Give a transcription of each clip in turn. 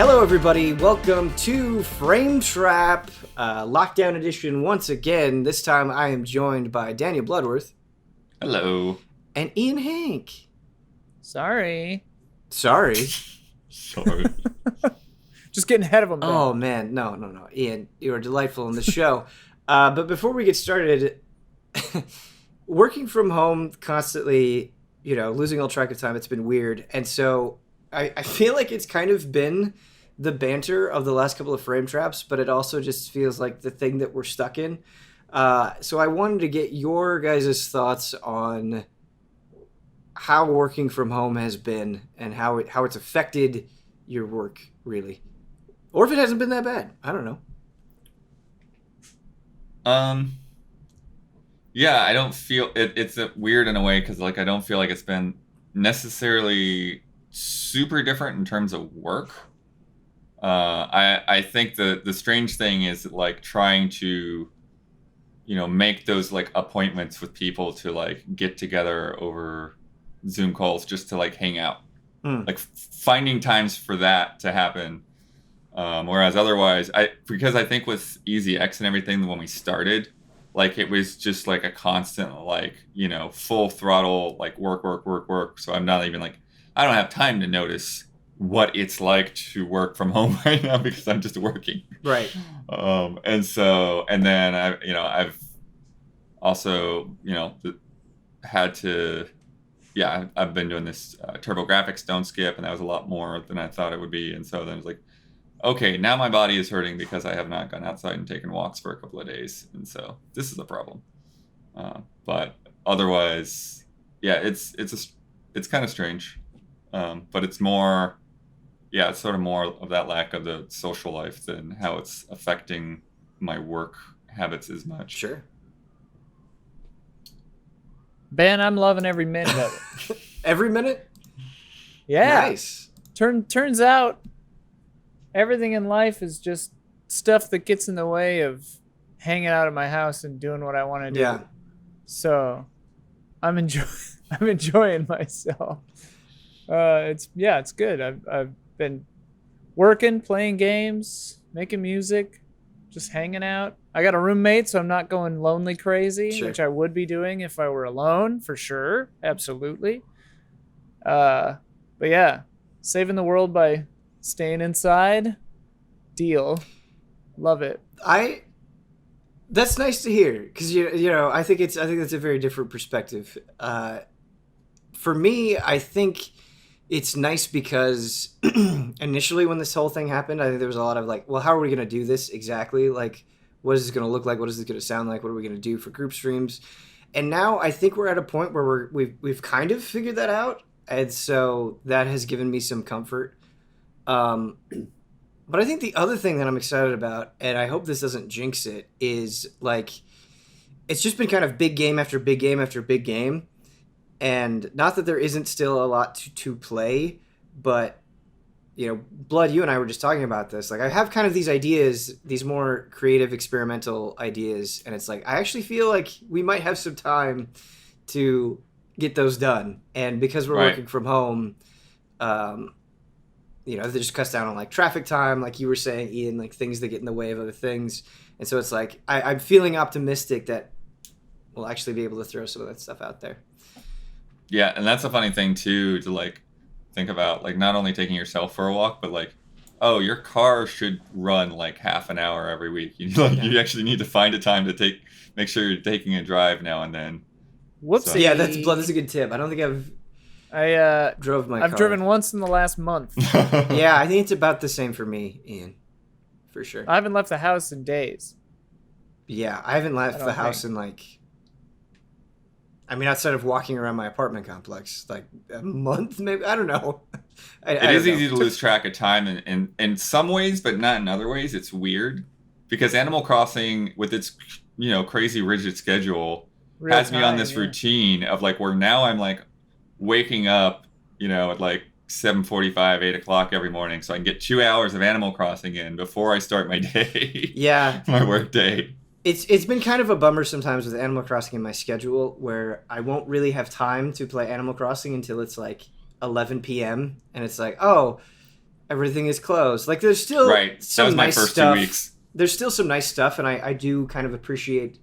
Hello, everybody. Welcome to Frame Trap Lockdown Edition once again. This time I am joined by Daniel Bloodworth. Hello. And Ian Hank. Sorry. Sorry. Just getting ahead of him. Oh, man. No. Ian, you are delightful in the show. But before we get started, working from home constantly, losing all track of time, it's been weird. And so I feel like it's kind of been the banter of the last couple of frame traps, but it also just feels like the thing that we're stuck in. So I wanted to get your guys' thoughts on how working from home has been and how it's affected your work, really. Or if it hasn't been that bad. I don't know. Yeah, I don't feel it's weird in a way because I don't feel like it's been necessarily super different in terms of work. I think the strange thing is trying to make those appointments with people to get together over Zoom calls just to hang out. Finding times for that to happen. Whereas otherwise, because I think with Easy X and everything when we started, it was just a constant full throttle work. So I'm not even I don't have time to notice what it's like to work from home right now because I'm just working. Right. And then I've also had to. Yeah, I've been doing this TurboGrafx don't skip, and that was a lot more than I thought it would be. And so then it's okay, now my body is hurting because I have not gone outside and taken walks for a couple of days, and so this is a problem. But otherwise, yeah, it's kind of strange, but it's more, yeah, it's sort of more of that lack of the social life than how it's affecting my work habits as much. Sure. Ben, I'm loving every minute of it. Every minute? Yeah. Nice. Turns out everything in life is just stuff that gets in the way of hanging out at my house and doing what I want to do. Yeah. So I'm enjoying myself. It's good. I've been working, playing games, making music, just hanging out. I got a roommate, so I'm not going lonely crazy, Sure. which I would be doing if I were alone, for sure. Absolutely. But yeah, saving the world by staying inside. Deal. Love it. That's nice to hear because I think that's a very different perspective. For me, I think it's nice because initially when this whole thing happened, I think there was a lot of well, how are we going to do this exactly? What is this going to look like? What is this going to sound like? What are we going to do for group streams? And now I think we're at a point where we've kind of figured that out, and so that has given me some comfort. But I think the other thing that I'm excited about, and I hope this doesn't jinx it, is it's just been kind of big game after big game after big game. And not that there isn't still a lot to play, but, Blood, you and I were just talking about this. I have kind of these ideas, these more creative, experimental ideas. And it's I actually feel like we might have some time to get those done. And because we're working from home, they just cuts down on traffic time, like you were saying, Ian, things that get in the way of other things. And so it's I'm feeling optimistic that we'll actually be able to throw some of that stuff out there. Yeah, and that's a funny thing too to think about not only taking yourself for a walk, but your car should run half an hour every week. You actually need to find a time to make sure you're taking a drive now and then. Whoops. So. Yeah, that's a good tip. I don't think I've driven once in the last month. Yeah, I think it's about the same for me, Ian. For sure. I haven't left the house in days. Yeah, I haven't left the house in outside of walking around my apartment complex, a month, maybe. I don't know. It is easy to lose track of time in some ways, but not in other ways. It's weird because Animal Crossing, with its crazy rigid schedule, has me on this routine of where now I'm waking up, at 7:45, 8 o'clock every morning, so I can get 2 hours of Animal Crossing in before I start my day. Yeah, my work day. It's been kind of a bummer sometimes with Animal Crossing in my schedule where I won't really have time to play Animal Crossing until it's 11 p.m. and it's everything is closed. Like there's still Right. That some was my nice first stuff. 2 weeks. There's still some nice stuff, and I do kind of appreciate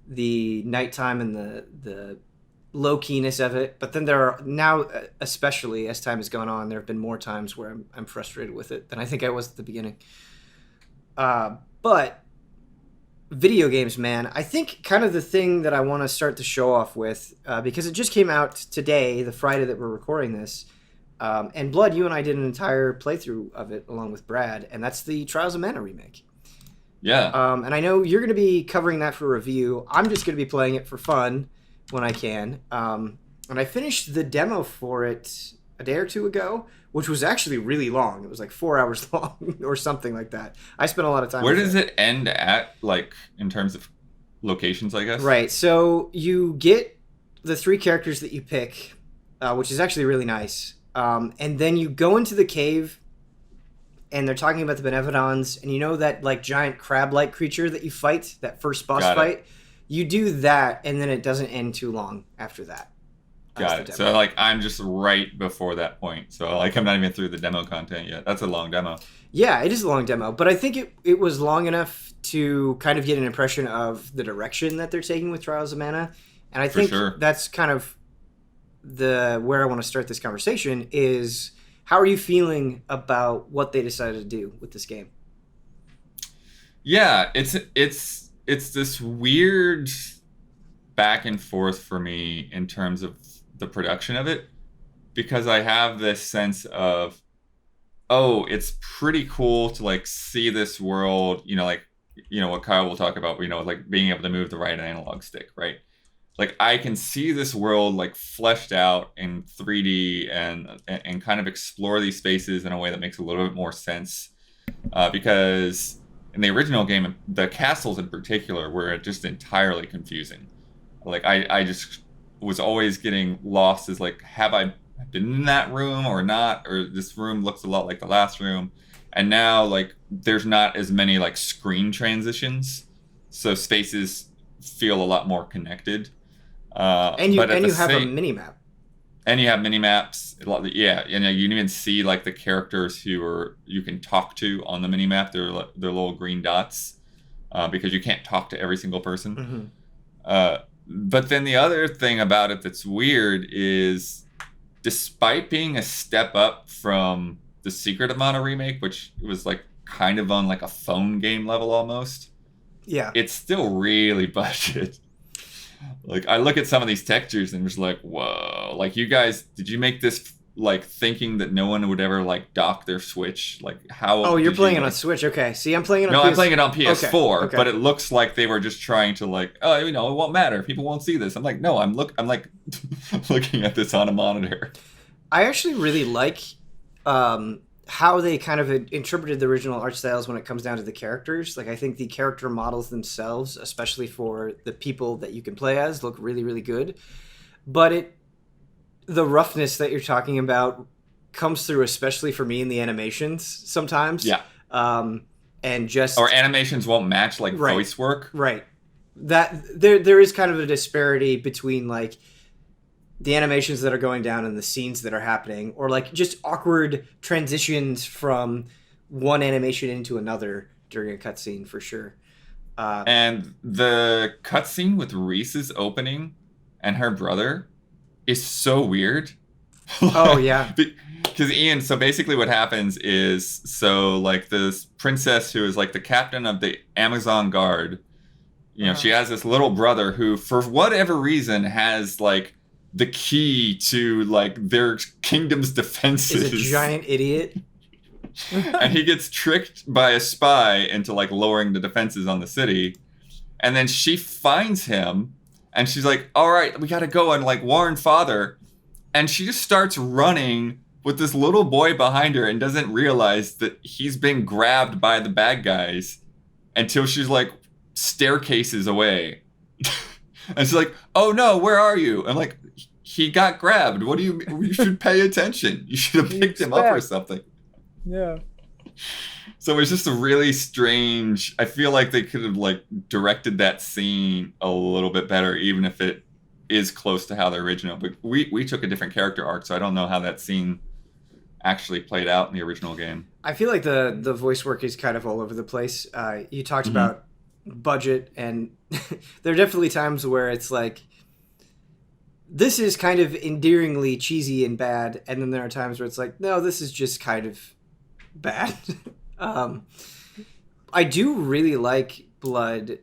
the nighttime and the low keyness of it. But then there are now, especially as time has gone on, there have been more times where I'm frustrated with it than I think I was at the beginning. But video games, man, I think kind of the thing that I want to start the show off with, because it just came out today, the Friday that we're recording this, and Blood, you and I did an entire playthrough of it along with Brad, and that's the Trials of Mana remake. Yeah. And I know you're going to be covering that for review. I'm just going to be playing it for fun when I can. And I finished the demo for it a day or two ago, which was actually really long. It was like 4 hours long or something like that. I spent a lot of time. Where does it end at, like, in terms of locations, I guess? Right. So you get the 3 characters that you pick, which is actually really nice. And then you go into the cave, and they're talking about the Benevolons, and you know that like giant crab-like creature that you fight, that first boss fight? You do that, and then it doesn't end too long after that. Got it. So like I'm just right before that point. So like I'm not even through the demo content yet. That's a long demo. Yeah, it is a long demo, but I think it was long enough to kind of get an impression of the direction that they're taking with Trials of Mana. And I think that's kind of where I want to start this conversation is, how are you feeling about what they decided to do with this game? Yeah, it's this weird back and forth for me in terms of the production of it, because I have this sense of, oh, it's pretty cool to like see this world, like, what Kyle will talk about, like being able to move the right analog stick, right? Like I can see this world like fleshed out in 3D and kind of explore these spaces in a way that makes a little bit more sense, because in the original game, the castles in particular were just entirely confusing. Like I just was always getting lost as like, have I been in that room or not? Or this room looks a lot like the last room. And now like there's not as many like screen transitions, so spaces feel a lot more connected. And you have a mini map. And you have mini maps. Yeah, and you can even see like the characters you can talk to on the mini map. They're little green dots, because you can't talk to every single person. Mm-hmm. But then the other thing about it that's weird is, despite being a step up from the Secret of Mana remake, which was like kind of on like a phone game level almost, yeah, it's still really budget. Like I look at some of these textures and I'm just like, whoa! Like you guys, did you make this like thinking that no one would ever like dock their Switch? Like how? Oh, you're playing it on Switch. Okay, see, I'm playing it on. No, I'm playing it on PS4, okay. But it looks like they were just trying to like, oh, it won't matter. People won't see this. I'm like, no, I'm like looking at this on a monitor. I actually really like how they kind of interpreted the original art styles when it comes down to the characters. Like I think the character models themselves, especially for the people that you can play as, look really, really good. But the roughness that you're talking about comes through, especially for me in the animations sometimes. Yeah. And just or animations won't match like voice work. Right. That there is kind of a disparity between like the animations that are going down and the scenes that are happening, or like just awkward transitions from one animation into another during a cutscene for sure. And the cutscene with Reese's opening and her brother is so weird. Oh yeah. Because Ian, so basically what happens is, so like this princess who is like the captain of the Amazon Guard, she has this little brother who, for whatever reason, has like the key to like their kingdom's defenses. Is a giant idiot. And he gets tricked by a spy into like lowering the defenses on the city. And then she finds him and she's like, all right, we gotta go and like warn father. And she just starts running with this little boy behind her and doesn't realize that he's been grabbed by the bad guys until she's like staircases away. And she's like, oh no, where are you? I'm like, he got grabbed. What do you mean? You should pay attention. You should have picked him up or something. Yeah. So it's just a really strange, I feel like they could have like directed that scene a little bit better, even if it is close to how the original, but we took a different character arc, so I don't know how that scene actually played out in the original game. I feel like the voice work is kind of all over the place. You talked about budget, and there are definitely times where it's like, this is kind of endearingly cheesy and bad, and then there are times where it's like, no, this is just kind of bad. I do really like Blood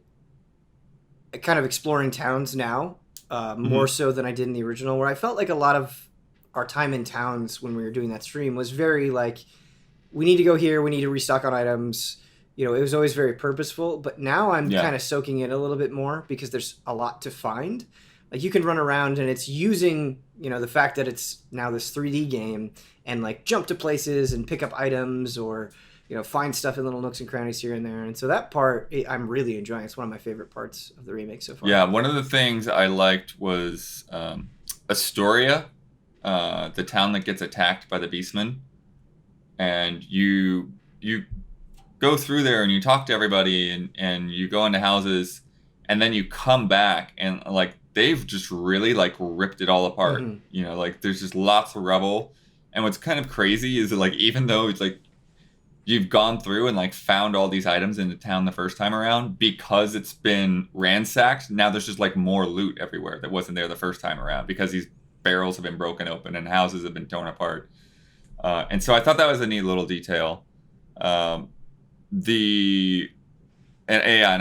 kind of exploring towns now, more so than I did in the original, where I felt like a lot of our time in towns when we were doing that stream was very like, we need to go here, we need to restock on items. You know, it was always very purposeful, but now I'm kind of soaking in a little bit more because there's a lot to find. Like, you can run around and it's using, you know, the fact that it's now this 3D game and like jump to places and pick up items or, you know, find stuff in little nooks and crannies here and there. And so that part I'm really enjoying. It's one of my favorite parts of the remake so far. Yeah, one of the things I liked was Astoria, the town that gets attacked by the Beastmen. And you go through there and you talk to everybody and you go into houses and then you come back and like they've just really like ripped it all apart. You know, like there's just lots of rubble. And what's kind of crazy is that like even though it's like you've gone through and like found all these items in the town the first time around, because it's been ransacked, now there's just like more loot everywhere that wasn't there the first time around because these barrels have been broken open and houses have been torn apart. And so I thought that was a neat little detail. And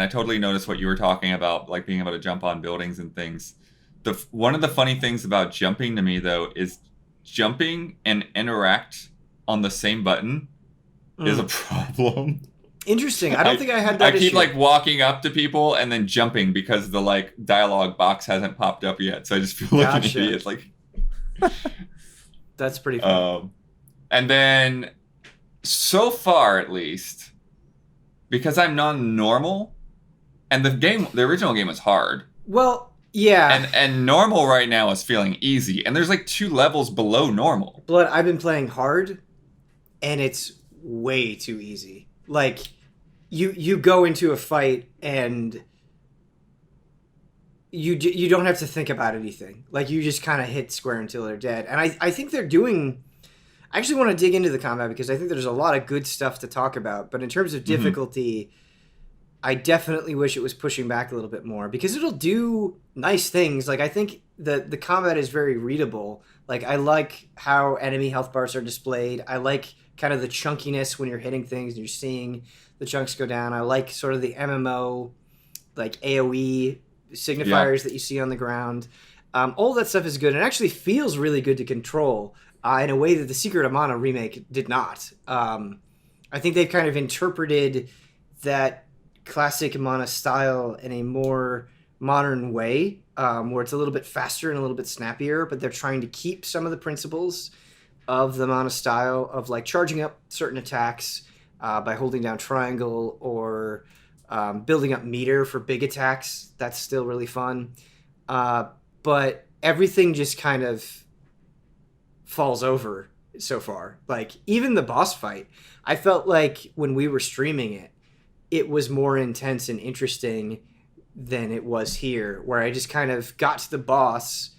I totally noticed what you were talking about, like being able to jump on buildings and things. One of the funny things about jumping to me, though, is jumping and interact on the same button is a problem. Interesting. I don't think I had that I keep issue. like walking up to people and then jumping because the like dialogue box hasn't popped up yet. So I just feel like an idiot. Like, that's pretty fun. And then, so far at least, because I'm non-normal, and the original game was hard. Well, yeah. And normal right now is feeling easy, and there's like 2 levels below normal. Blood, I've been playing hard, and it's way too easy. Like, you go into a fight and you don't have to think about anything. Like, you just kind of hit square until they're dead. And I think they're doing... I actually want to dig into the combat because I think there's a lot of good stuff to talk about. But in terms of difficulty, I definitely wish it was pushing back a little bit more because it'll do nice things. Like, I think the combat is very readable. Like, I like how enemy health bars are displayed. I like kind of the chunkiness when you're hitting things and you're seeing the chunks go down. I like sort of the MMO, like AoE signifiers that you see on the ground. All that stuff is good and actually feels really good to control. In a way that the Secret of Mana remake did not. I think they've kind of interpreted that classic Mana style in a more modern way, where it's a little bit faster and a little bit snappier, but they're trying to keep some of the principles of the Mana style of like charging up certain attacks by holding down triangle or building up meter for big attacks. That's still really fun. But everything just kind of falls over so far. Like, even the boss fight, I felt like when we were streaming it, it was more intense and interesting than it was here, where I just kind of got to the boss,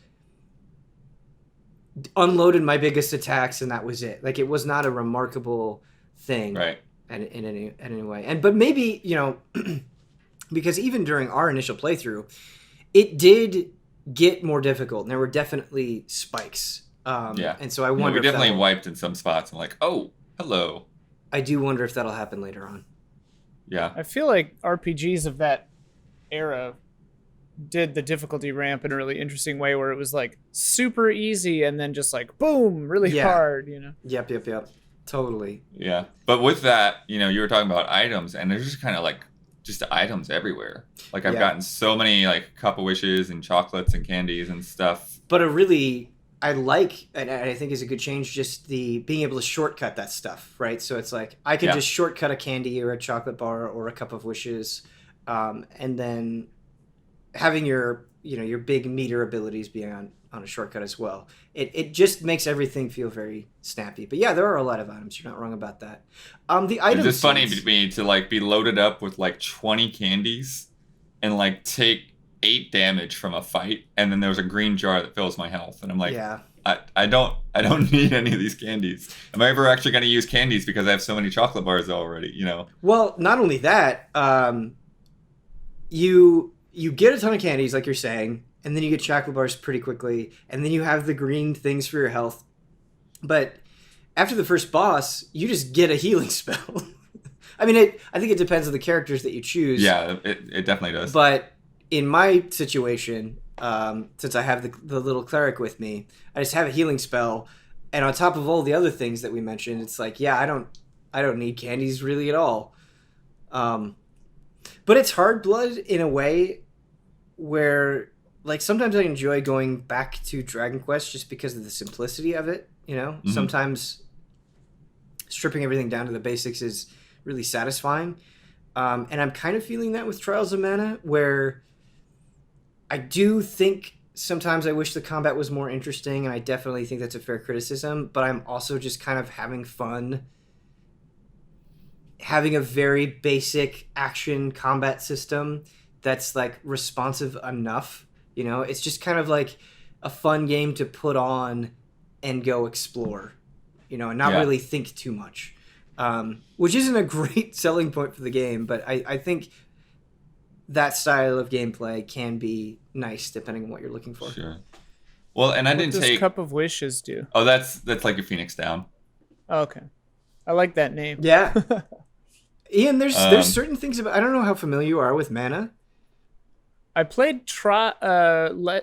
unloaded my biggest attacks, and that was it. Like, it was not a remarkable thing, right? In any way. But maybe, you know, because even during our initial playthrough, it did get more difficult, and there were definitely spikes. And so I wonder. We definitely wiped in some spots. I'm like, oh, hello. I do wonder if that'll happen later on. Yeah. I feel like RPGs of that era did the difficulty ramp in a really interesting way, where it was like super easy and then just like boom, really hard. You know. Yep. Totally. Yeah, but with that, you know, you were talking about items, and there's just kind of like just items everywhere. Like I've gotten so many like cup of wishes and chocolates and candies and stuff. But I like, and I think is a good change, just the being able to shortcut that stuff, right? So it's like I could just shortcut a candy or a chocolate bar or a cup of wishes, and then having your big meter abilities be on a shortcut as well. It just makes everything feel very snappy. But yeah, there are a lot of items. You're not wrong about that. The items. It's just funny to me to like be loaded up with like 20 candies and like take 8 damage from a fight, and then there's a green jar that fills my health, and I'm like, I don't need any of these candies. Am I ever actually going to use candies because I have so many chocolate bars already? You know. Well, not only that, you get a ton of candies, like you're saying, and then you get chocolate bars pretty quickly, and then you have the green things for your health. But after the first boss, you just get a healing spell. I mean, I think it depends on the characters that you choose. Yeah, it definitely does. But in my situation, since I have the little cleric with me, I just have a healing spell, and on top of all the other things that we mentioned, it's like, yeah, I don't need candies really at all. But it's hard blood in a way where, like, sometimes I enjoy going back to Dragon Quest just because of the simplicity of it. You know, Mm-hmm. Sometimes stripping everything down to the basics is really satisfying. And I'm kind of feeling that with Trials of Mana, where I do think sometimes I wish the combat was more interesting, and I definitely think that's a fair criticism, but I'm also just kind of having fun having a very basic action combat system that's like responsive enough. You know, it's just kind of like a fun game to put on and go explore, you know, and not really think too much, which isn't a great selling point for the game, but I think that style of gameplay can be nice depending on what you're looking for. Sure. Well, and I didn't What does take. Cup of Wishes do? Oh, that's like a Phoenix Down. Oh, okay. I like that name. Yeah. Ian, there's certain things about, I don't know how familiar you are with Mana. I played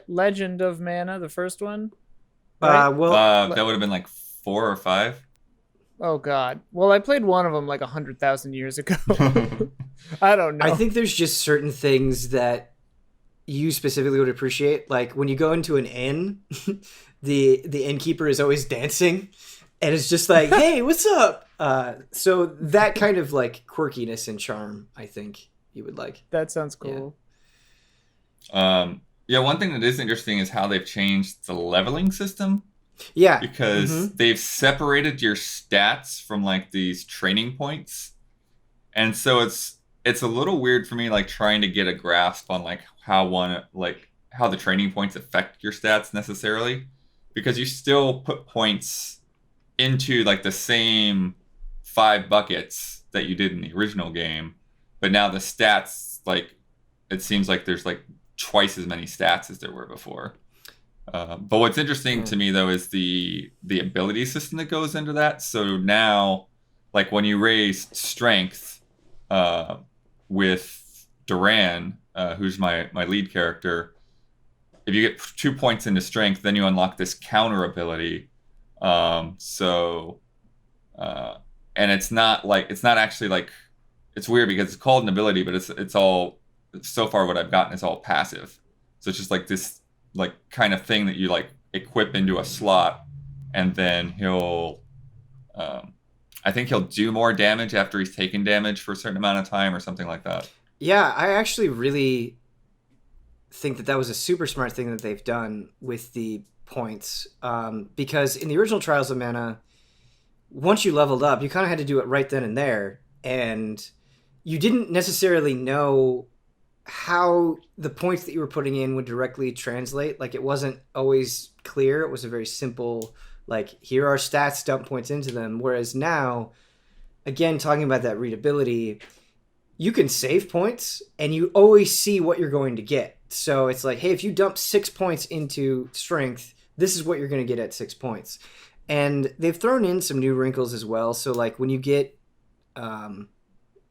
Legend of Mana, the first one. Right? That would have been like 4 or 5. Oh God. Well, I played one of them like 100,000 years ago. I don't know. I think there's just certain things that you specifically would appreciate. Like when you go into an inn, the innkeeper is always dancing, and it's just like, hey, what's up? So that kind of like quirkiness and charm, I think you would like. That sounds cool. Yeah, one thing that is interesting is how they've changed the leveling system. Yeah. Because they've separated your stats from like these training points. And so it's a little weird for me, like trying to get a grasp on like how the training points affect your stats necessarily. Because you still put points into like the same 5 buckets that you did in the original game. But now the stats, like, it seems like there's like twice as many stats as there were before. But what's interesting to me though is the ability system that goes into that. So now, like when you raise strength with Duran, who's my lead character, if you get 2 points into strength, then you unlock this counter ability. And it's not actually like, it's weird because it's called an ability, but it's all, so far what I've gotten is all passive. So it's just like this like kind of thing that you like equip into a slot, and then I think he'll do more damage after he's taken damage for a certain amount of time or something like that. Yeah, I actually really think that was a super smart thing that they've done with the points, because in the original Trials of Mana, once you leveled up, you kind of had to do it right then and there, and you didn't necessarily know how the points that you were putting in would directly translate. Like, it wasn't always clear. It was a very simple, like, here are stats, dump points into them. Whereas now, again, talking about that readability, you can save points and you always see what you're going to get. So it's like, hey, if you dump 6 points into strength, this is what you're going to get at 6 points. And they've thrown in some new wrinkles as well. So like when you get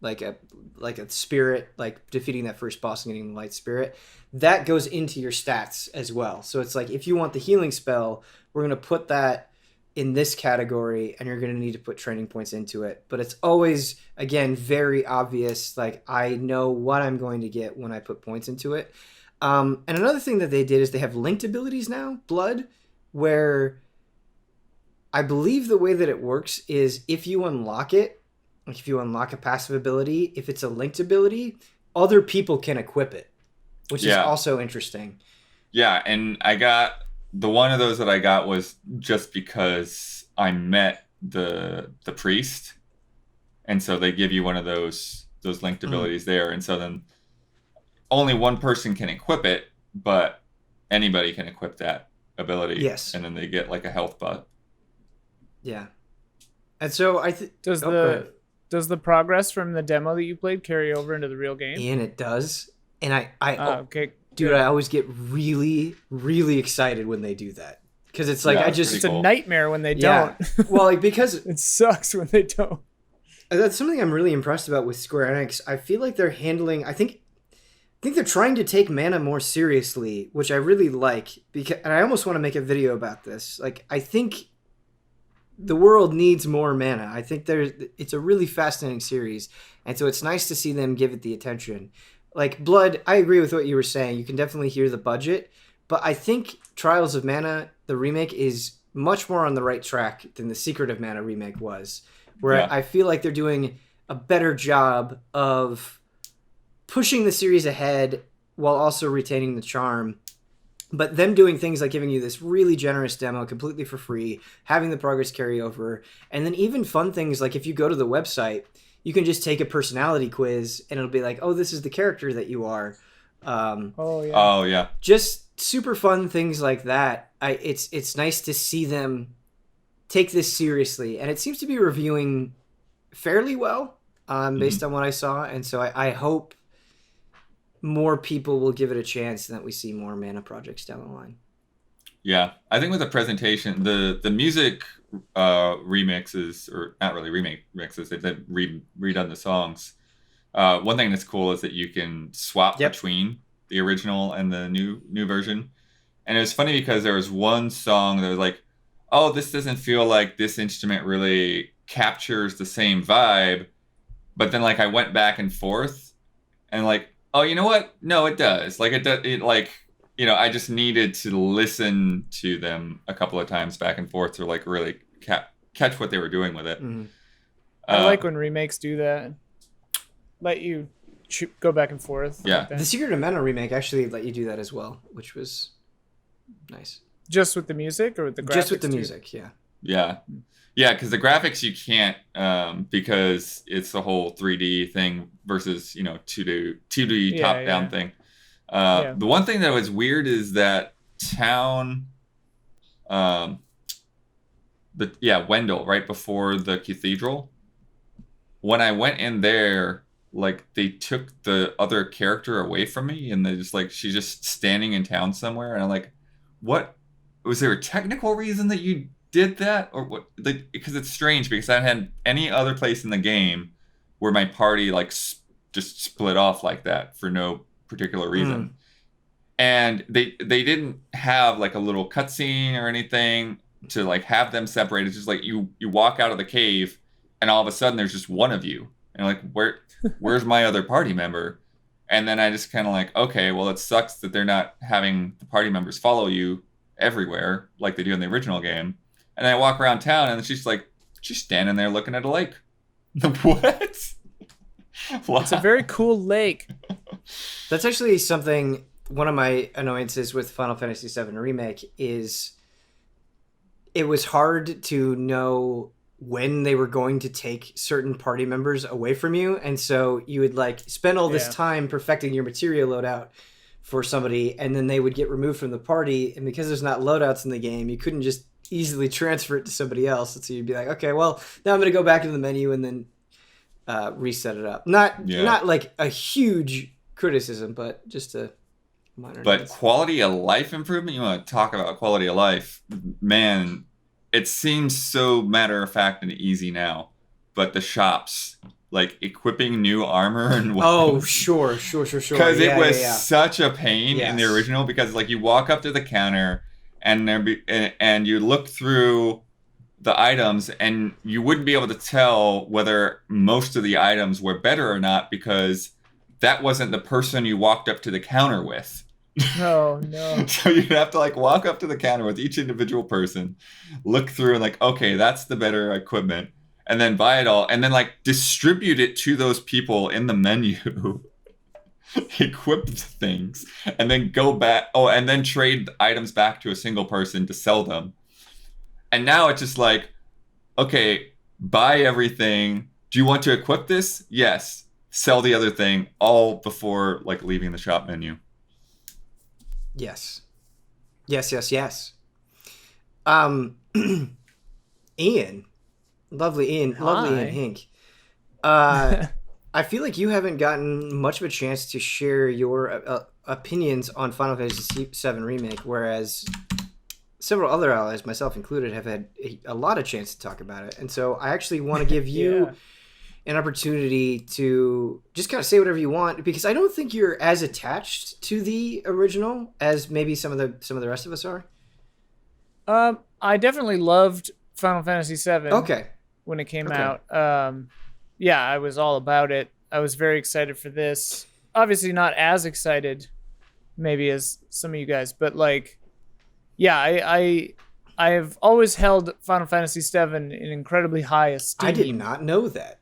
like a spirit, like defeating that first boss and getting the light spirit, that goes into your stats as well. So it's like, if you want the healing spell, we're going to put that in this category, and you're going to need to put training points into it. But it's always, again, very obvious. Like, I know what I'm going to get when I put points into it. And another thing that they did is they have linked abilities now, Blood, where I believe the way that it works is if you unlock it, like if you unlock a passive ability, if it's a linked ability, other people can equip it, which is also interesting. Yeah, and I got the one of those that I got was just because I met the priest, and so they give you one of those linked abilities there, and so then only one person can equip it, but anybody can equip that ability. Yes. And then they get like a health buff. Yeah. And so I think Does the progress from the demo that you played carry over into the real game? and it does. And I Okay. dude, I always get really, really excited when they do that. Because it's like, Yeah, I it's just, pretty It's cool. a nightmare when they yeah. don't. Well, like, because It sucks when they don't. that's something I'm really impressed about with Square Enix. I feel like they're handling, I think they're trying to take mana more seriously, which I really like. Because, and I almost want to make a video about this. Like, I think the world needs more mana. I think it's a really fascinating series. And so it's nice to see them give it the attention. Like, Blood, I agree with what you were saying. You can definitely hear the budget. But I think Trials of Mana, the remake, is much more on the right track than the Secret of Mana remake was. Where Yeah. I feel like they're doing a better job of pushing the series ahead while also retaining the charm. But them doing things like giving you this really generous demo completely for free, having the progress carry over, and then even fun things like if you go to the website, you can just take a personality quiz and it'll be like, oh, this is the character that you are. Oh yeah. Oh yeah. Just super fun things like that. It's nice to see them take this seriously, and it seems to be reviewing fairly well based on what I saw, and so I hope more people will give it a chance and that we see more mana projects down the line. Yeah, I think with the presentation, the music remixes, or not really remixes, they've redone the songs. One thing that's cool is that you can swap between the original and the new version. And it was funny because there was one song that was like, oh, this doesn't feel like this instrument really captures the same vibe. But then like I went back and forth and like, oh, you know what? No, it does. Like it does. It like, you know, I just needed to listen to them a couple of times back and forth to like really catch what they were doing with it. Mm-hmm. I like when remakes do that. Let you go back and forth. Yeah. Like that. The Secret of Mana remake actually let you do that as well, which was nice. Just with the music or with the graphics? Just with the too? music, yeah. Yeah. Yeah, because the graphics you can't because it's the whole 3D thing versus, you know, 2D top-down thing. The one thing that was weird is that town, Wendell, right before the cathedral. When I went in there, like they took the other character away from me, and they just like she's just standing in town somewhere, and I'm like, what? Was there a technical reason that you did that, or what? Like, because it's strange because I hadn't any other place in the game where my party like just split off like that for no particular reason. And they didn't have like a little cutscene or anything to like have them separated. It's just like you walk out of the cave and all of a sudden there's just one of you. And like, where's my other party member? And then I just kind of like, okay, well, it sucks that they're not having the party members follow you everywhere like they do in the original game. And I walk around town and she's standing there looking at a lake. What? Wow. It's a very cool lake. That's actually something. One of my annoyances with Final Fantasy VII Remake is it was hard to know when they were going to take certain party members away from you. And so you would like spend all this time perfecting your material loadout for somebody, and then they would get removed from the party. And because there's not loadouts in the game, you couldn't just easily transfer it to somebody else. And so you'd be like, okay, well, now I'm going to go back into the menu and then reset it up. Not like a huge criticism, but just a minor. But notes. quality of life improvement, you want to talk about quality of life, man, it seems so matter of fact and easy now. But the shops, like equipping new armor and weapons. Oh, sure. Because it was such a pain in the Yes. original, because like you walk up to the counter and you look through the items and you wouldn't be able to tell whether most of the items were better or not because that wasn't the person you walked up to the counter with. No. So you'd have to like walk up to the counter with each individual person, look through and like, okay, that's the better equipment, and then buy it all and then like distribute it to those people in the menu. Equip things and then go back and then trade items back to a single person to sell them. And now it's just like, okay, buy everything. Do you want to equip this? Yes. Sell the other thing, all before like leaving the shop menu. Yes. Um, Ian, lovely Ian Hi. Hink. I feel like you haven't gotten much of a chance to share your opinions on Final Fantasy VII Remake, whereas several other allies, myself included, have had a lot of chance to talk about it. And so I actually want to give you an opportunity to just kind of say whatever you want, because I don't think you're as attached to the original as maybe some of the rest of us are. I definitely loved Final Fantasy VII. Okay. When it came Okay. out. Yeah, I was all about it. I was very excited for this. Obviously not as excited maybe as some of you guys, but like, yeah, I have always held Final Fantasy VII in incredibly high esteem. I did not know that.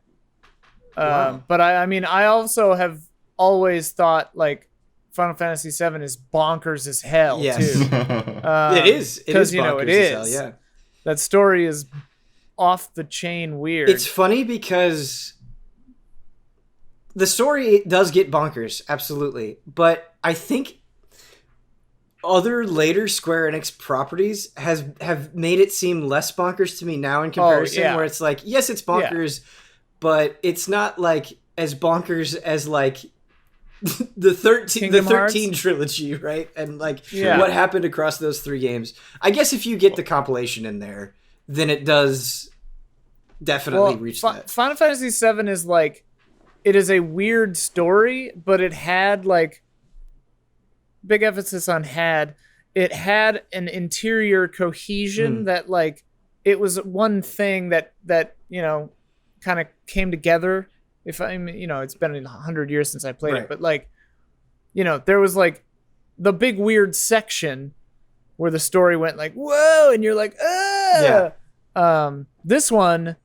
Wow. But I mean, I also have always thought like Final Fantasy VII is bonkers as hell Yes. too. It is. It is, you know, it bonkers as hell, is. yeah. That story is off the chain weird. It's funny because the story does get bonkers, absolutely. But I think other later Square Enix properties have made it seem less bonkers to me now in comparison, where it's like, yes, it's bonkers, but it's not like as bonkers as like the 13 trilogy, right? And like what happened across those 3 games. I guess if you get the compilation in there, then it does definitely reach that. Final Fantasy VII is like, it is a weird story, but it had like big emphasis on it had an interior cohesion that like it was one thing that you know kind of came together. If I'm, you know, it's been 100 years since I played it, but like, you know, there was like the big weird section where the story went like, whoa, and you're like, this one,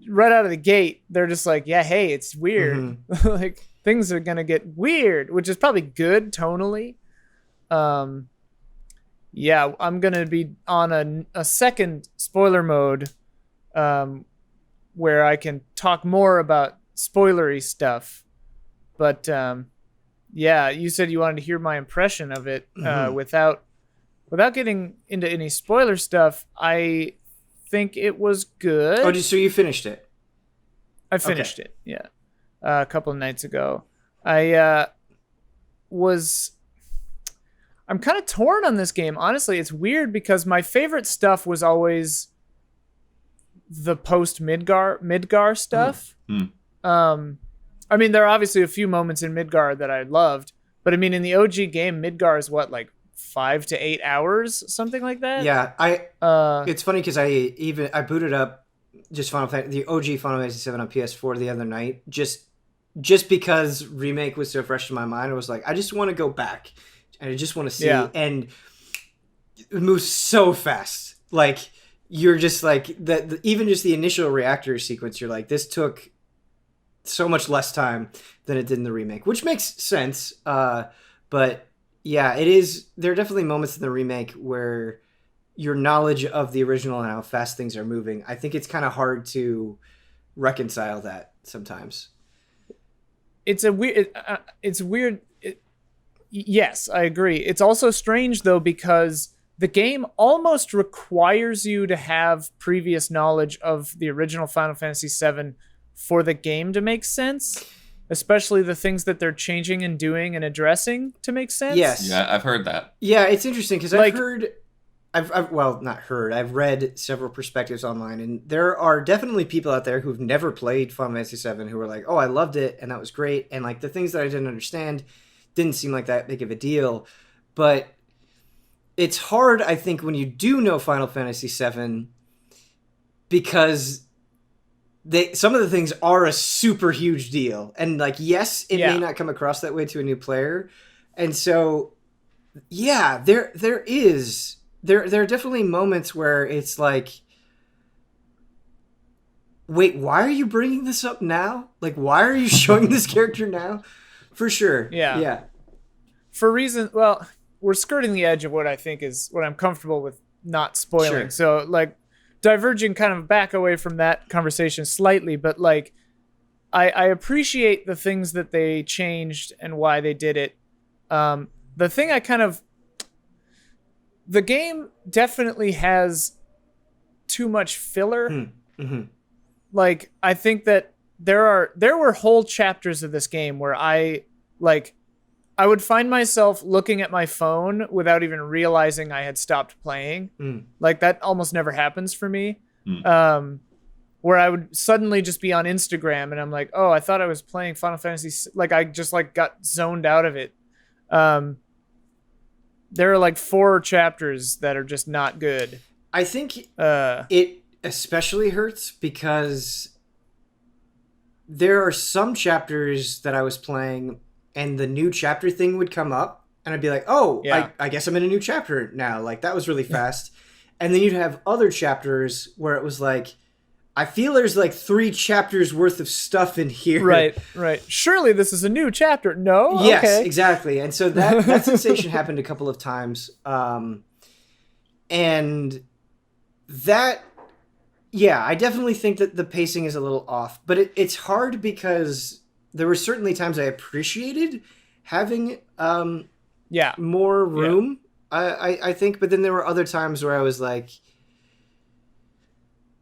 right out of the gate, they're just like, yeah, hey, it's weird. Like things are gonna get weird, which is probably good tonally. Yeah, I'm gonna be on a second spoiler mode, where I can talk more about spoilery stuff. But yeah, you said you wanted to hear my impression of it without getting into any spoiler stuff. I think it was good. Oh, so you finished it? I finished it, yeah. A couple of nights ago. I'm kind of torn on this game. Honestly, it's weird because my favorite stuff was always the post Midgar stuff. I mean, there are obviously a few moments in Midgar that I loved, but I mean, in the OG game, Midgar is what, like 5 to 8 hours, something like that. Yeah, it's funny because I booted up just the OG Final Fantasy VII on PS4 the other night, just because Remake was so fresh in my mind. I was like, I just want to go back and I just want to see, and it moves so fast. Like you're just like that. Even just the initial reactor sequence, you're like, this took so much less time than it did in the remake, which makes sense. But yeah, it is. There are definitely moments in the remake where your knowledge of the original and how fast things are moving, I think it's kind of hard to reconcile that sometimes. It's weird. Yes, I agree. It's also strange though, because the game almost requires you to have previous knowledge of the original Final Fantasy VII for the game to make sense, especially the things that they're changing and doing and addressing to make sense. Yes. Yeah, I've heard that. Yeah, it's interesting because I've read several perspectives online, and there are definitely people out there who've never played Final Fantasy VII who are like, oh, I loved it and that was great, and like the things that I didn't understand didn't seem like that big of a deal. But it's hard, I think, when you do know Final Fantasy VII, because some of the things are a super huge deal, and like, yes, it may not come across that way to a new player, and so yeah, there are definitely moments where it's like, wait, why are you bringing this up now? Like, why are you showing this character now? For sure. Yeah. For reasons, well, we're skirting the edge of what I think is what I'm comfortable with not spoiling. Sure. So, like, diverging kind of back away from that conversation slightly, but like, I appreciate the things that they changed and why they did it. The thing the game definitely has too much filler. Mm-hmm. Like, I think that there were whole chapters of this game where I would find myself looking at my phone without even realizing I had stopped playing. Like, that almost never happens for me. Where I would suddenly just be on Instagram and I'm like, oh, I thought I was playing Final Fantasy. Like, I just like got zoned out of it. There are like 4 chapters that are just not good. I think it especially hurts because there are some chapters that I was playing and the new chapter thing would come up and I'd be like, oh, Yeah. I guess I'm in a new chapter now. Like, that was really fast. And then you'd have other chapters where it was like, I feel there's like 3 chapters worth of stuff in here. Right. Surely this is a new chapter. No? Yes, Okay. exactly. And so that sensation happened a couple of times. And that, yeah, I definitely think that the pacing is a little off. But it's hard because there were certainly times I appreciated having more room, I think. But then there were other times where I was like,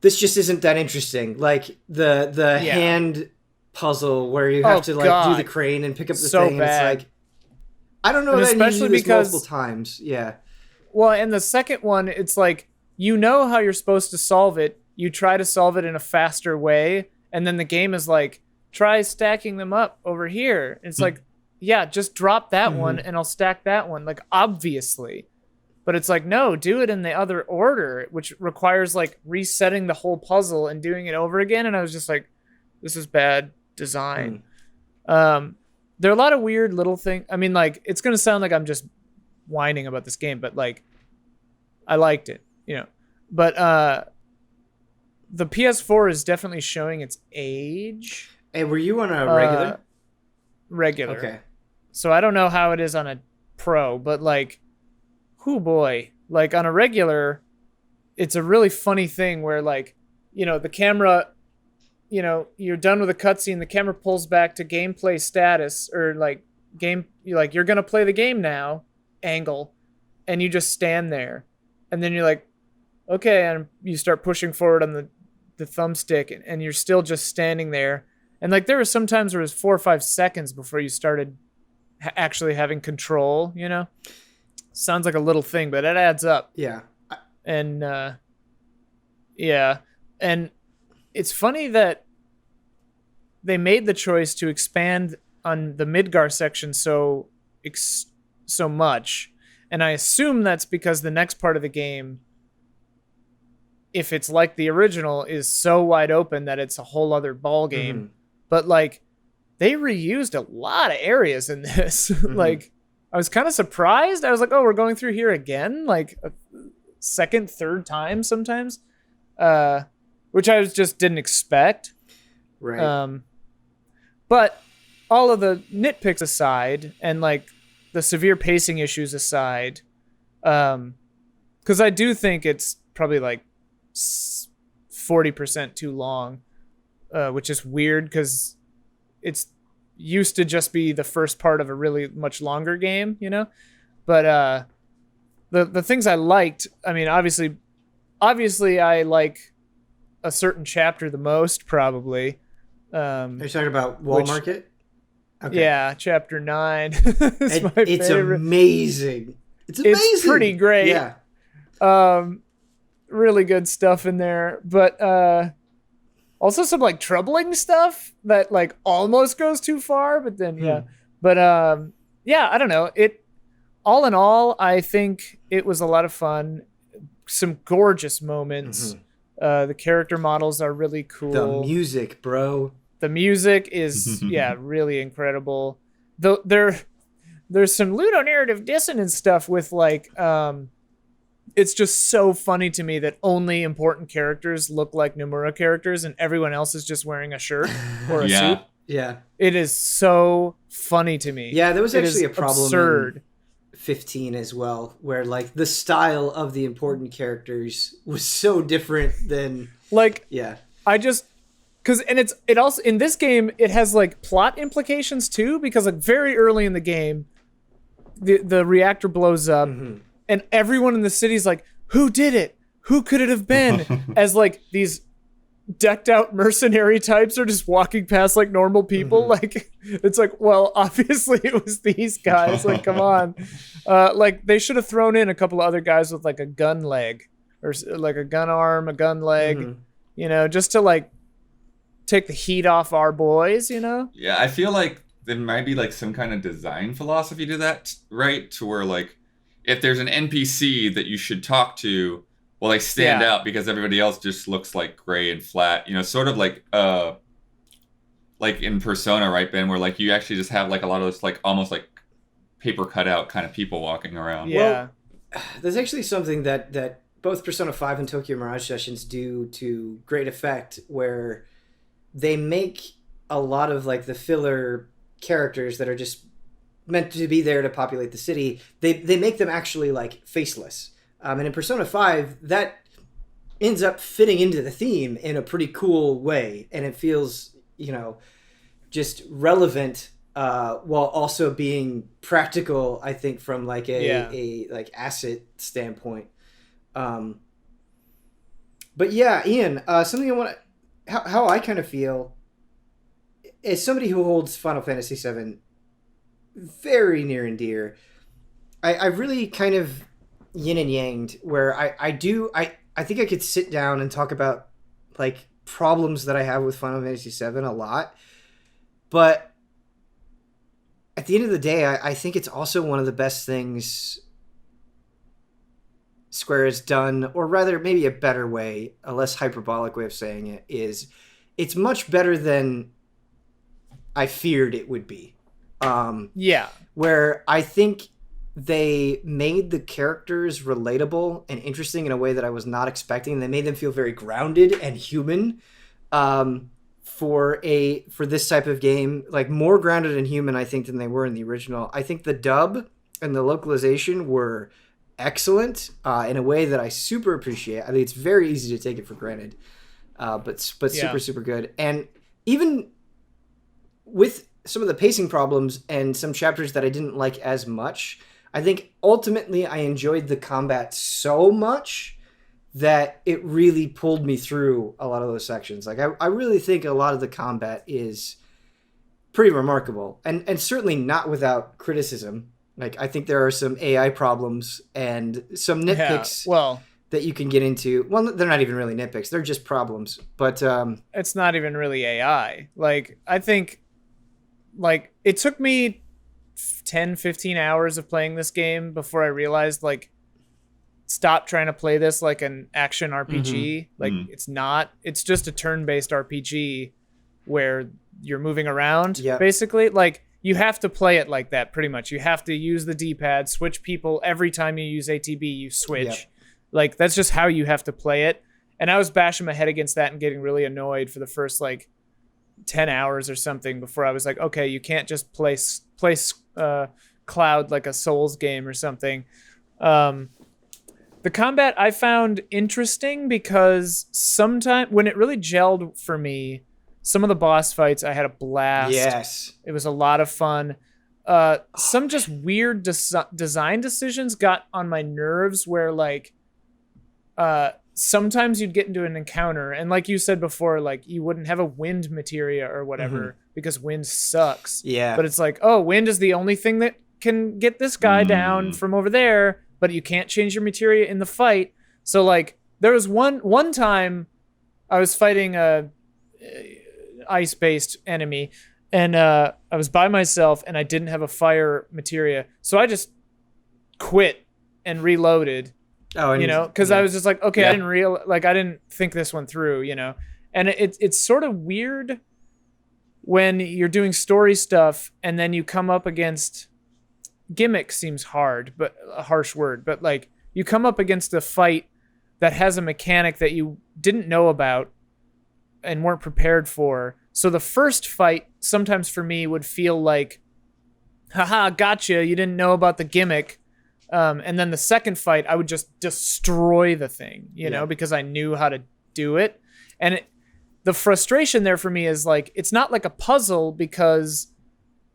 this just isn't that interesting. Like the hand puzzle where you have to like do the crane and pick up the thing. And it's like, I don't know that I need to do this multiple times. Yeah. Well, and the second one, it's like, you know how you're supposed to solve it. You try to solve it in a faster way. And then the game is like, try stacking them up over here. It's like, yeah, just drop that one and I'll stack that one. Like, obviously. But it's like, no, do it in the other order, which requires like resetting the whole puzzle and doing it over again. And I was just like, this is bad design. There are a lot of weird little things. I mean, like, it's going to sound like I'm just whining about this game, but like, I liked it, you know. But the PS4 is definitely showing its age. Hey, were you on a regular? Regular. Okay. So I don't know how it is on a Pro, but like, oh boy, like on a regular, it's a really funny thing where like, you know, the camera, you know, you're done with a cutscene, the camera pulls back to gameplay status or like you're going to play the game now angle, and you just stand there. And then you're like, okay, and you start pushing forward on the thumbstick and you're still just standing there. And like, there were some times where it was 4 or 5 seconds before you started actually having control, you know? Sounds like a little thing, but it adds up. Yeah. And and it's funny that they made the choice to expand on the Midgar section so much, and I assume that's because the next part of the game, if it's like the original, is so wide open that it's a whole other ball game. But like, they reused a lot of areas in this. Like, I was kind of surprised. I was like, oh, we're going through here again, like a second, third time sometimes, which I just didn't expect. Right. But all of the nitpicks aside and like the severe pacing issues aside, because I do think it's probably like 40% too long, which is weird because it's used to just be the first part of a really much longer game, you know? But the things I liked, I mean, obviously I like a certain chapter the most, probably. Are you talking about Wall Market? Okay. Yeah, chapter 9. It's my favorite. It's amazing. It's pretty great. Yeah. Really good stuff in there. But also some like troubling stuff that like almost goes too far, but then But yeah, I don't know. All in all, I think it was a lot of fun. Some gorgeous moments. The character models are really cool. The music, bro. The music is really incredible. Though there's some ludonarrative dissonance stuff with like it's just so funny to me that only important characters look like Nomura characters and everyone else is just wearing a shirt or a suit. Yeah. It is so funny to me. Yeah, there was actually a problem absurd. In 15 as well, where like the style of the important characters was so different than it also in this game it has like plot implications too, because like very early in the game the reactor blows up and everyone in the city's like, who did it? Who could it have been? As like these decked out mercenary types are just walking past like normal people. Like, it's like, well, obviously it was these guys. Like, come on. Like, they should have thrown in a couple of other guys with like a gun leg or like a gun arm, a gun leg, you know, just to like take the heat off our boys, you know? Yeah, I feel like there might be like some kind of design philosophy to that, right? To where like, if there's an NPC that you should talk to, well, like stand out because everybody else just looks like gray and flat, you know, sort of like in Persona, right, Ben, where like you actually just have like a lot of those like almost like paper cutout kind of people walking around. Yeah. Well, there's actually something that both Persona 5 and Tokyo Mirage Sessions do to great effect, where they make a lot of like the filler characters that are just meant to be there to populate the city. They make them actually like faceless. And in Persona 5, that ends up fitting into the theme in a pretty cool way. And it feels, you know, just relevant while also being practical, I think, from like a like asset standpoint. But yeah, Ian, something I want to... How I kind of feel, as somebody who holds Final Fantasy VII very near and dear, I really kind of yin and yanged, where I think I could sit down and talk about like problems that I have with Final Fantasy VII a lot, but at the end of the day, I think it's also one of the best things Square has done, or rather maybe a better way, a less hyperbolic way of saying it, is it's much better than I feared it would be. Where I think they made the characters relatable and interesting in a way that I was not expecting. They made them feel very grounded and human for this type of game, like more grounded and human, I think, than they were in the original. I think the dub and the localization were excellent in a way that I super appreciate. I think it's very easy to take it for granted, but super good. And even with some of the pacing problems and some chapters that I didn't like as much, I think ultimately I enjoyed the combat so much that it really pulled me through a lot of those sections. Like I really think a lot of the combat is pretty remarkable, and certainly not without criticism. Like, I think there are some AI problems and some nitpicks that you can get into. Well, they're not even really nitpicks. They're just problems. But it's not even really AI. Like, I think, like, it took me 10, 15 hours of playing this game before I realized, like, stop trying to play this like an action RPG. Like, it's not. It's just a turn-based RPG where you're moving around, basically. Like, you have to play it like that, pretty much. You have to use the D-pad, switch people. Every time you use ATB, you switch. Yep. Like, that's just how you have to play it. And I was bashing my head against that and getting really annoyed for the first, like, 10 hours or something before I was like, okay, you can't just play Cloud like a Souls game or something. The combat I found interesting because sometimes when it really gelled for me, some of the boss fights, I had a blast. Yes. It was a lot of fun. Some just weird design decisions got on my nerves where, like, sometimes you'd get into an encounter, and like you said before, like, you wouldn't have a wind materia or whatever because wind sucks. Yeah. But it's like, oh, wind is the only thing that can get this guy down from over there, but you can't change your materia in the fight. So, like, there was one time I was fighting a ice-based enemy, and I was by myself, and I didn't have a fire materia, so I just quit and reloaded. Oh, and because I was just like, okay, I didn't think this one through, and it's sort of weird when you're doing story stuff and then you come up against gimmick. Seems hard, but a harsh word, but like you come up against a fight that has a mechanic that you didn't know about and weren't prepared for. So the first fight sometimes for me would feel like, haha, gotcha, you didn't know about the gimmick. And then the second fight, I would just destroy the thing, because I knew how to do it. And the frustration there for me is like, it's not like a puzzle, because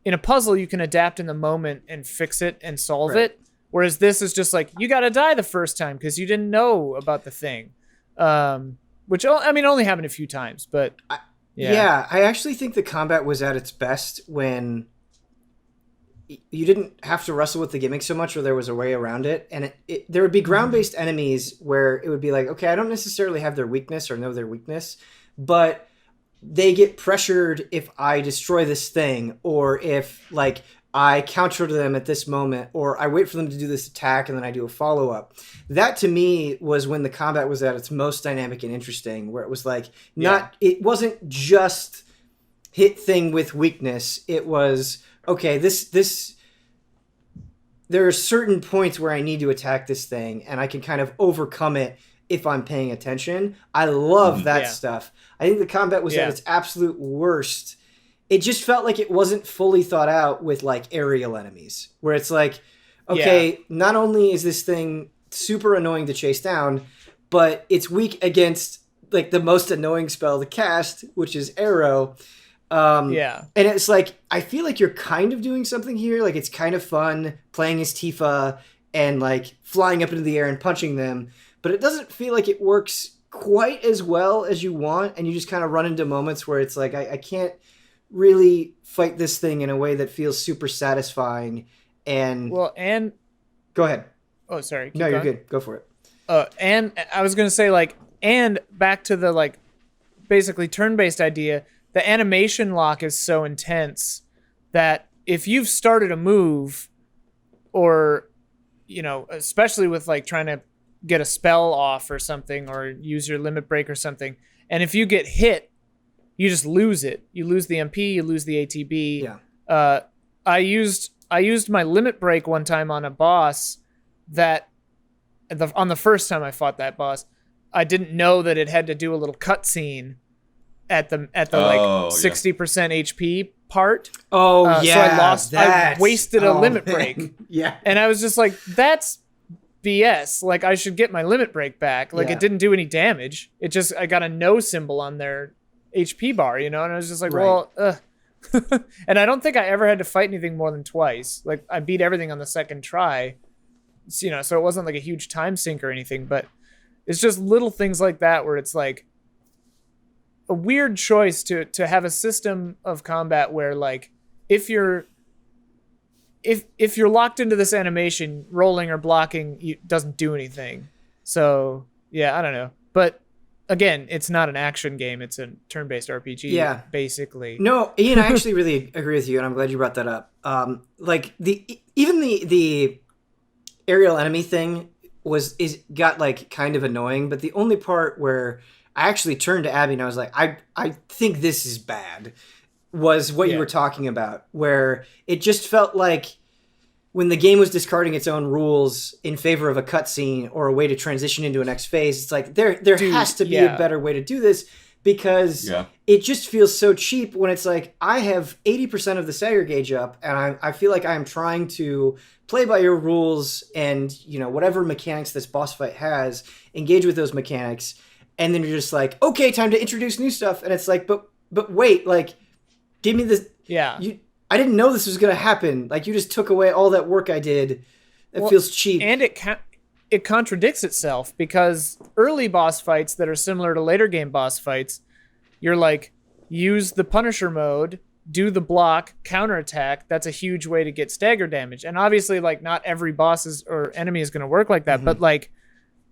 in a puzzle you can adapt in the moment and fix it and solve it. Whereas this is just like, you got to die the first time because you didn't know about the thing. Which, I mean, only happened a few times, but yeah, I actually think the combat was at its best when you didn't have to wrestle with the gimmick so much, or there was a way around it. And there would be ground-based enemies where it would be like, okay, I don't necessarily have their weakness or know their weakness, but they get pressured if I destroy this thing, or if like I counter to them at this moment, or I wait for them to do this attack and then I do a follow-up. That to me was when the combat was at its most dynamic and interesting, where it was like it wasn't just hit thing with weakness. It was, okay, this there are certain points where I need to attack this thing and I can kind of overcome it if I'm paying attention. I love that stuff. I think the combat was at its absolute worst. It just felt like it wasn't fully thought out with like aerial enemies, where it's like, okay, not only is this thing super annoying to chase down, but it's weak against like the most annoying spell to cast, which is arrow. And it's like, I feel like you're kind of doing something here. Like, it's kind of fun playing as Tifa and like flying up into the air and punching them, but it doesn't feel like it works quite as well as you want. And you just kind of run into moments where it's like, I can't really fight this thing in a way that feels super satisfying. And go ahead. Oh, sorry. No, you're good. Go for it. And I was going to say, like, and back to the like basically turn-based idea, the animation lock is so intense that if you've started a move, or, you know, especially with like trying to get a spell off or something, or use your limit break or something, and if you get hit, you just lose it. You lose the MP, you lose the ATB. Yeah. I used my limit break one time on a boss that on the first time I fought that boss, I didn't know that it had to do a little cutscene at the 60% HP part. Oh, so I wasted a limit break. Yeah. And I was just like, that's BS. Like, I should get my limit break back. Like, it didn't do any damage. It just, I got a no symbol on their HP bar, you know? And I was just like, well, and I don't think I ever had to fight anything more than twice. Like, I beat everything on the second try, you know, so it wasn't like a huge time sink or anything, but it's just little things like that where it's like a weird choice to have a system of combat where, like, if you're locked into this animation, rolling or blocking doesn't do anything. So yeah, I don't know, but again, it's not an action game; it's a turn-based RPG. Yeah, basically. No, Ian, I actually really agree with you, and I'm glad you brought that up. Like the aerial enemy thing got like kind of annoying, but the only part where I actually turned to Abby and I was like, I think this is bad, was what you were talking about, where it just felt like when the game was discarding its own rules in favor of a cutscene or a way to transition into a next phase. It's like there has to be a better way to do this, because it just feels so cheap when it's like, I have 80% of the stagger gauge up and I feel like I'm trying to play by your rules and, you know, whatever mechanics this boss fight has, engage with those mechanics. And then you're just like, okay, time to introduce new stuff. And it's like, but wait, like, give me this. Yeah. I didn't know this was going to happen. Like, you just took away all that work I did. It feels cheap. And it contradicts itself, because early boss fights that are similar to later game boss fights, you're like, use the Punisher mode, do the block, counterattack. That's a huge way to get stagger damage. And obviously, like, not every boss or enemy is going to work like that. Mm-hmm. But, like,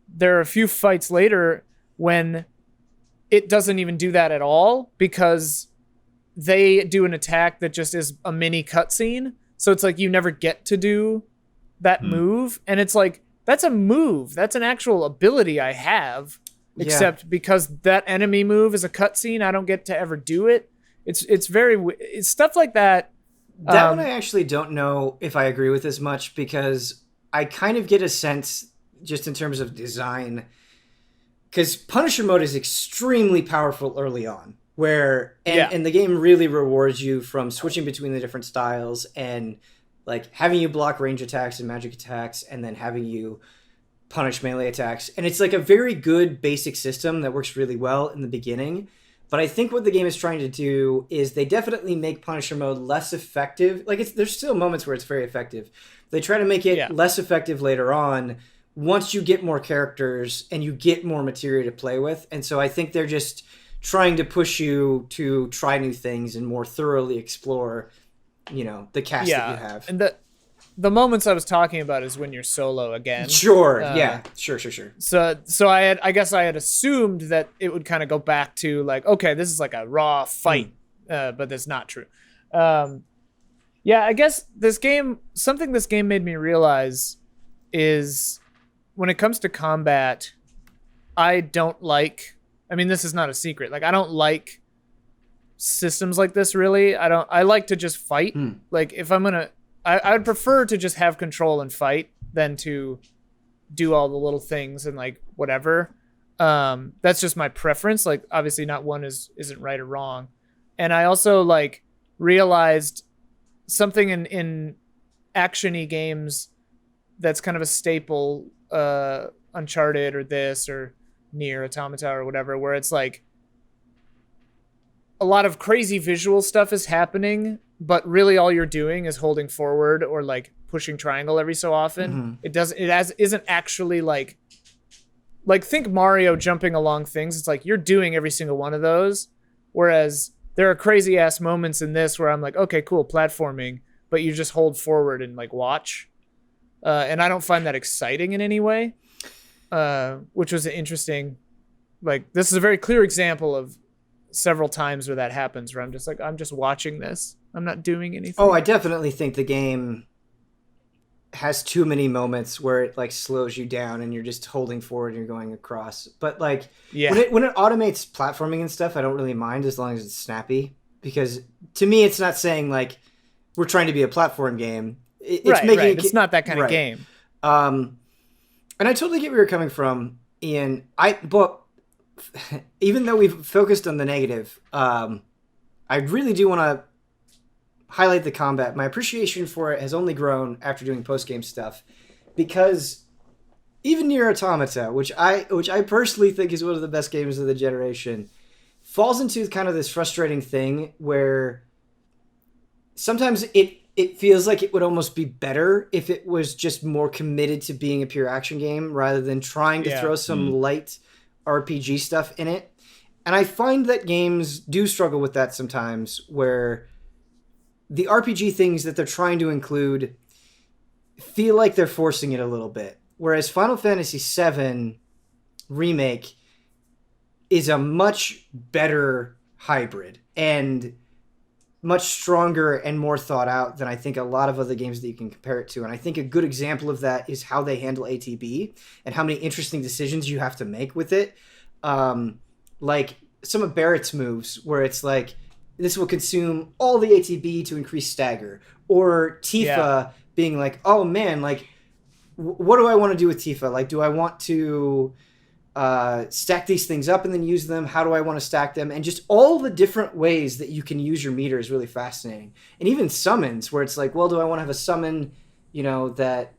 there are a few fights later when it doesn't even do that at all, because they do an attack that just is a mini cutscene. So it's like you never get to do that move. And it's like, that's a move. That's an actual ability I have. Except because that enemy move is a cutscene, I don't get to ever do it. It's stuff like that. That one I actually don't know if I agree with as much, because I kind of get a sense, just in terms of design, because Punisher mode is extremely powerful early on, and the game really rewards you from switching between the different styles and like having you block range attacks and magic attacks, and then having you punish melee attacks. And it's like a very good basic system that works really well in the beginning. But I think what the game is trying to do is they definitely make Punisher mode less effective. Like there's still moments where it's very effective. They try to make it less effective later on once you get more characters and you get more material to play with. And so I think they're just trying to push you to try new things and more thoroughly explore, the cast that you have. And the moments I was talking about is when you're solo again. Sure. Sure. So I guess I had assumed that it would kind of go back to like, okay, this is like a raw fight, but that's not true. I guess something this game made me realize is when it comes to combat, this is not a secret. Like, I don't like systems like this, really. I like to just fight. Like, if I'm gonna, I would prefer to just have control and fight than to do all the little things and like whatever. That's just my preference. Like, obviously not one isn't right or wrong. And I also like realized something in action-y games that's kind of a staple, Uncharted or this or Nier Automata or whatever, where it's like a lot of crazy visual stuff is happening, but really all you're doing is holding forward or like pushing triangle every so often. Isn't actually like think Mario jumping along things. It's like you're doing every single one of those. Whereas there are crazy ass moments in this where I'm like, okay, cool, platforming, but you just hold forward and like watch. And I don't find that exciting in any way, which was interesting. Like, this is a very clear example of several times where that happens, where I'm just like, I'm just watching this. I'm not doing anything. Oh, I definitely think the game has too many moments where it like slows you down and you're just holding forward and you're going across. But like, when it automates platforming and stuff, I don't really mind as long as it's snappy, because to me, it's not saying like we're trying to be a platform game. It's not that kind of game. And I totally get where you're coming from, Ian. But even though we've focused on the negative, I really do want to highlight the combat. My appreciation for it has only grown after doing post-game stuff, because even Nier Automata, which I personally think is one of the best games of the generation, falls into kind of this frustrating thing where sometimes it feels like it would almost be better if it was just more committed to being a pure action game rather than trying to throw some light RPG stuff in it. And I find that games do struggle with that sometimes, where the RPG things that they're trying to include feel like they're forcing it a little bit. Whereas Final Fantasy VII Remake is a much better hybrid and much stronger and more thought out than I think a lot of other games that you can compare it to. And I think a good example of that is how they handle ATB and how many interesting decisions you have to make with it. Like some of Barrett's moves where it's like, this will consume all the ATB to increase stagger. Or Tifa being like, oh man, like, what do I want to do with Tifa? Like, do I want to stack these things up and then use them? How do I want to stack them? And just all the different ways that you can use your meter is really fascinating. And even summons, where it's like, well, do I want to have a summon, that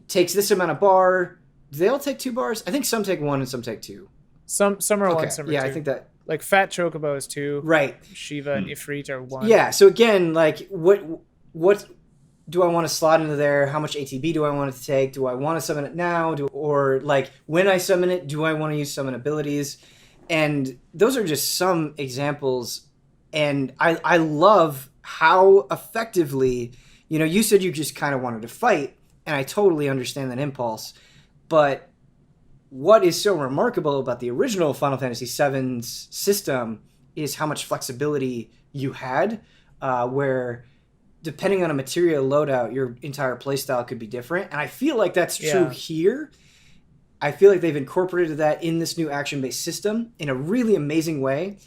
takes this amount of bar? Do they all take 2 bars? I think some take 1 and some take 2. Some are 1, some are 2. Yeah, I think that. Like Fat Chocobo is 2. Right. Shiva and Ifrit are 1. Yeah, so again, like, what do I want to slot into there? How much ATB do I want it to take? Do I want to summon it now? Or like when I summon it, do I want to use summon abilities? And those are just some examples. And I love how effectively, you said you just kind of wanted to fight, and I totally understand that impulse. But what is so remarkable about the original Final Fantasy VII's system is how much flexibility you had, where depending on a material loadout, your entire playstyle could be different. And I feel like that's true here. I feel like they've incorporated that in this new action-based system in a really amazing way.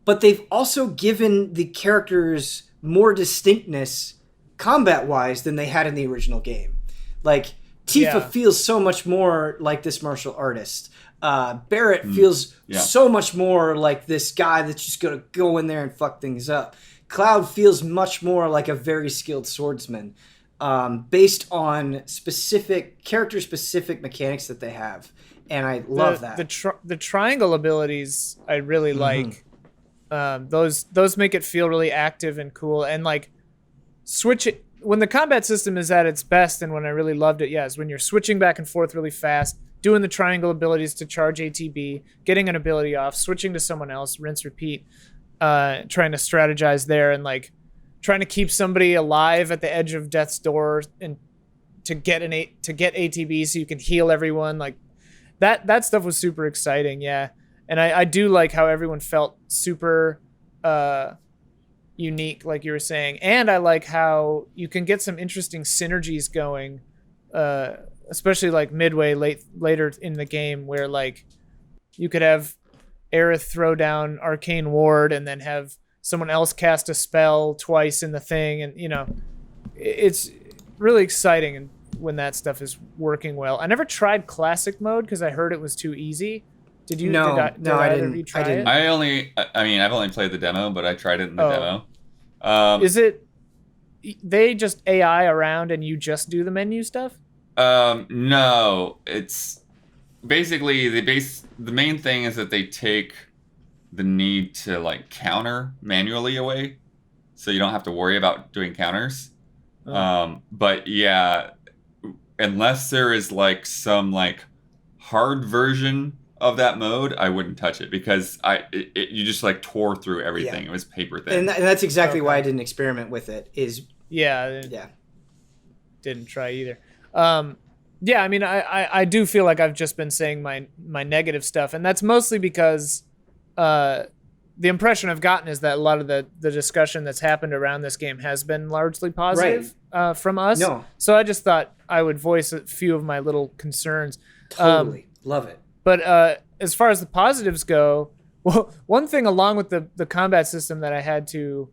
But they've also given the characters more distinctness combat-wise than they had in the original game. Like, Tifa feels so much more like this martial artist. Barrett feels so much more like this guy that's just going to go in there and fuck things up. Cloud feels much more like a very skilled swordsman. based on specific character-specific mechanics that they have, and I love that. The triangle abilities I really like. Those make it feel really active and cool, and like switch it when the combat system is at its best, and when I really loved it, is when you're switching back and forth really fast, doing the triangle abilities to charge ATB, getting an ability off, switching to someone else, rinse, repeat, trying to strategize there, and like trying to keep somebody alive at the edge of death's door, and to get ATB so you can heal everyone. Like that stuff was super exciting, yeah. And I do like how everyone felt super unique, like you were saying. And I like how you can get some interesting synergies going, especially like midway later in the game, where like you could have Aerith throw down Arcane Ward and then have someone else cast a spell twice in the thing. And, you know, it's really exciting when that stuff is working well. I never tried classic mode because I heard it was too easy. Did you? No, I didn't. I didn't. I've only played the demo, but I tried it in the demo. Is it they just AI around and you just do the menu stuff? No, it's basically the main thing is that they take the need to like counter manually away, so you don't have to worry about doing counters. But yeah, unless there is like some like hard version of that mode, I wouldn't touch it because you just like tore through everything. Yeah. It was paper thin, and that's exactly why I didn't experiment with it. Didn't try either. I mean, I do feel like I've just been saying my negative stuff, and that's mostly because the impression I've gotten is that a lot of the discussion that's happened around this game has been largely positive from us. No. So I just thought I would voice a few of my little concerns. Totally. Love it. But as far as the positives go, well, one thing along with the combat system that I had to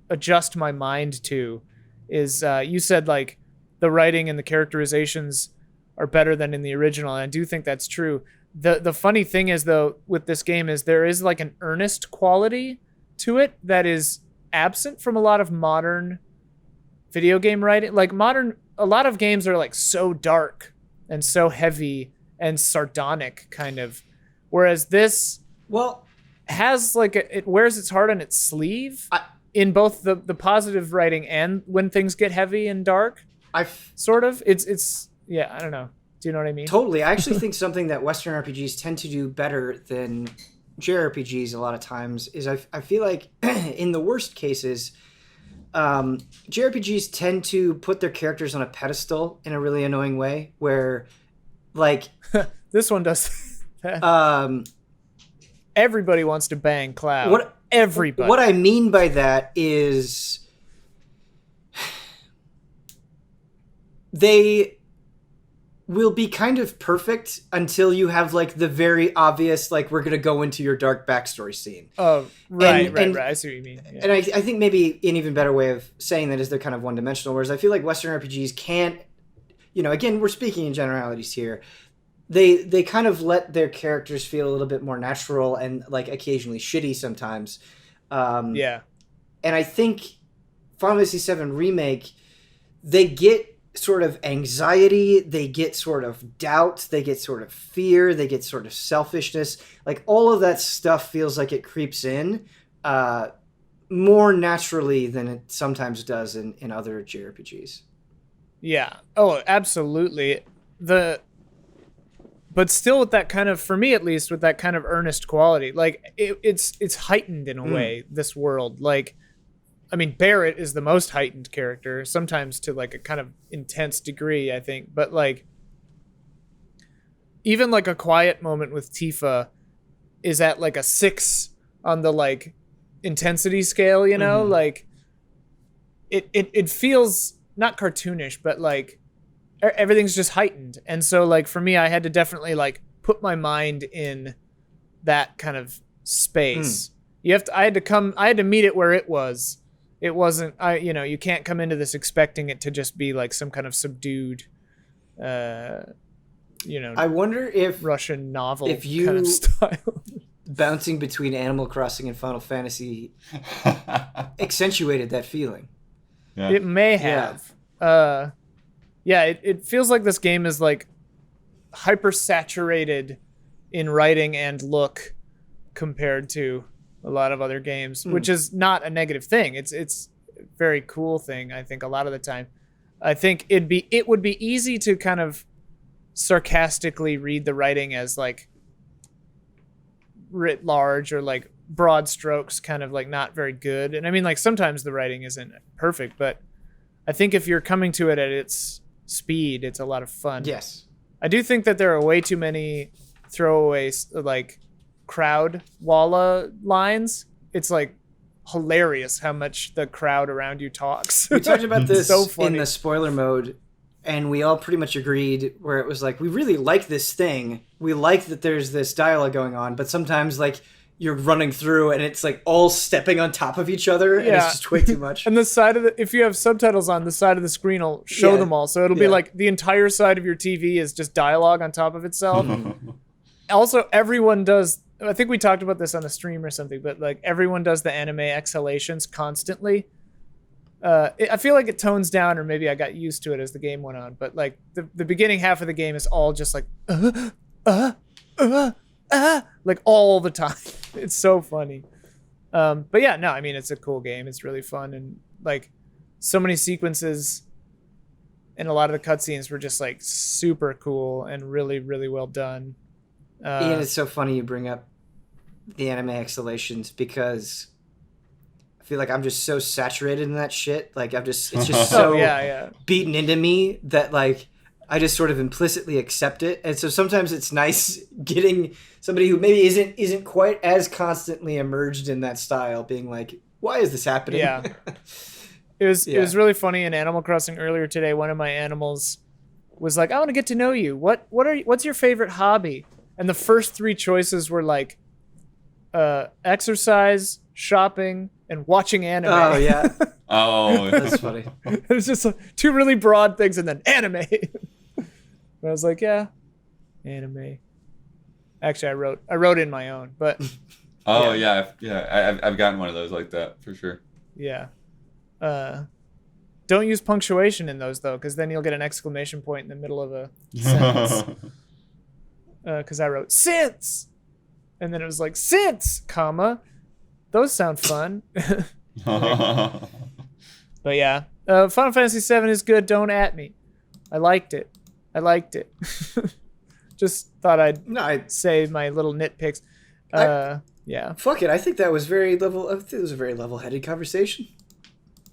adjust my mind to is you said like the writing and the characterizations are better than in the original, and I do think that's true. The funny thing is, though, with this game is there is like an earnest quality to it that is absent from a lot of modern video game writing. Like a lot of games are like so dark and so heavy and sardonic kind of, whereas this has like it wears its heart on its sleeve in both the positive writing and when things get heavy and dark. Sort of it's I don't know. Do you know what I mean? Totally. I actually think something that Western RPGs tend to do better than JRPGs a lot of times is I feel like in the worst cases, JRPGs tend to put their characters on a pedestal in a really annoying way where like this one does everybody wants to bang Cloud. Everybody. What I mean by that is they will be kind of perfect until you have like the very obvious like we're gonna go into your dark backstory scene. Oh, right. I see what you mean. Yeah. And I think maybe an even better way of saying that is they're kind of one-dimensional, whereas I feel like Western RPGs can't, you know, again, we're speaking in generalities here. They kind of let their characters feel a little bit more natural and like occasionally shitty sometimes. And I think Final Fantasy VII Remake, they get sort of anxiety, they get sort of doubt, they get sort of fear, they get sort of selfishness. Like all of that stuff feels like it creeps in more naturally than it sometimes does in other JRPGs. Yeah. Oh, absolutely. But still with that kind of, for me at least, with that kind of earnest quality, like it's heightened in a way, this world. Like, I mean, Barrett is the most heightened character, sometimes to like a kind of intense degree, I think. But like, even like a quiet moment with Tifa is at like a 6 on the like intensity scale, you know? Like, it feels not cartoonish, but like everything's just heightened. And so like for me, I had to definitely like put my mind in that kind of space. I had to meet it where it was. It wasn't, you can't come into this expecting it to just be like some kind of subdued, I wonder if Russian novel if you, kind of style. Bouncing between Animal Crossing and Final Fantasy accentuated that feeling. Yeah. It may have. Yeah, it feels like this game is like hyper saturated in writing and look compared to a lot of other games, which is not a negative thing. It's a very cool thing, I think, a lot of the time. I think it would be easy to kind of sarcastically read the writing as like writ large or like broad strokes, kind of like not very good. And I mean, like sometimes the writing isn't perfect, but I think if you're coming to it at its speed, it's a lot of fun. Yes. I do think that there are way too many throwaway like crowd walla lines. It's like hilarious how much the crowd around you talks. We talked about this So funny. in the spoiler mode, and we all pretty much agreed where it was like, we really like this thing. We like that there's this dialogue going on, but sometimes like you're running through and it's like all stepping on top of each other, and it's just way too much. And the side of if you have subtitles on, the side of the screen will show them all. So it'll be like the entire side of your TV is just dialogue on top of itself. Also, everyone does, I think we talked about this on a stream or something, but like everyone does the anime exhalations constantly. I feel like it tones down, or maybe I got used to it as the game went on, but like the beginning half of the game is all just like like all the time. It's so funny. But yeah, no, I mean, it's a cool game. It's really fun, and like so many sequences and a lot of the cutscenes were just like super cool and really, really well done. Ian, it's so funny you bring up the anime exhalations, because I feel like I'm just so saturated in that shit. Like it's just so beaten into me that like I just sort of implicitly accept it. And so sometimes it's nice getting somebody who maybe isn't quite as constantly immersed in that style being like, why is this happening? Yeah. It was really funny in Animal Crossing earlier today. One of my animals was like, I want to get to know you. What's your favorite hobby? And the first three choices were like exercise, shopping, and watching anime. Oh yeah. Oh, That's funny. It was just like two really broad things, and then anime. And I was like, yeah, anime. Actually, I wrote in my own, but I've gotten one of those like that for sure. yeah. Don't use punctuation in those though, because then you'll get an exclamation point in the middle of a sentence. Because I wrote since, and then it was like since, comma. Those sound fun. But yeah, Final Fantasy VII is good. Don't at me. I liked it. Just thought I'd say my little nitpicks. Yeah. Fuck it. I think that was I think it was a very level-headed conversation.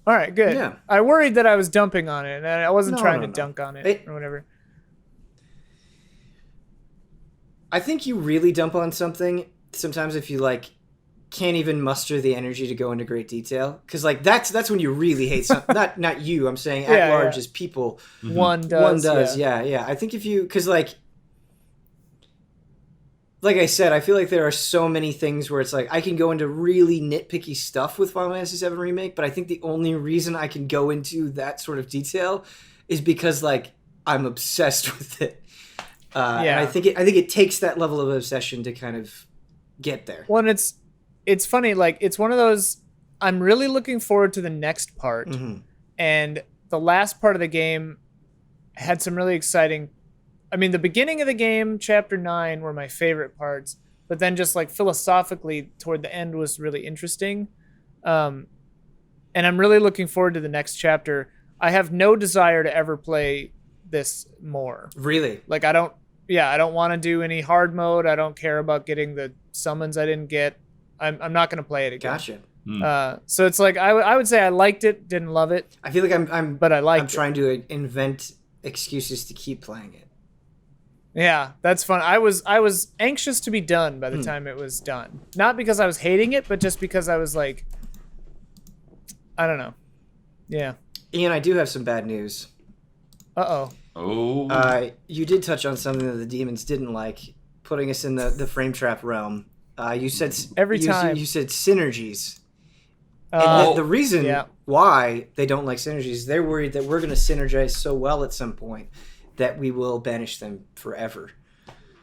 All right, good. Yeah. I worried that I was dumping on it, and I wasn't trying to dunk on it or whatever. I think you really dump on something sometimes if you like can't even muster the energy to go into great detail, because like that's when you really hate something. not you, I'm saying at large as people. One does. Yeah. I think if you, because like I said, I feel like there are so many things where it's like I can go into really nitpicky stuff with Final Fantasy VII Remake, but I think the only reason I can go into that sort of detail is because like I'm obsessed with it. And I think it takes that level of obsession to kind of get there. Well, and it's funny, like it's one of those, I'm really looking forward to the next part. Mm-hmm. And the last part of the game had some really exciting, I mean, the beginning of the game, chapter 9, were my favorite parts, but then just like philosophically toward the end was really interesting. And I'm really looking forward to the next chapter. I have no desire to ever play this more. Really? Like I don't want to do any hard mode. I don't care about getting the summons I didn't get. I'm not going to play it again. Gotcha. So it's like I would say I liked it, didn't love it. I feel like but I liked I'm trying to invent excuses to keep playing it. Yeah, that's fun. I was anxious to be done by the time it was done. Not because I was hating it, but just because I was like, I don't know. Yeah. Ian, I do have some bad news. Uh-oh. Oh. You did touch on something that the demons didn't like, putting us in the frame trap realm. You said you said synergies. And the reason why they don't like synergies, they're worried that we're going to synergize so well at some point that we will banish them forever.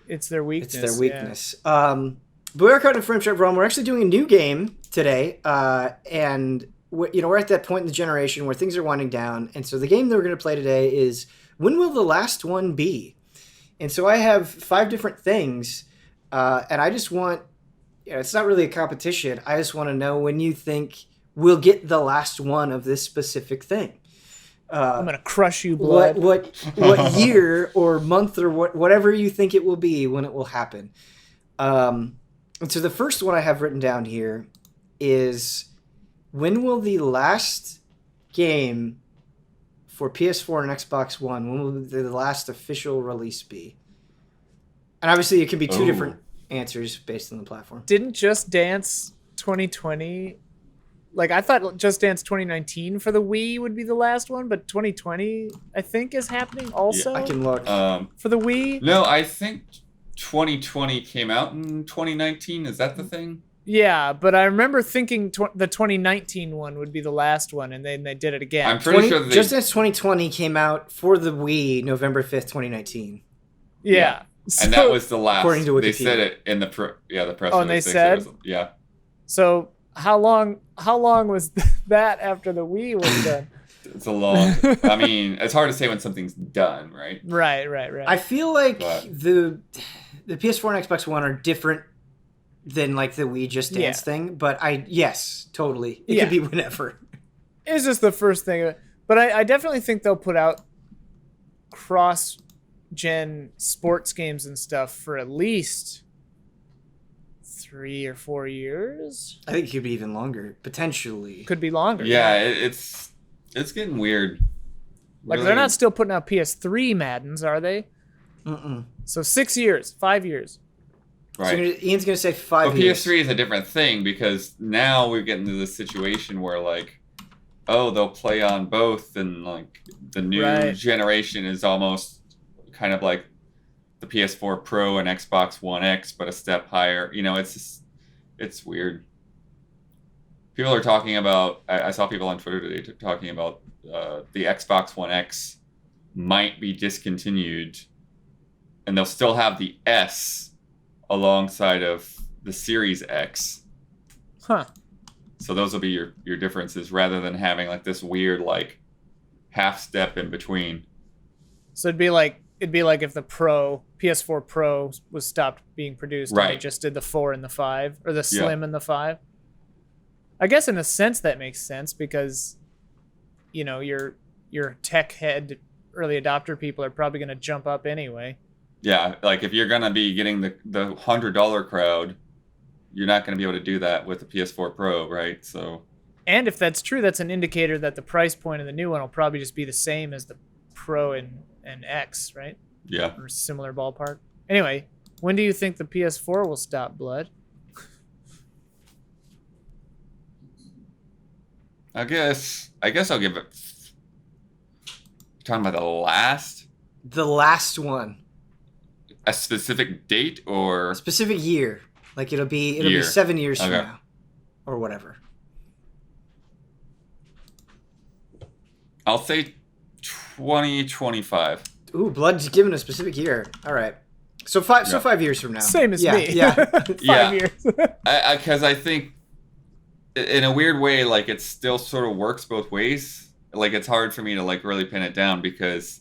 It's their weakness. Yeah. But we are caught in frame trap realm. We're actually doing a new game today, and we're at that point in the generation where things are winding down, and so the game that we're going to play today is when will the last one be? And so I have 5 different things, and I just want, it's not really a competition. I just want to know when you think we'll get the last one of this specific thing. I'm gonna crush you, blood. What year or month or whatever you think it will be when it will happen. And so the first one I have written down here is, when will the last game for PS4 and Xbox One, when will the last official release be? And obviously it could be 2 different answers based on the platform. Didn't Just Dance 2020, like I thought Just Dance 2019 for the Wii would be the last one, but 2020 I think is happening also. I can look. For the Wii. No, I think 2020 came out in 2019. Is that the thing? Yeah, but I remember thinking the 2019 one would be the last one, and then they did it again. I'm pretty sure Just Dance 2020 came out for the Wii November 5th, 2019 Yeah. And that was the last. According to Wikipedia. They said it in the press. Oh, and they said? Yeah. So how long was that after the Wii was done? It's a long. I mean, it's hard to say when something's done, right? Right. I feel like the PS4 and Xbox One are different than like the Wii Just Dance thing, but yes, totally. It could be whenever. It's just the first thing. But I definitely think they'll put out cross-gen sports games and stuff for at least 3 or 4 years. I think it could be even longer, potentially. Could be longer. Yeah, it's getting weird. Like, Really. they're not still putting out PS3 Maddens, are they? Mm-mm. So 6 years, 5 years. Right. So Ian's going to say 5 But years. PS3 is a different thing because now we're getting to this situation where, like, they'll play on both, and like the new generation is almost kind of like the PS4 Pro and Xbox One X, but a step higher. It's weird. People are talking about. I saw people on Twitter today talking about the Xbox One X might be discontinued, and they'll still have the S alongside of the Series X. Huh. So those will be your differences, rather than having like this weird like half step in between. So it'd be like if the PS4 Pro was stopped being produced, and they just did the 4 and the 5, or the Slim and the 5. I guess in a sense that makes sense, because your tech head early adopter people are probably going to jump up anyway. Yeah, like if you're gonna be getting the $100 crowd, you're not gonna be able to do that with the PS4 Pro, right? So. And if that's true, that's an indicator that the price point of the new one will probably just be the same as the Pro and X, right? Yeah. Or similar ballpark. Anyway, when do you think the PS4 will stop, Blood? I guess I'll give it. Talking about the last. The last one. A specific date or A specific year. Like it'll be 7 years from now. Or whatever. I'll say 2025. Ooh, Blood's given a specific year. All right. So 5 years from now. Same as me. Yeah. 5 years. Because I think, in a weird way, like it still sort of works both ways. Like it's hard for me to like really pin it down, because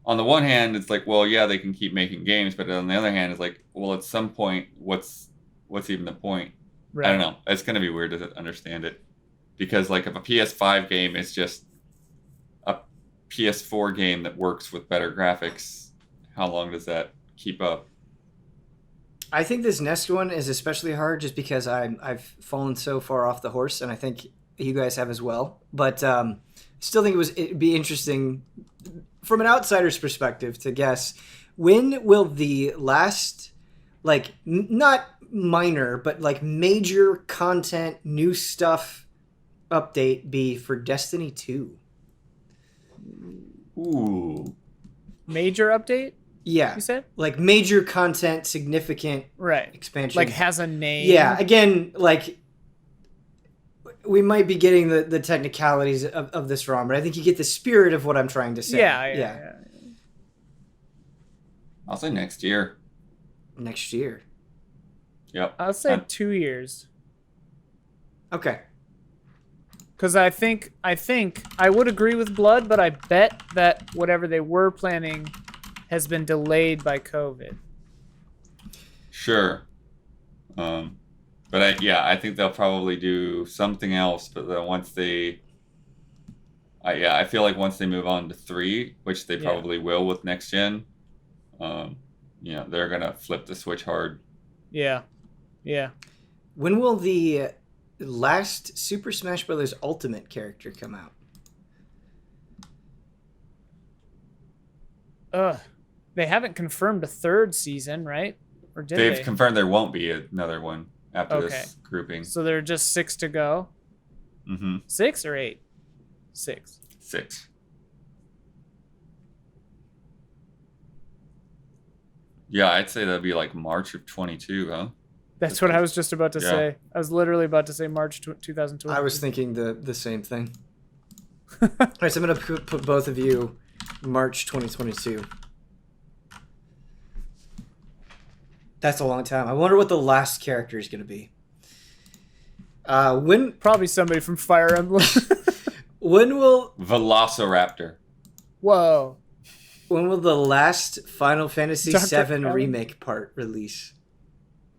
on the one hand, it's like, well, yeah, they can keep making games, but on the other hand, it's like, well, at some point, what's even the point? Right. I don't know. It's gonna be weird to understand it, because like if a PS5 game is just a PS4 game that works with better graphics, how long does that keep up? I think this next one is especially hard just because I've fallen so far off the horse, and I think you guys have as well. But still think it'd be interesting from an outsider's perspective to guess, when will the last, like, not minor, but like major content, new stuff update be for Destiny 2? Ooh. Major update? Yeah. You said? Like major content, significant expansion. Like has a name. Yeah, again, like we might be getting the technicalities of this wrong, but I think you get the spirit of what I'm trying to say. Yeah. I'll say next year. Next year. Yep. I'll say 2 years. Okay. Because I think I would agree with Blood, but I bet that whatever they were planning has been delayed by COVID. Sure. But I think they'll probably do something else. But then once I feel like once they move on to 3, which they probably will with next gen, they're gonna flip the switch hard. Yeah. When will the last Super Smash Bros. Ultimate character come out? They haven't confirmed a 3rd season, right? Or did They've they? confirmed there won't be another one after this grouping. So there are just 6 to go. 6 or 8? 6. 6. Yeah, I'd say that'd be like March of 22, huh? That's what I was just about to say. I was literally about to say March 2020. I was thinking the same thing. All right, so I'm going to put both of you March 2022. That's a long time. I wonder what the last character is going to be. Probably somebody from Fire Emblem. When will Velociraptor? Whoa. When will the last Final Fantasy Dr. VII Allen? remake part release?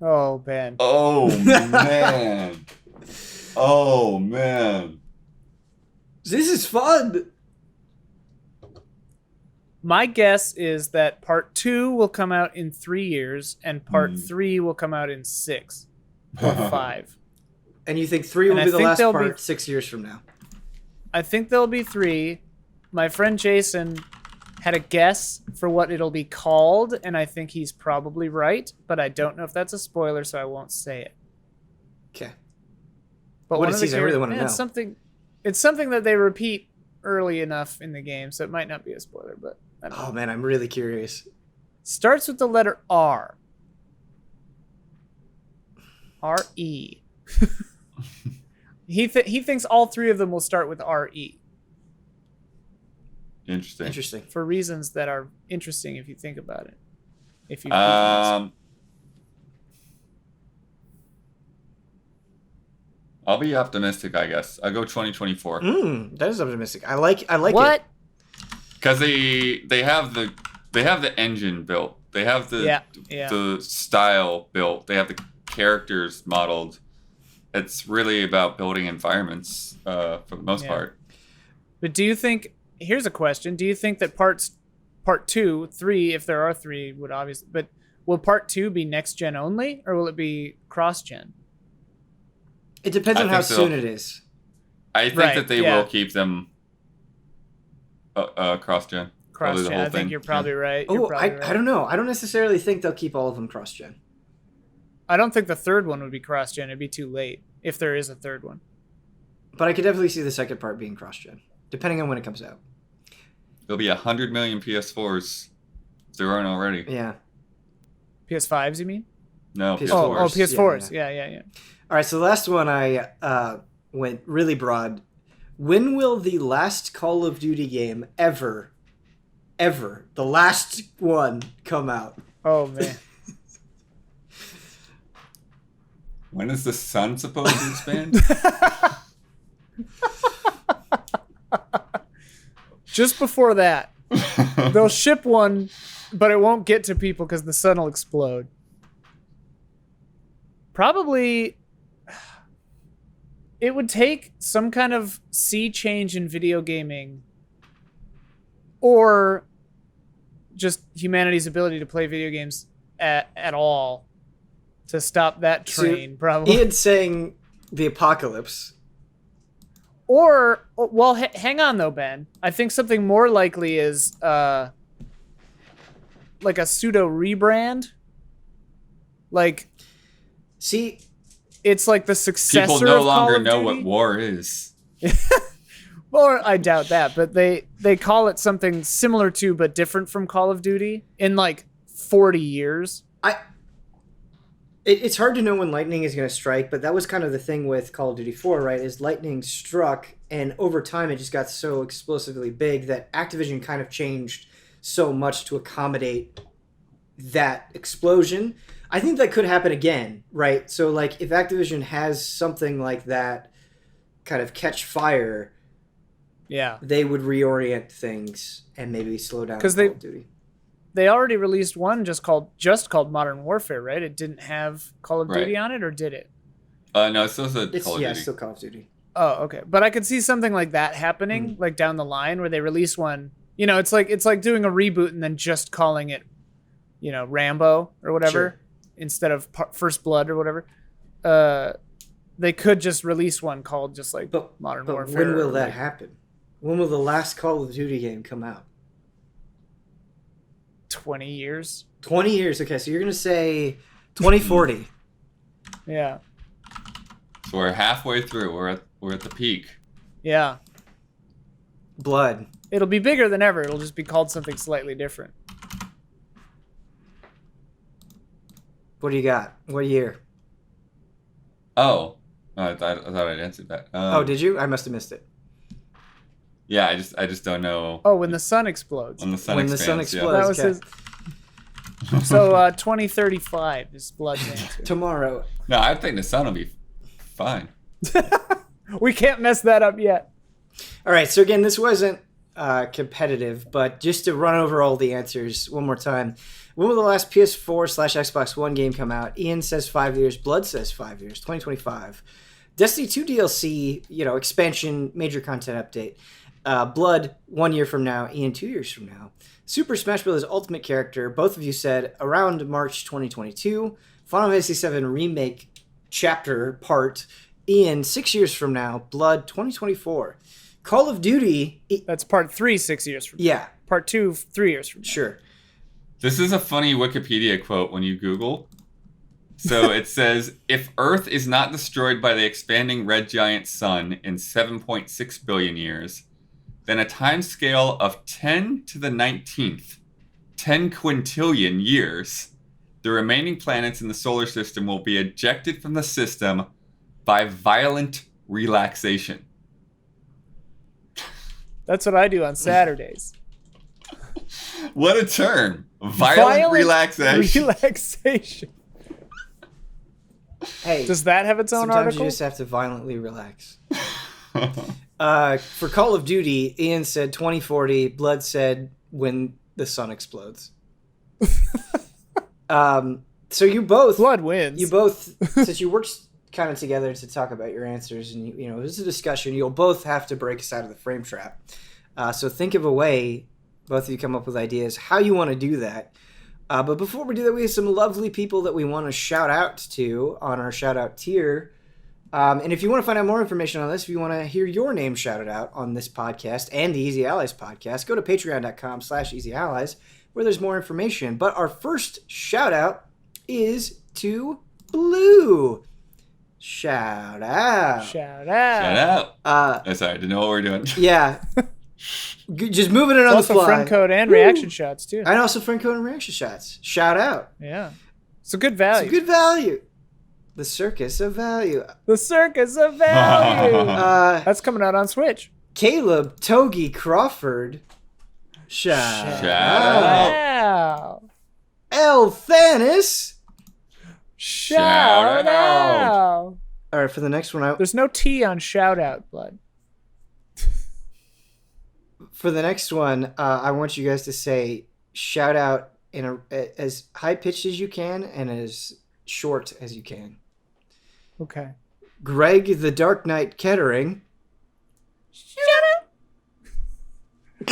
Oh, man. Oh man. Oh man. This is fun. My guess is that part 2 will come out in 3 years and part 3 will come out in 6 or 5. And you think 3 will And be I the think last there'll part be- 6 years from now? I think there'll be 3. My friend Jason had a guess for what it'll be called, and I think he's probably right, but I don't know if that's a spoiler, so I won't say it. Okay. But What one is of the he? I really wanna it's know. It's something that they repeat early enough in the game, so it might not be a spoiler, but I don't know. Oh man, I'm really curious. Starts with the letter R. R-E. He thinks all 3 of them will start with R-E. Interesting. For reasons that are interesting if you think about it. If you I'll be optimistic, I guess. I'll go 2024. That is optimistic. I like what? it. Because they have the engine built. They have the style built. They have the characters modeled. It's really about building environments for the most part. But do you think? Here's a question: do you think that part 2, 3, if there are 3, would obviously, but will part 2 be next gen only, or will it be cross gen? It depends on how so. soon it is. I think that they will keep them cross gen. Cross gen. I think you're probably right. I don't know. I don't necessarily think they'll keep all of them cross gen. I don't think the 3rd one would be cross gen. It'd be too late if there is a 3rd one. But I could definitely see the second part being cross gen, depending on when it comes out. There'll be 100 million PS4s. If there aren't already. Yeah. PS5s, you mean? No, PS4s. Oh, PS4s. Yeah. Yeah. All right, so the last one I went really broad. When will the last Call of Duty game ever, the last one, come out? Oh, man. When is the sun supposed to expand? Just before that. They'll ship one, but it won't get to people because the sun will explode. Probably, it would take some kind of sea change in video gaming, or just humanity's ability to play video games at all, to stop that train. Probably. Ian's saying the apocalypse. Or, well, hang on though, Ben. I think something more likely is like a pseudo rebrand. Like, see, it's like the successor. People no of longer Call of know Duty. what war is. Or I doubt that, but they call it something similar to, but different from Call of Duty in like 40 years. It's hard to know when lightning is going to strike, but that was kind of the thing with Call of Duty 4, right? Is lightning struck, and over time it just got so explosively big that Activision kind of changed so much to accommodate that explosion. I think that could happen again, right? So, like, if Activision has something like that, kind of catch fire, Yeah. they would reorient things and maybe slow down Call of Duty. They already released one just called Modern Warfare, right? It didn't have Call of Duty on it, or did it? No, it still said Call of Duty. Yeah, it's still Call of Duty. Oh, okay. But I could see something like that happening, like down the line, where they release one. You know, it's like doing a reboot and then just calling it, you know, Rambo or whatever instead of First Blood or whatever. They could just release one called just like Modern Warfare. When will that happen? When will the last Call of Duty game come out? 20 years. 20 years. Okay, so you're gonna say 2040. Yeah. So we're halfway through. We're at the peak. Yeah. Blood. It'll be bigger than ever. It'll just be called something slightly different. What do you got? What year? Oh, I thought I'd answered that. Oh, did you? I must have missed it. Yeah, I just don't know. Oh, when the sun explodes. When the sun explodes. That was his. So 2035 is Blood's answer. Tomorrow. No, I think the sun will be fine. We can't mess that up yet. All right, so again, this wasn't competitive, but just to run over all the answers one more time. When will the last PS4/Xbox One game come out? Ian says 5 years. Blood says 5 years. 2025. Destiny 2 DLC, expansion, major content update. Blood 1 year from now. Ian 2 years from now. Super Smash Bros. Ultimate Character. Both of you said around March 2022. Final Fantasy VII Remake Chapter Part. Ian 6 years from now. Blood 2024. Call of Duty. That's part 3 6 years from now. Yeah. Part 2 3 years from now. Sure. This is a funny Wikipedia quote when you Google. So it says, if Earth is not destroyed by the expanding red giant sun in 7.6 billion years, then a time scale of 10 to the 19th, 10 quintillion years, the remaining planets in the solar system will be ejected from the system by violent relaxation. That's what I do on Saturdays. What a term. Violent relaxation. Relaxation. Hey, does that have its own sometimes article? You just have to violently relax. For Call of Duty, Ian said 2040. Blood said when the sun explodes. So you both... Blood wins. You both, since you worked kind of together to talk about your answers, and it was a discussion, you'll both have to break us out of the frame trap. So think of a way, both of you come up with ideas, how you want to do that. But before we do that, we have some lovely people that we want to shout out to on our shout out tier. And if you want to find out more information on this, if you want to hear your name shouted out on this podcast and the Easy Allies podcast, go to patreon.com/easyallies where there's more information. But our first shout out is to Blue. Shout out. Shout out. Shout out. Sorry, I didn't know what we were doing. Yeah. Just moving it on the fly. Also friend code and reaction shots, too. And also friend code and reaction shots. Shout out. Yeah. It's a good value. It's a good value. The Circus of Value. The Circus of Value. That's coming out on Switch. Caleb, Togi, Crawford. Shout out. Elthanas. Shout out. All right, for the next one, there's no T on shout out, Blood. For the next one, I want you guys to say shout out in as high pitched as you can and as short as you can. Okay. Greg, TheDarkKnight Kettering. Shout out.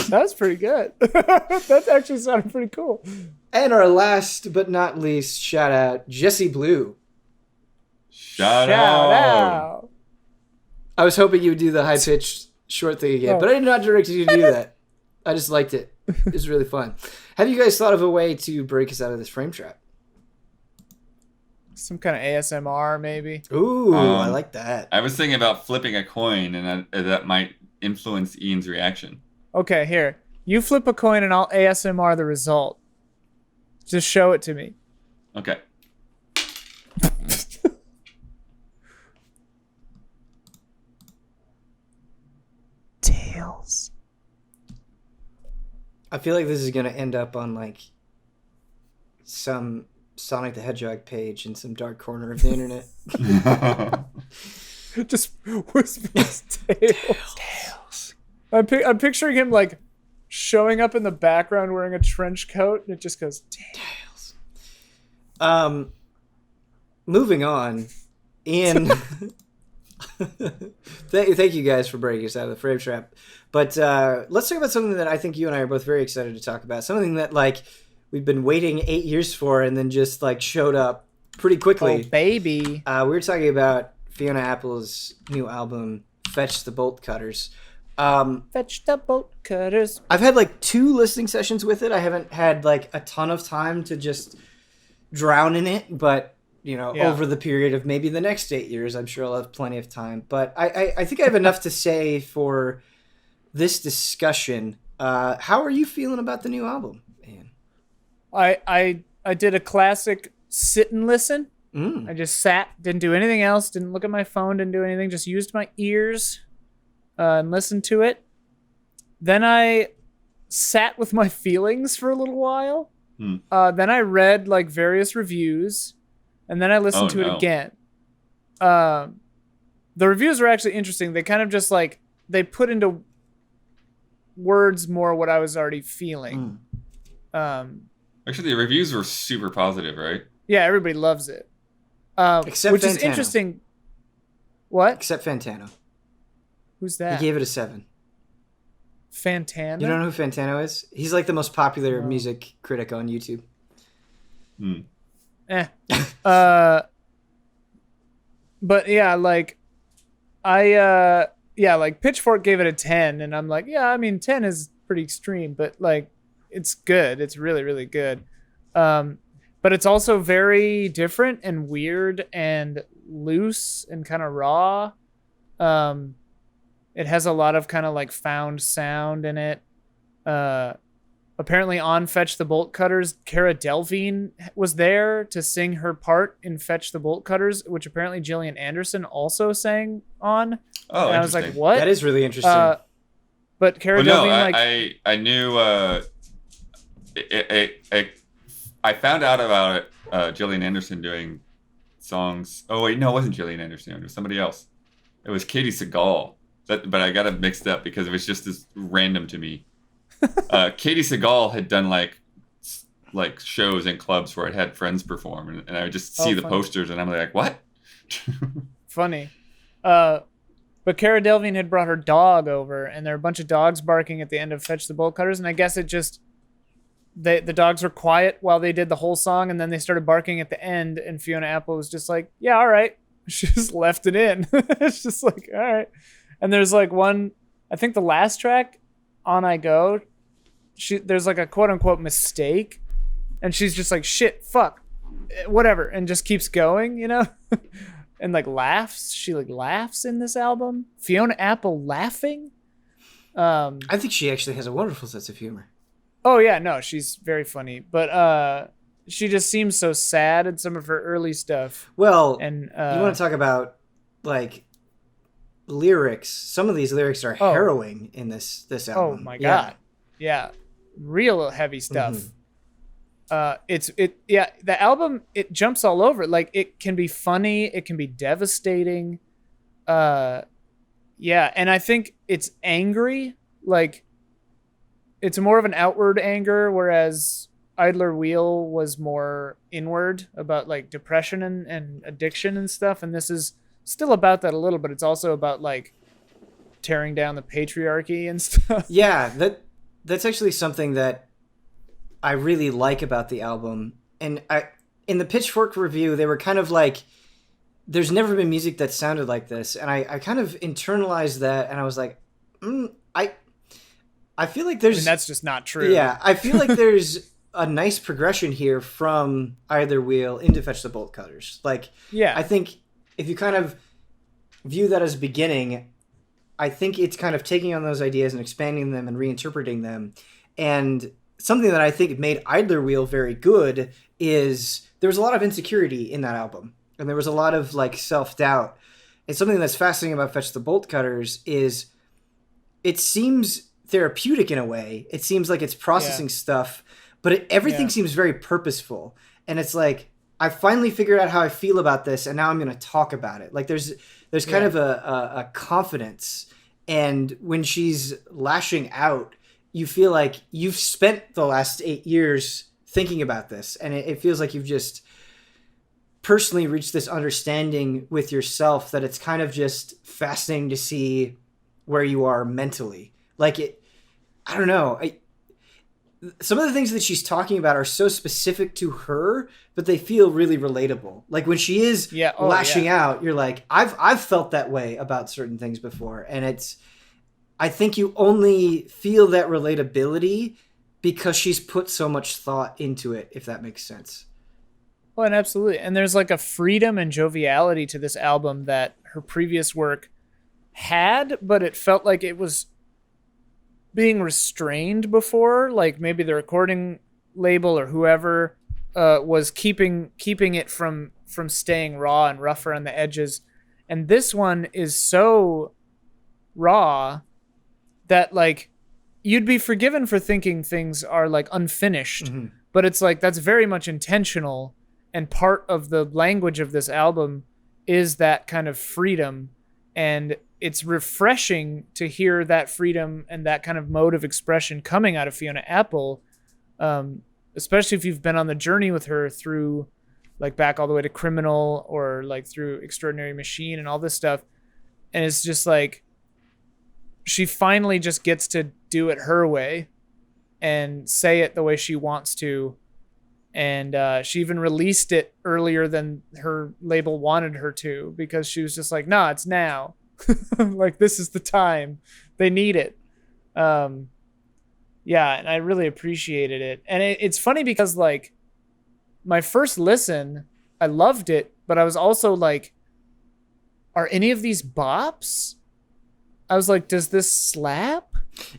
That was pretty good. That actually sounded pretty cool. And our last but not least shout out, Jessie Blu. Shout out. I was hoping you would do the high pitched short thing again, but I did not direct you to do that. I just liked it. It was really fun. Have you guys thought of a way to break us out of this frame trap? Some kind of ASMR, maybe. Ooh, I like that. I was thinking about flipping a coin, and that might influence Ian's reaction. Okay, here. You flip a coin, and I'll ASMR the result. Just show it to me. Okay. Tails. I feel like this is going to end up on like some Sonic the Hedgehog page in some dark corner of the internet. Just whispers tails. I'm picturing him like showing up in the background wearing a trench coat, and it just goes tails. Moving on. Ian, thank you guys for breaking us out of the frame trap. But let's talk about something that I think you and I are both very excited to talk about. Something that like we've been waiting 8 years for, and then just like showed up pretty quickly. Oh baby! We were talking about Fiona Apple's new album, "Fetch the Bolt Cutters." Fetch the bolt cutters. I've had like 2 listening sessions with it. I haven't had like a ton of time to just drown in it, but you know, over the period of maybe the next 8 years, I'm sure I'll have plenty of time. But I think I have enough to say for this discussion. How are you feeling about the new album, Ian? I did a classic sit and listen. I just sat, didn't do anything else, didn't look at my phone, didn't do anything, just used my ears and listened to it. Then I sat with my feelings for a little while. Then I read like various reviews, and then I listened to it again. The reviews were actually interesting. They kind of just like, they put into words more what I was already feeling. Actually, the reviews were super positive, right? Yeah, everybody loves it. Except which Fantano. is interesting. What? Except Fantano. Who's that? He gave it a 7. Fantano? You don't know who Fantano is? He's like the most popular music critic on YouTube. But yeah, like like Pitchfork gave it a 10, and I'm like, yeah, I mean 10 is pretty extreme, but like it's good. It's really, really good. But it's also very different and weird and loose and kind of raw. It has a lot of kind of like found sound in it. Apparently on Fetch the Bolt Cutters, Cara Delevingne was there to sing her part in Fetch the Bolt Cutters, which apparently Gillian Anderson also sang on. Oh, and I was like, what? That is really interesting. But Cara Delevingne, like... I knew... I found out about it, Gillian Anderson doing songs... Oh, wait, no, it wasn't Gillian Anderson. It was somebody else. It was Katie Segal. But I got it mixed up because it was just as random to me. Katie Segal had done like shows in clubs where it had friends perform, and I would just see the posters, and I'm like, what? Funny. But Cara Delevingne had brought her dog over, and there were a bunch of dogs barking at the end of Fetch the Bolt Cutters, and I guess it just... the dogs were quiet while they did the whole song, and then they started barking at the end, and Fiona Apple was just like, yeah, all right. She just left it in. It's just like, all right. And there's like one, I think the last track, On I Go, there's like a quote unquote mistake, and she's just like, shit, fuck, whatever, and just keeps going, you know? And like laughs. She like laughs in this album. Fiona Apple laughing. I think she actually has a wonderful sense of humor. Oh yeah, no, she's very funny, but she just seems so sad in some of her early stuff. Well, and you want to talk about like lyrics? Some of these lyrics are harrowing in this album. Oh my god, yeah, real heavy stuff. The album, it jumps all over. Like it can be funny, it can be devastating. And I think it's angry. Like it's more of an outward anger, whereas Idler Wheel was more inward about like depression and addiction and stuff. And this is still about that a little, but it's also about like tearing down the patriarchy and stuff. Yeah, that's actually something that I really like about the album. And in the Pitchfork review, they were kind of like, there's never been music that sounded like this. And I kind of internalized that, and I was like, I feel like there's... I mean, that's just not true. Yeah, I feel like there's a nice progression here from Either Wheel into Fetch the Bolt Cutters. Like, yeah, I think if you kind of view that as beginning, I think it's kind of taking on those ideas and expanding them and reinterpreting them. And something that I think made Idler Wheel very good is there was a lot of insecurity in that album. And there was a lot of like self-doubt. And something that's fascinating about Fetch the Bolt Cutters is it seems therapeutic in a way. It seems like it's processing stuff, but everything seems very purposeful. And it's like, I finally figured out how I feel about this, and now I'm going to talk about it. Like there's there's kind of a confidence. And when she's lashing out, you feel like you've spent the last 8 years thinking about this. And it feels like you've just personally reached this understanding with yourself that it's kind of just fascinating to see where you are mentally. Like I don't know. Some of the things that she's talking about are so specific to her, but they feel really relatable. Like when she is lashing out, you're like, I've felt that way about certain things before. And I think you only feel that relatability because she's put so much thought into it, if that makes sense. Well, and absolutely. And there's like a freedom and joviality to this album that her previous work had, but it felt like it was being restrained before. Like maybe the recording label or whoever was keeping it from staying raw and rougher on the edges. And this one is so raw that like you'd be forgiven for thinking things are like unfinished, Mm-hmm. but it's like that's very much intentional. And part of the language of this album is that kind of freedom. And it's refreshing to hear that freedom and that kind of mode of expression coming out of Fiona Apple, especially if you've been on the journey with her through like back all the way to Criminal or like through Extraordinary Machine and all this stuff. And it's just like she finally just gets to do it her way and say it the way she wants to. And she even released it earlier than her label wanted her to because she was just like, nah, it's now. Like, this is the time. They need it. Yeah, and I really appreciated it. And it's funny because, like, my first listen, I loved it, but I was also like, are any of these bops? I was like, does this slap?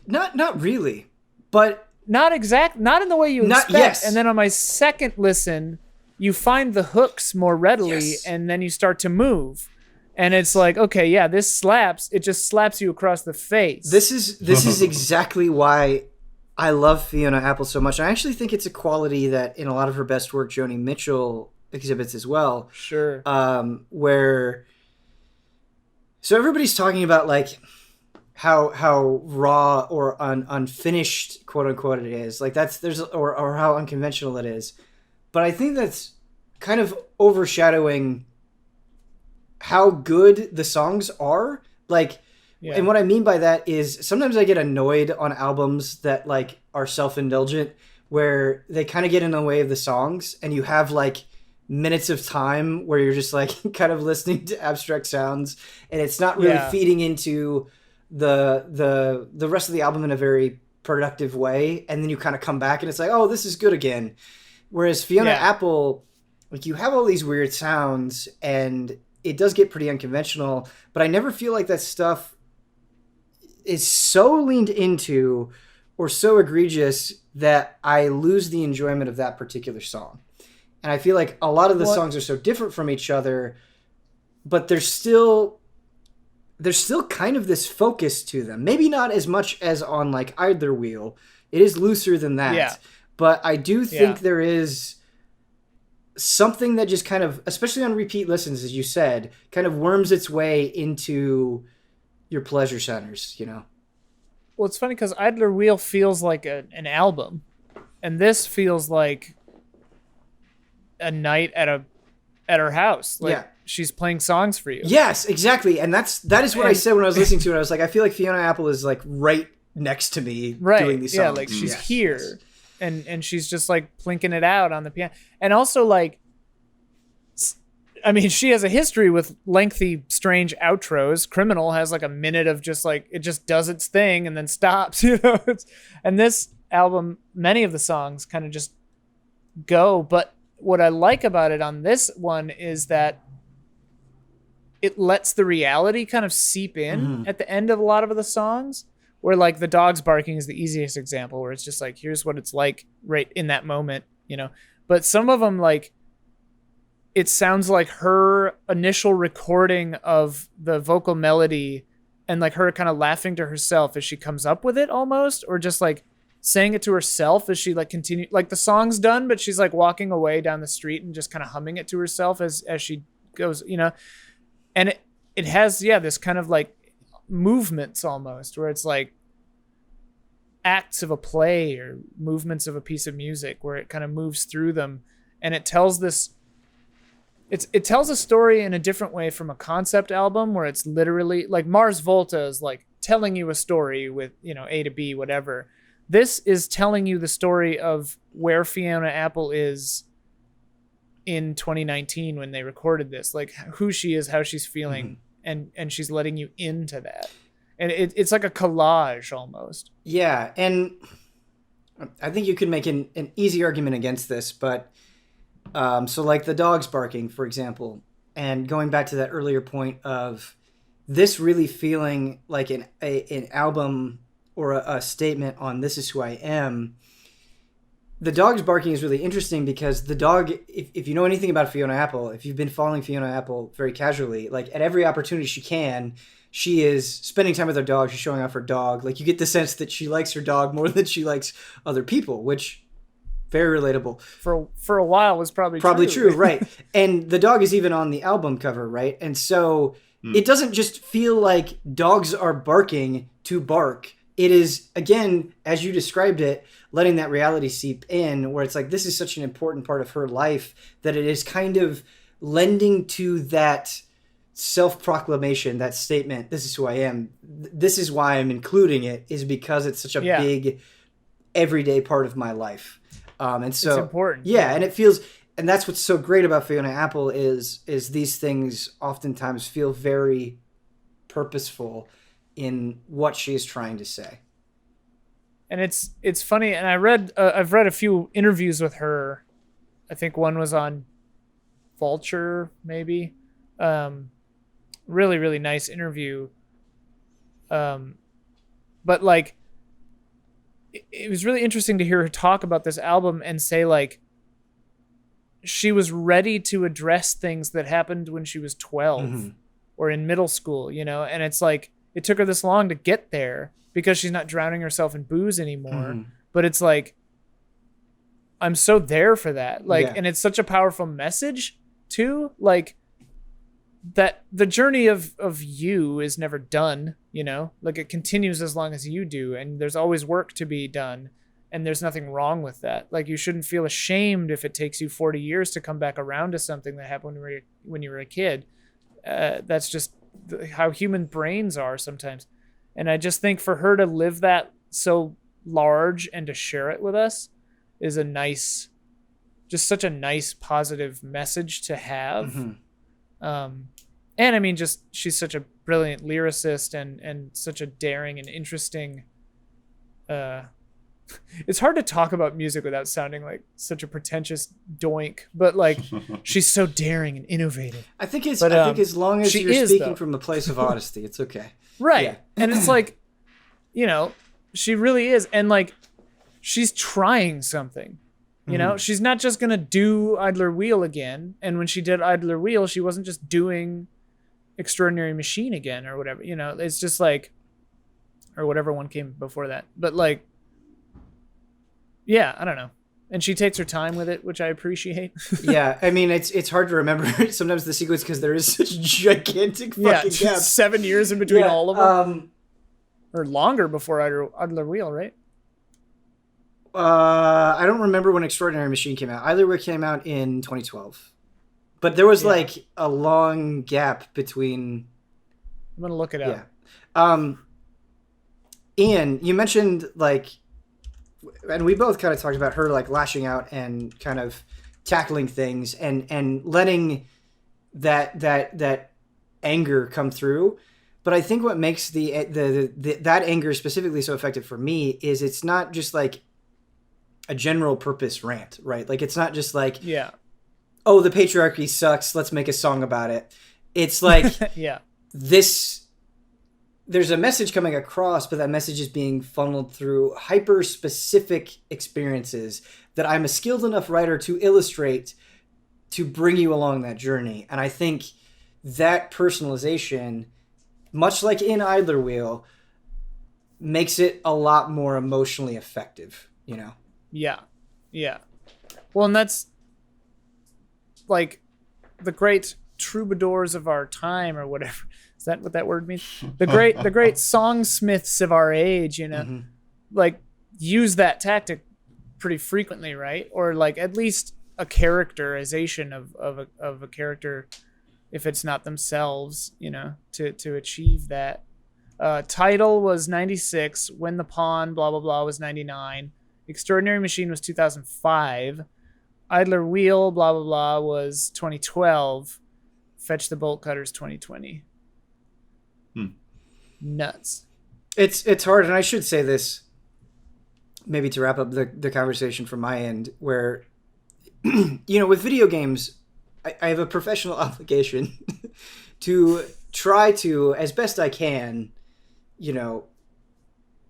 Not really, but... Not in the way you expect. Yes. And then on my second listen, you find the hooks more readily, and then you start to move. And it's like, okay, yeah, this slaps. It just slaps you across the face. This is exactly why I love Fiona Apple so much. I actually think it's a quality that in a lot of her best work, Joni Mitchell exhibits as well. Sure. So everybody's talking about like how raw or unfinished, quote unquote, it is. Like or how unconventional it is. But I think that's kind of overshadowing how good the songs are. Like, and what I mean by that is sometimes I get annoyed on albums that like are self-indulgent, where they kind of get in the way of the songs, and you have like minutes of time where you're just like kind of listening to abstract sounds, and it's not really feeding into the rest of the album in a very productive way, and then you kind of come back and it's like, oh, this is good again. Whereas Fiona Apple, like, you have all these weird sounds and it does get pretty unconventional, but I never feel like that stuff is so leaned into or so egregious that I lose the enjoyment of that particular song. And I feel like a lot of the songs are so different from each other, but there's still kind of this focus to them. Maybe not as much as on like Idler Wheel. It is looser than that. Yeah. But I do think there is something that just kind of, especially on repeat listens, as you said, kind of worms its way into your pleasure centers, you know? Well, it's funny because Idler Wheel feels like an album, and this feels like a night at her house. Like, she's playing songs for you. Yes, exactly. And that is what I said when I was listening to it. I was like, I feel like Fiona Apple is like right next to me doing these songs. Yeah, like she's here. Yes. And she's just like plinking it out on the piano. And also, like, I mean, she has a history with lengthy, strange outros. Criminal has like a minute of just like, it just does its thing and then stops, you know? And this album, many of the songs kind of just go. But what I like about it on this one is that it lets the reality kind of seep in at the end of a lot of the songs, where like the dogs barking is the easiest example, where it's just like, here's what it's like right in that moment, you know? But some of them, like, it sounds like her initial recording of the vocal melody and like her kind of laughing to herself as she comes up with it almost, or just like saying it to herself as she like continue, like the song's done, but she's like walking away down the street and just kind of humming it to herself as she goes, you know? And it has this kind of like movements almost, where it's like acts of a play or movements of a piece of music, where it kind of moves through them, and it tells this. It tells a story in a different way from a concept album, where it's literally like Mars Volta is like telling you a story with, A to B, whatever. This is telling you the story of where Fiona Apple is in 2019 when they recorded this, like who she is, how she's feeling, and she's letting you into that. And it's like a collage almost. Yeah, and I think you could make an easy argument against this, but so like the dogs barking, for example, and going back to that earlier point of this really feeling like an album or a statement on this is who I am. The dog's barking is really interesting because the dog, if you know anything about Fiona Apple, if you've been following Fiona Apple very casually, like at every opportunity she is spending time with her dog. She's showing off her dog. Like you get the sense that she likes her dog more than she likes other people, which very relatable. For a while was probably true, right? And the dog is even on the album cover, right? And so it doesn't just feel like dogs are barking to bark. It is, again, as you described it, letting that reality seep in, where it's like this is such an important part of her life that it is kind of lending to that self-proclamation, that statement, this is who I am. This is why I'm including it, is because it's such a big everyday part of my life. And so it's important. Yeah, and it feels, and that's what's so great about Fiona Apple is these things oftentimes feel very purposeful in what she is trying to say. And it's funny, and I've read a few interviews with her. I think one was on Vulture, maybe. Really, really nice interview. But like, it was really interesting to hear her talk about this album and say like she was ready to address things that happened when she was 12 or in middle school, and it's like it took her this long to get there because she's not drowning herself in booze anymore. But it's like, I'm so there for that. Like, and it's such a powerful message too. Like that the journey of you is never done, like it continues as long as you do. And there's always work to be done. And there's nothing wrong with that. Like you shouldn't feel ashamed if it takes you 40 years to come back around to something that happened when you were a kid. That's just how human brains are sometimes. And I just think for her to live that so large and to share it with us is just such a nice positive message to have. And I mean, just she's such a brilliant lyricist and such a daring and interesting. It's hard to talk about music without sounding like such a pretentious doink, but like she's so daring and innovative. I think as long as you're speaking from a place of honesty, it's okay. Right. Yeah. And it's like, she really is. And like, she's trying something, she's not just going to do Idler Wheel again. And when she did Idler Wheel, she wasn't just doing Extraordinary Machine again or whatever, it's just like, or whatever one came before that. But like, yeah, I don't know. And she takes her time with it, which I appreciate. Yeah, I mean, it's hard to remember sometimes the sequence because there is such gigantic fucking gaps. 7 years in between all of them. Or longer before Idler Wheel, right? I don't remember when Extraordinary Machine came out. Idler Wheel came out in 2012. But there was like a long gap between... I'm going to look it up. Yeah. Ian, you mentioned like... And we both kind of talked about her like lashing out and kind of tackling things and letting that anger come through. But I think what makes that anger specifically so effective for me is it's not just like a general purpose rant, right? Like it's not just like, oh, the patriarchy sucks, let's make a song about it. It's like there's a message coming across, but that message is being funneled through hyper-specific experiences that I'm a skilled enough writer to illustrate to bring you along that journey. And I think that personalization, much like in Idler Wheel, makes it a lot more emotionally effective, Yeah. Yeah. Well, and that's like the great troubadours of our time or whatever. Is that what that word means? The great songsmiths of our age, you know, like use that tactic pretty frequently, right? Or like at least a characterization of a character, if it's not themselves, you know, to achieve that. Title was 96. Win the Pawn, blah, blah, blah, was 99. Extraordinary Machine was 2005. Idler Wheel, blah, blah, blah, was 2012. Fetch the Bolt Cutters, 2020. Nuts. It's hard, and I should say this, maybe to wrap up the conversation from my end, where, you know, with video games, I have a professional obligation to try to, as best I can, you know,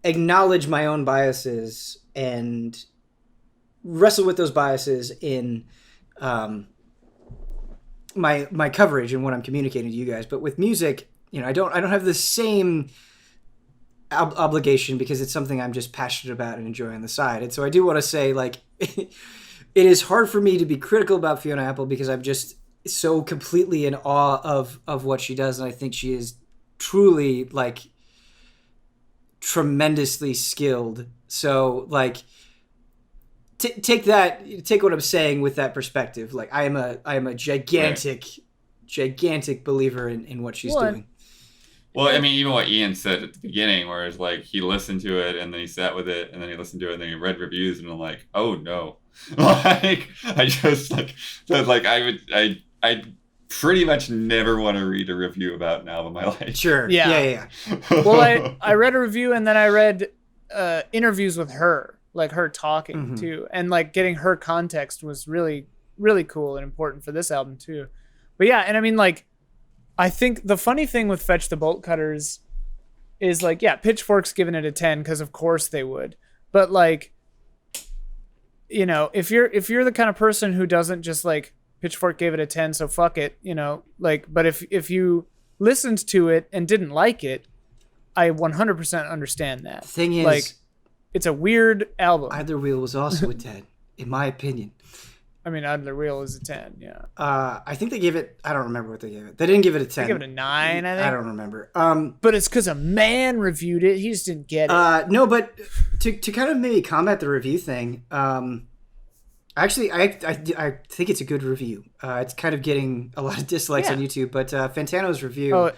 acknowledge my own biases and wrestle with those biases in my coverage and what I'm communicating to you guys. But with music, you know, I don't have the same obligation because it's something I'm just passionate about and enjoy on the side. And so I do want to say, like, it is hard for me to be critical about Fiona Apple because I'm just so completely in awe of what she does, and I think she is truly, like, tremendously skilled. So, like, take what I'm saying with that perspective. Like, I am a gigantic believer in what she's doing. Well, I mean, even what Ian said at the beginning, where it's like he listened to it and then he sat with it and then he listened to it and then he read reviews and I'm like, oh no, like I just I pretty much never want to read a review about an album I like. Sure. Yeah. Well, I read a review and then I read interviews with her, like her talking too, and like getting her context was really, really cool and important for this album too. But yeah, and I mean, like, I think the funny thing with Fetch the Bolt Cutters is, like, yeah, Pitchfork's giving it a 10 because of course they would. But, like, you know, if you're the kind of person who doesn't just, like, Pitchfork gave it a 10, so fuck it, you know, like, but if you listened to it and didn't like it, I 100% understand that. The thing is, like, it's a weird album. Idler Wheel was also a 10, in my opinion. I mean, Idler Wheel is a 10, yeah. I think they gave it, I don't remember what they gave it. They didn't give it a 10. They gave it a 9, I think. I don't remember. But it's because a man reviewed it. He just didn't get it. No, but to kind of maybe combat the review thing, actually, I think it's a good review. It's kind of getting a lot of dislikes on YouTube, but Fantano's review...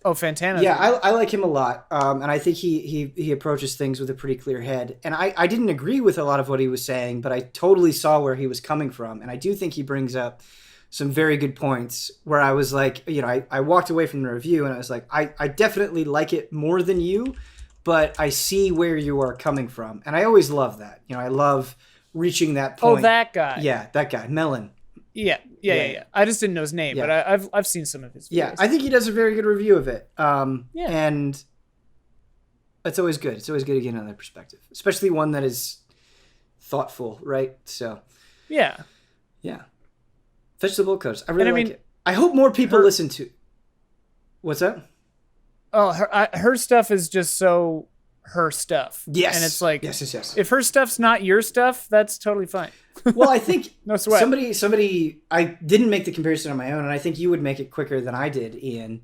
Oh, Fantano. Yeah, I like him a lot, and I think he approaches things with a pretty clear head. And I didn't agree with a lot of what he was saying, but I totally saw where he was coming from, and I do think he brings up some very good points where I was like, you know, I walked away from the review and I was like, I definitely like it more than you, but I see where you are coming from, and I always love that. You know, I love reaching that point. Oh, that guy. Yeah, that guy, Melon. Yeah. I just didn't know his name, but I've seen some of his videos. Yeah, I think he does a very good review of it. And it's always good. It's always good to get another perspective, especially one that is thoughtful, right? So, yeah. Fetch the Bolt Cutters. I really like it. I hope more people listen to. What's that? Oh, her stuff is just so her stuff. Yes. And it's like, yes. If her stuff's not your stuff, that's totally fine. Well, I think no sweat. Somebody, I didn't make the comparison on my own, and I think you would make it quicker than I did, Ian.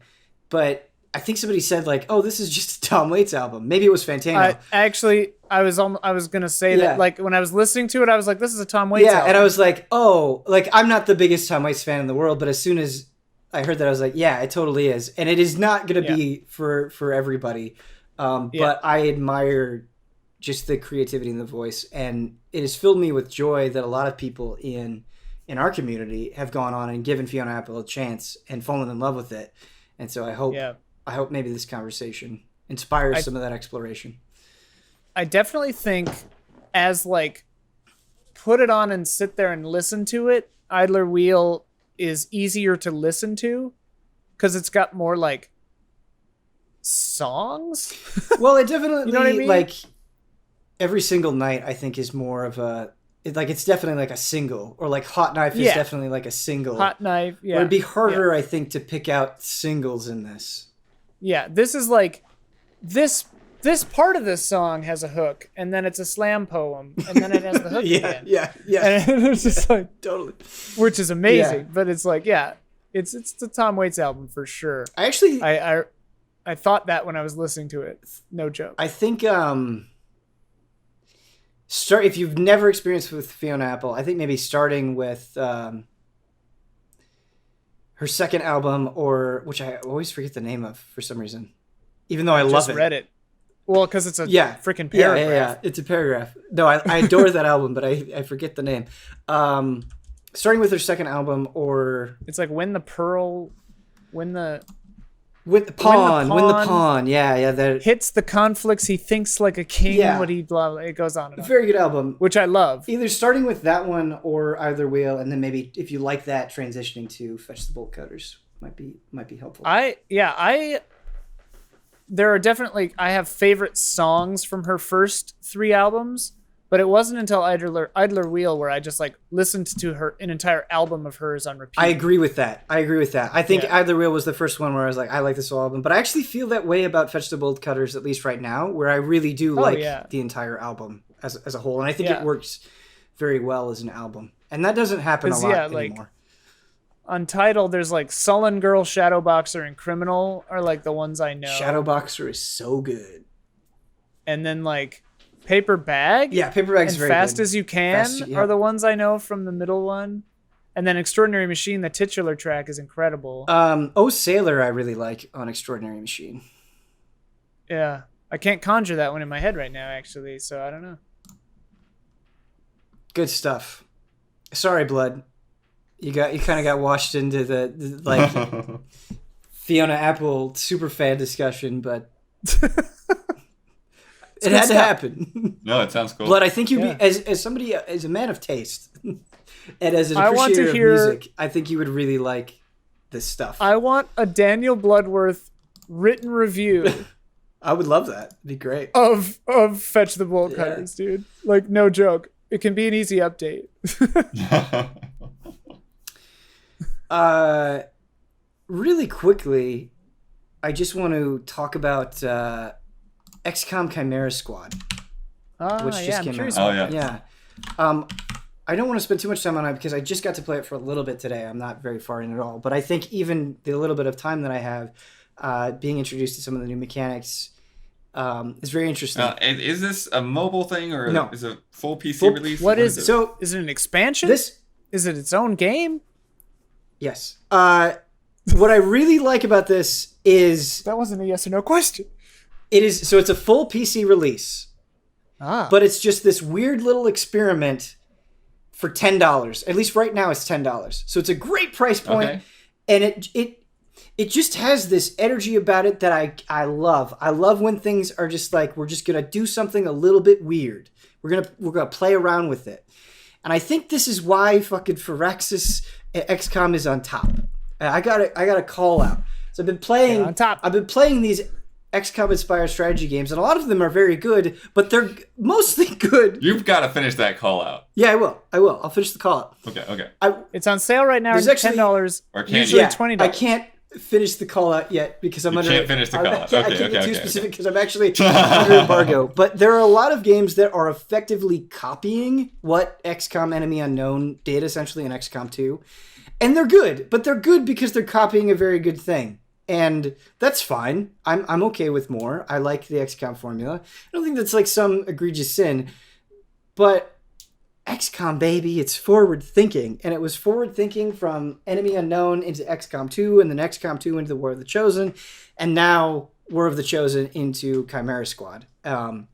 But I think somebody said, like, "Oh, this is just a Tom Waits album." Maybe it was Fantano. I was gonna say that, like, when I was listening to it, I was like, "This is a Tom Waits album." Yeah, and I was like, "Oh, like, I'm not the biggest Tom Waits fan in the world," but as soon as I heard that, I was like, "Yeah, it totally is," and it is not gonna be for everybody. But I admire just the creativity and the voice, and it has filled me with joy that a lot of people in our community have gone on and given Fiona Apple a chance and fallen in love with it. And so I hope maybe this conversation inspires some of that exploration. I definitely think, as, like, put it on and sit there and listen to it, Idler Wheel is easier to listen to because it's got more, like, songs. Well, it definitely, you know what I mean? Like, Every Single Night, I think, is more of a, it's definitely like a single, or like Hot Knife is definitely like a single. Hot Knife, yeah. It'd be harder, I think, to pick out singles in this. Yeah, this is like, this part of this song has a hook, and then it's a slam poem, and then it has the hook again. Yeah. And it's just like, totally. Which is amazing, but it's like, It's the Tom Waits album for sure. I actually, I thought that when I was listening to it. No joke. I think if you've never experienced with Fiona Apple, I think maybe starting with her second album, or which I always forget the name of for some reason, even though I love just it. read it. Well, because it's a freaking paragraph. Yeah, it's a paragraph. No, I adore that album, but I forget the name. Starting with her second album, or it's like Win the Pawn. Win the Pawn. Yeah, that hits the conflicts. He thinks like a king. Yeah. What he blah, blah. It goes on and on. Very good album, which I love. Either starting with that one or Either Wheel, and then maybe if you like that, transitioning to Fetch the Bolt Cutters might be helpful. There are definitely, I have favorite songs from her first 3 albums, but it wasn't until Idler Wheel where I just like listened to an entire album of hers on repeat. I agree with that. I think Idler Wheel was the first one where I was like, I like this whole album, but I actually feel that way about Fetch the Bolt Cutters, at least right now, where I really do the entire album as a whole, and I think it works very well as an album, and that doesn't happen a lot anymore. Untitled, there's like Sullen Girl, Shadowboxer, and Criminal are like the ones I know. Shadowboxer is so good. And then like Paper Bag. Yeah, Paper Bag's very Fast good. as You Can are the ones I know from the middle one. And then Extraordinary Machine, the titular track is incredible. Oh Sailor I really like on Extraordinary Machine. Yeah. I can't conjure that one in my head right now, actually, so I don't know. Good stuff. Sorry, Blood. You kind of got washed into the like Fiona Apple super fan discussion, but it had to happen. No, it sounds cool. Blood, I think you'd be as somebody as a man of taste and as an appreciator of music, I think you would really like this stuff. I want a Daniel Bloodworth written review. I would love that. It'd be great. Of Fetch the Bolt Cutters, dude. Like, no joke. It can be an easy update. Really quickly, I just want to talk about XCOM Chimera Squad, which just came out. Oh yeah. I don't want to spend too much time on it because I just got to play it for a little bit today. I'm not very far in at all, but I think even the little bit of time that I have, being introduced to some of the new mechanics, is very interesting. Is this a mobile thing or is it a full PC release? What is it? So is it an expansion? Is it its own game? Yes. What I really like about this is that wasn't a yes or no question. It's a full PC release. But it's just this weird little experiment for $10. At least right now it's $10. So it's a great price point, and it just has this energy about it that I love. I love when things are just like, we're just gonna do something a little bit weird. We're gonna play around with it. And I think this is why fucking Firaxis XCOM is on top. I got a call out. So I've been playing these XCOM inspired strategy games, and a lot of them are very good, but they're mostly good. You've got to finish that call out. Yeah, I will. I'll finish the call out. Okay. It's on sale right now. It's $10. Usually $20. I can't finish the call out yet because I'm under. Can't finish the call out. I can't get too specific because I'm actually under embargo. But there are a lot of games that are effectively copying what XCOM Enemy Unknown did essentially in XCOM 2. And they're good, but they're good because they're copying a very good thing. And that's fine. I'm okay with more. I like the XCOM formula. I don't think that's like some egregious sin. But XCOM, baby, it's forward thinking. And it was forward thinking from Enemy Unknown into XCOM 2, and then XCOM 2 into the War of the Chosen, and now War of the Chosen into Chimera Squad. And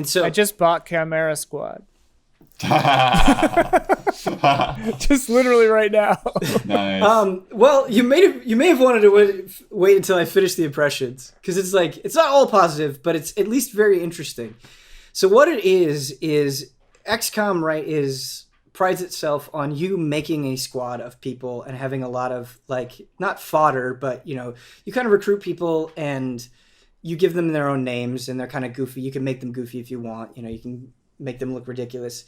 so I just bought Chimera Squad. Just literally right now. Nice. Well, you may have wanted to wait until I finish the impressions, because it's like, it's not all positive, but it's at least very interesting. So what it is XCOM, right, prides itself on you making a squad of people and having a lot of, like, not fodder, but you kind of recruit people and you give them their own names and they're kind of goofy. You can make them goofy if you want. You can make them look ridiculous.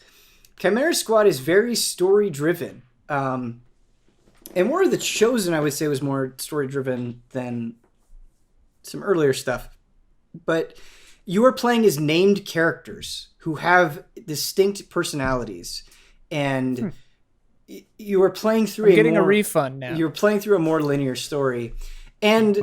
Chimera Squad is very story-driven. And War of the Chosen, I would say, was more story-driven than some earlier stuff. But you are playing as named characters who have distinct personalities. And you were playing through I'm getting a refund now. You're playing through a more linear story, and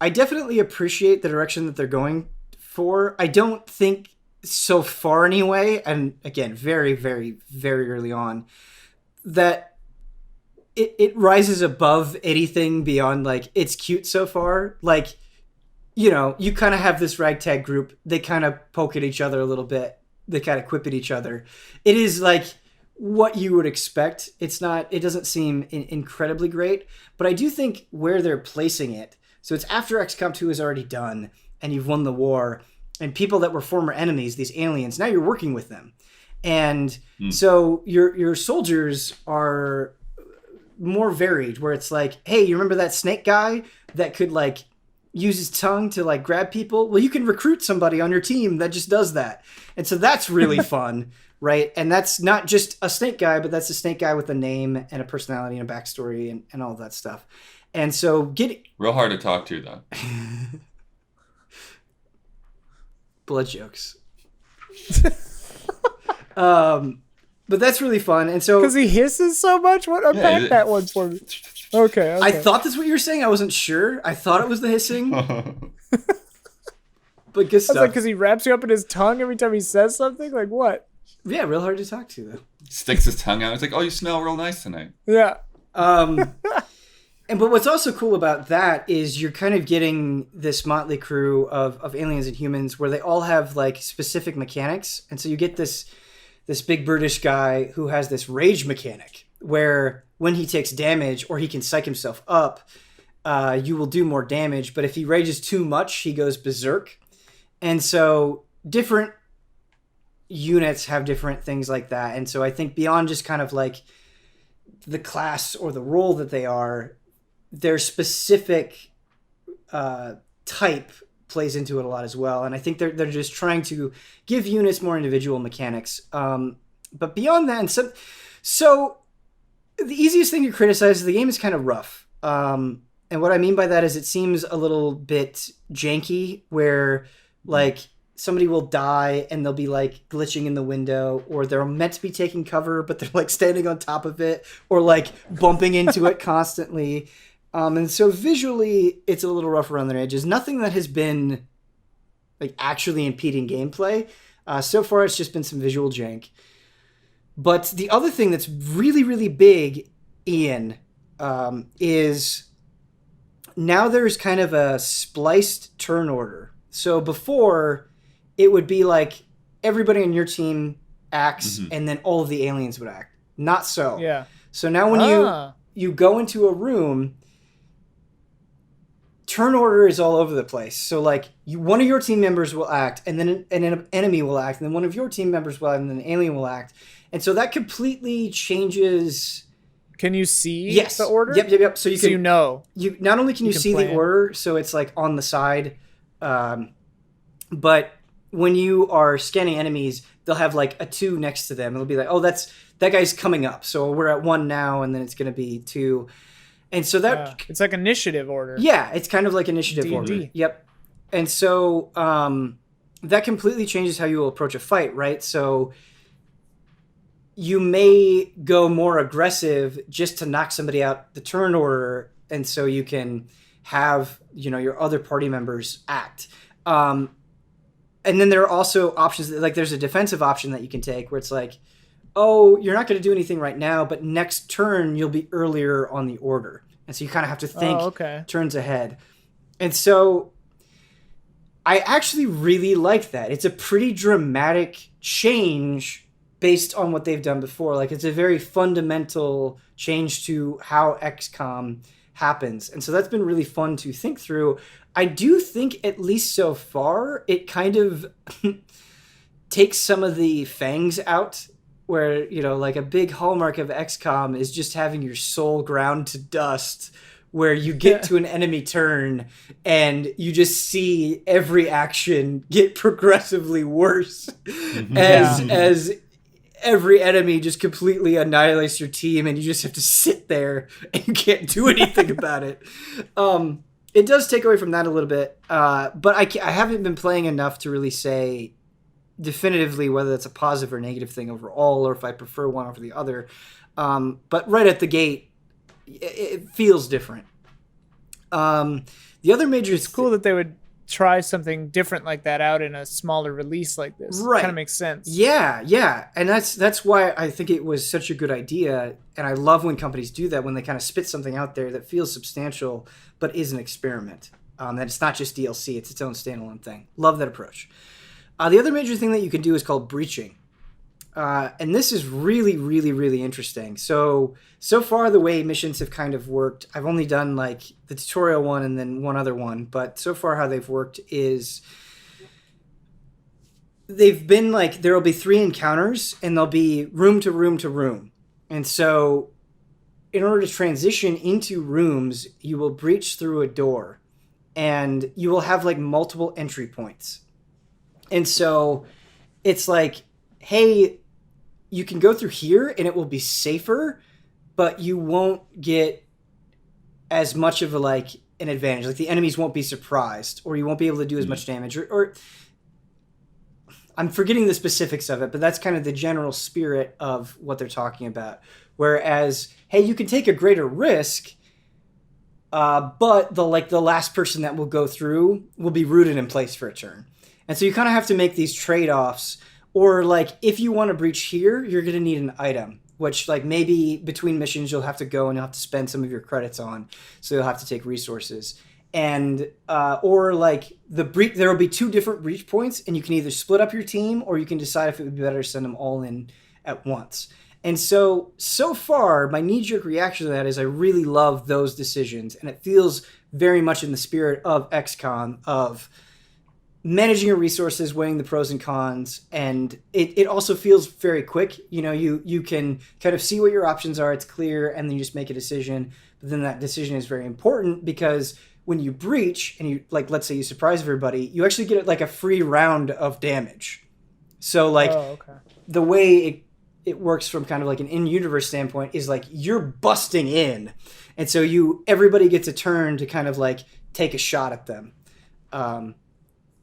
I definitely appreciate the direction that they're going for. I don't think so far anyway, and again, very, very, very early on, that it rises above anything beyond like it's cute so far. Like, you know, you kind of have this ragtag group. They kind of poke at each other a little bit. They kind of quip at each other. It is like what you would expect. It doesn't seem incredibly great, but I do think where they're placing it. So it's after XCOM 2 is already done and you've won the war, and people that were former enemies, these aliens, now you're working with them. And so your soldiers are more varied, where it's like, hey, you remember that snake guy that could like use his tongue to like grab people? Well, you can recruit somebody on your team that just does that. And so that's really fun, right? And that's not just a snake guy, but that's a snake guy with a name and a personality and a backstory and all that stuff. And so real hard to talk to though. Blood jokes. But that's really fun. And so because he hisses so much. What unpack that one for me? Okay. I thought that's what you were saying. I wasn't sure. I thought it was the hissing. But good stuff. Because he wraps you up in his tongue every time he says something. Like what? Yeah, real hard to talk to though. Sticks his tongue out. It's like, oh, you smell real nice tonight. Yeah. But what's also cool about that is you're kind of getting this motley crew of aliens and humans where they all have like specific mechanics. And so you get this big brutish guy who has this rage mechanic where when he takes damage or he can psych himself up, you will do more damage. But if he rages too much, he goes berserk. And so different units have different things like that. And so I think beyond just kind of like the class or the role that they are, their specific type plays into it a lot as well. And I think they're just trying to give units more individual mechanics. But beyond that, so the easiest thing to criticize is the game is kind of rough. And what I mean by that is it seems a little bit janky, where like somebody will die and they'll be like glitching in the window, or they're meant to be taking cover, but they're like standing on top of it or like bumping into it constantly. And so visually, it's a little rough around the edges. Nothing that has been like actually impeding gameplay. So far, it's just been some visual jank. But the other thing that's really, really big, Ian, is now there's kind of a spliced turn order. So before, it would be like everybody on your team acts, and then all of the aliens would act. Not so. Yeah. So now when you go into a room, turn order is all over the place. So like one of your team members will act, and then an enemy will act, and then one of your team members will act, and then an alien will act. And so that completely changes. Can you see yes. the order? Yep. So you know. You not only can you see the order, so it's like on the side, but when you are scanning enemies, they'll have like a 2 next to them. It'll be like, oh, that guy's coming up. So we're at 1 now, and then it's going to be 2. And so that it's like initiative order. Yeah, it's kind of like initiative D&D. order. Yep. And so that completely changes how you will approach a fight, right? So you may go more aggressive just to knock somebody out the turn order, and so you can have, your other party members act. And then there are also options, like there's a defensive option that you can take where it's like, oh, you're not going to do anything right now, but next turn you'll be earlier on the order. And so you kind of have to think turns ahead. And so I actually really like that. It's a pretty dramatic change based on what they've done before. Like it's a very fundamental change to how XCOM happens. And so that's been really fun to think through. I do think, at least so far, it kind of takes some of the fangs out, where, like a big hallmark of XCOM is just having your soul ground to dust, where you get to an enemy turn and you just see every action get progressively worse as every enemy just completely annihilates your team, and you just have to sit there and you can't do anything about it. It does take away from that a little bit, but I haven't been playing enough to really say definitively whether that's a positive or negative thing overall, or if I prefer one over the other. But right at the gate, it feels different. The other major... It's cool that they would try something different like that out in a smaller release like this. Right. Kind of makes sense. Yeah. And that's why I think it was such a good idea. And I love when companies do that, when they kind of spit something out there that feels substantial but is an experiment. That it's not just DLC, it's its own standalone thing. Love that approach. The other major thing that you can do is called breaching. And this is really, really, really interesting. So far the way missions have kind of worked, I've only done like the tutorial one and then one other one, but so far how they've worked is they've been like, there'll be 3 encounters and they'll be room to room to room. And so in order to transition into rooms, you will breach through a door and you will have like multiple entry points. And so it's like, hey, you can go through here and it will be safer, but you won't get as much of an advantage. Like the enemies won't be surprised, or you won't be able to do as much damage, or I'm forgetting the specifics of it, but that's kind of the general spirit of what they're talking about. Whereas, hey, you can take a greater risk, but the last person that will go through will be rooted in place for a turn. And so you kind of have to make these trade-offs. Or like if you want to breach here, you're going to need an item, which like maybe between missions you'll have to go and you'll have to spend some of your credits on. So you'll have to take resources. And or like there will be 2 different breach points, and you can either split up your team or you can decide if it would be better to send them all in at once. And so far, my knee-jerk reaction to that is I really love those decisions, and it feels very much in the spirit of XCOM, of managing your resources, weighing the pros and cons, and it also feels very quick. You know, you can kind of see what your options are, it's clear, and then you just make a decision. But then that decision is very important because when you breach and you, like, let's say you surprise everybody, you actually get like a free round of damage. So like the way it works from kind of like an in-universe standpoint is like you're busting in, and so everybody gets a turn to kind of like take a shot at them.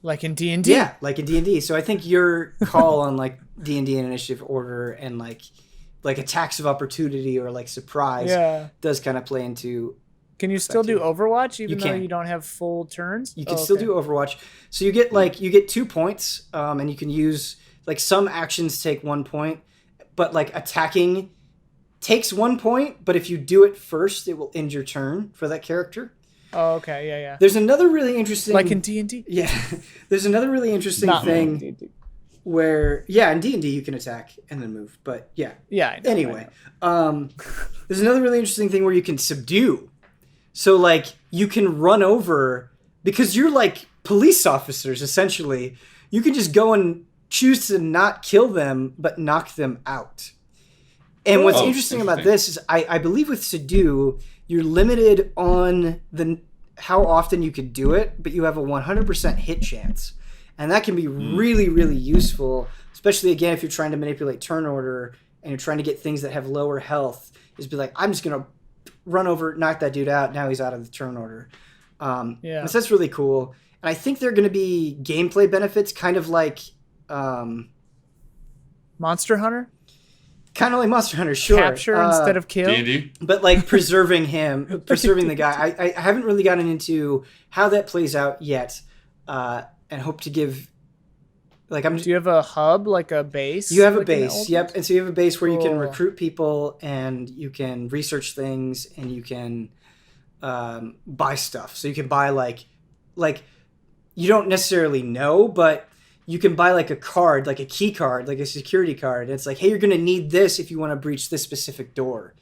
Like in D&D? Yeah, like in D&D. So I think your call on like D&D and initiative order and like attacks of opportunity or like surprise does kind of play into... Can you still do Overwatch even though you don't have full turns? You can still do Overwatch. So you get 2 points, and you can use like some actions take 1 point, but like attacking takes 1 point, but if you do it first, it will end your turn for that character. Oh, okay, yeah. There's another really interesting... Like in D&D? Yeah. There's another really interesting thing where... Yeah, in D&D you can attack and then move, but yeah. Yeah, I know, anyway. There's another really interesting thing where you can subdue. So, like, you can run over... Because you're, like, police officers, essentially. You can just go and choose to not kill them, but knock them out. And what's interesting about this is I believe with subdue... You're limited on how often you could do it, but you have a 100% hit chance. And that can be really, really useful, especially, again, if you're trying to manipulate turn order and you're trying to get things that have lower health, is be like, I'm just going to run over, knock that dude out, now he's out of the turn order. So that's really cool. And I think there are going to be gameplay benefits, kind of like... Monster Hunter? Kind of like Monster Hunter, sure. Capture instead of kill. D&D? But like preserving the guy. I haven't really gotten into how that plays out yet, and hope to give... Do you have a hub, like a base? You have like a base, yep. And so you have a base where you can recruit people, and you can research things, and you can buy stuff. So you can buy like you don't necessarily know, but... You can buy like a card, like a key card, like a security card. It's like, hey, you're going to need this if you want to breach this specific door.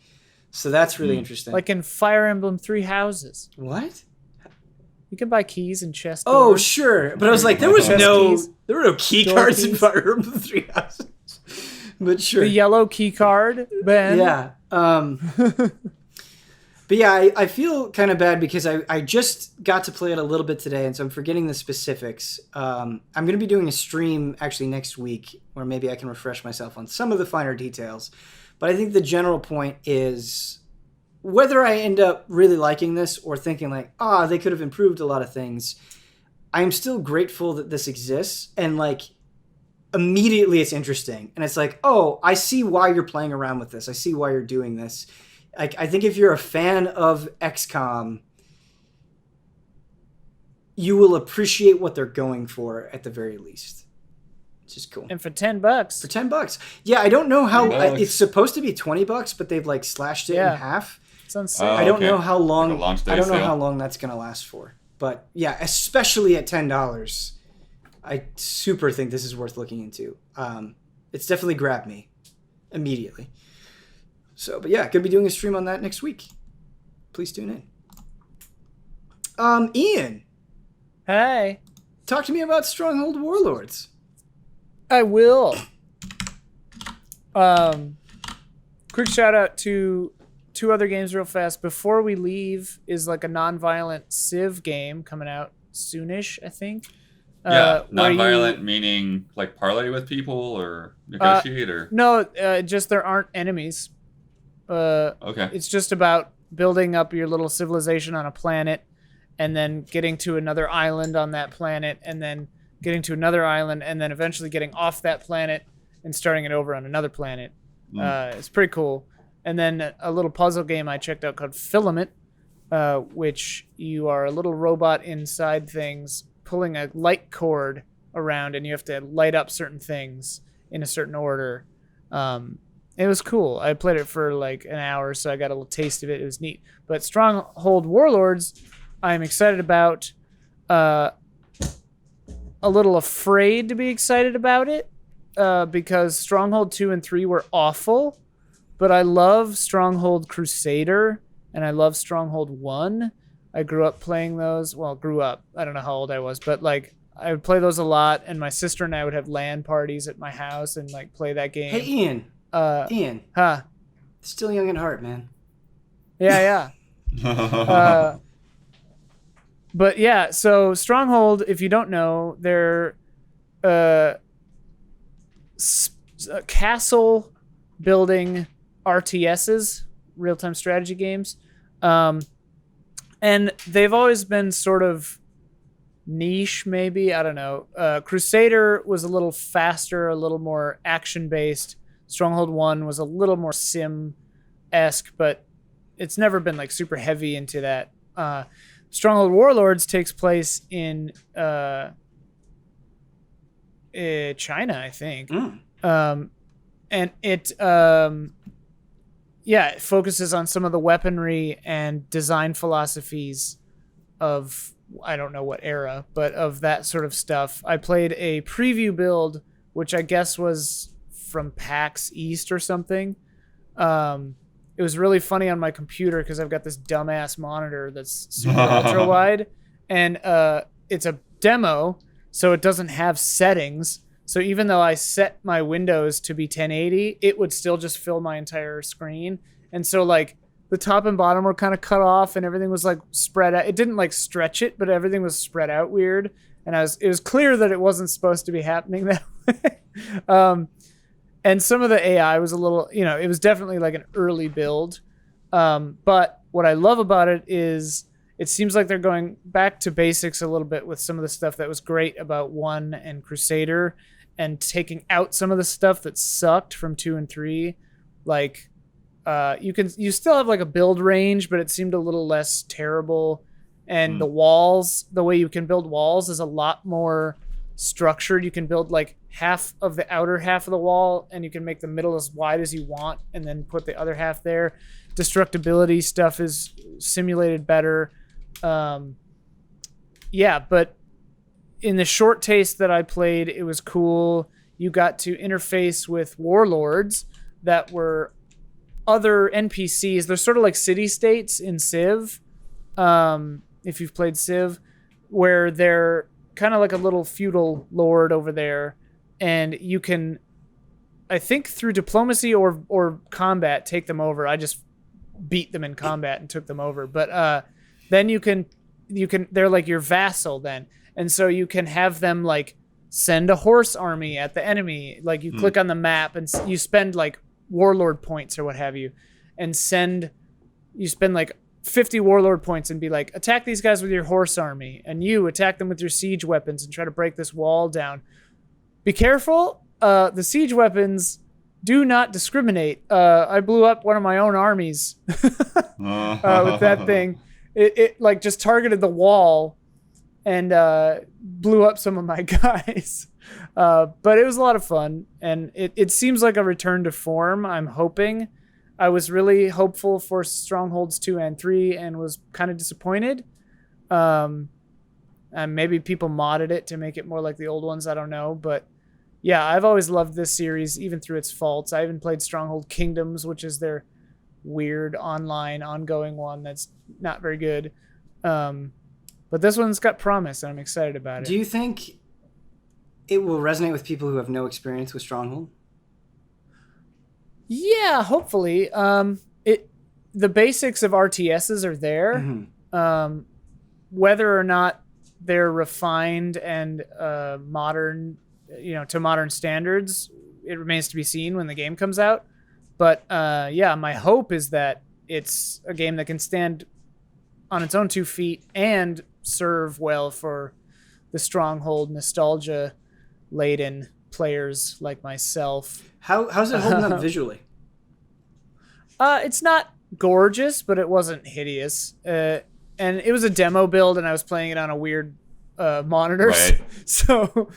So that's really interesting. Like in Fire Emblem 3 Houses. What? You can buy keys and chest doors. Oh, doors. sure. But I was like, there were no key cards in Fire Emblem 3 Houses. But sure. The yellow key card, Ben. Yeah. But yeah, I feel kind of bad because I just got to play it a little bit today, and so I'm forgetting the specifics. I'm going to be doing a stream actually next week where maybe I can refresh myself on some of the finer details. But I think the general point is whether I end up really liking this or thinking like, they could have improved a lot of things, I'm still grateful that this exists. And like, immediately it's interesting, and it's like, oh, I see why you're playing around with this. I see why you're doing this. Like, I think if you're a fan of XCOM, you will appreciate what they're going for at the very least. It's just cool. And for $10. For $10, yeah. I don't know how $10. it's supposed to be $20, but they've like slashed it in half. It's insane. Oh, I don't okay. know how long. Like a launch day I don't know sale. how long that's gonna last for. But yeah, especially at $10, I super think this is worth looking into. It's definitely grabbed me immediately. So, but yeah, gonna be doing a stream on that next week. Please tune in. Ian, Hey, talk to me about Stronghold Warlords. I will. Quick shout out to 2 other games real fast. Before We Leave is like a non-violent Civ game coming out soonish, I think. Yeah, where non-violent meaning like parlay with people or negotiate or No, just there aren't enemies. okay. It's just about building up your little civilization on a planet and then getting to another island on that planet and then getting to another island and then eventually getting off that planet and starting it over on another planet. It's pretty cool. And then a little puzzle game I checked out called Filament, which you are a little robot inside things pulling a light cord around and you have to light up certain things in a certain order. It was cool. I played it for like an hour, so I got a little taste of it. It was neat. But Stronghold Warlords, I'm excited about. A little afraid to be excited about it because Stronghold 2 and 3 were awful. But I love Stronghold Crusader and I love Stronghold 1. I grew up playing those. Well, grew up. I don't know how old I was, but like I would play those a lot. And my sister and I would have LAN parties at my house and like play that game. Hey, Ian. Ian. Huh? Still young at heart, man. Yeah. But yeah, so Stronghold, if you don't know, they're castle building RTSs, real-time strategy games. And they've always been sort of niche, maybe. I don't know. Crusader was a little faster, a little more action-based. Stronghold 1 was a little more sim-esque, but it's never been like super heavy into that. Stronghold Warlords takes place in China, I think. And it it focuses on some of the weaponry and design philosophies of, I don't know what era, but of that sort of stuff. I played a preview build, which I guess was from PAX East or something. It was really funny on my computer because I've got this dumbass monitor that's super ultra wide, and it's a demo, so it doesn't have settings. So even though I set my windows to be 1080, it would still just fill my entire screen. And so like the top and bottom were kind of cut off, and everything was like spread out. It didn't like stretch it, but everything was spread out weird. And it was clear that it wasn't supposed to be happening that way. And some of the AI was a little, it was definitely like an early build. But what I love about it is it seems like they're going back to basics a little bit with some of the stuff that was great about 1 and Crusader and taking out some of the stuff that sucked from 2 and 3. Like, you still have like a build range, but it seemed a little less terrible. And the walls, the way you can build walls is a lot more structured. You can build like half of the outer half of the wall and you can make the middle as wide as you want and then put the other half there. Destructibility stuff is simulated better. But in the short taste that I played, it was cool. You got to interface with warlords that were other NPCs. They're sort of like city states in Civ. If you've played Civ, where they're kind of like a little feudal lord over there, and you can, I think through diplomacy or combat, take them over. I just beat them in combat and took them over. But then you can they're like your vassal then, and so you can have them like send a horse army at the enemy. Like you click on the map and you spend like warlord points or what have you, and you spend like 50 warlord points and be like, attack these guys with your horse army, and you attack them with your siege weapons and try to break this wall down. be careful. The siege weapons do not discriminate. I blew up one of my own armies with that thing. It like just targeted the wall and blew up some of my guys. But it was a lot of fun, and it seems like a return to form. I'm hoping. I was really hopeful for Strongholds 2 and 3 and was kind of disappointed. And maybe people modded it to make it more like the old ones. I don't know. But yeah, I've always loved this series, even through its faults. I even played Stronghold Kingdoms, which is their weird online ongoing one that's not very good. But this one's got promise, and I'm excited about it. Do you think it will resonate with people who have no experience with Stronghold? Yeah, hopefully. The basics of RTSs are there. Mm-hmm. Whether or not they're refined and modern, to modern standards, it remains to be seen when the game comes out. But yeah, my hope is that it's a game that can stand on its own 2 feet and serve well for the Stronghold nostalgia laden players like myself. How's it holding up visually? It's not gorgeous, but it wasn't hideous. And it was a demo build, and I was playing it on a weird monitor. Right. So,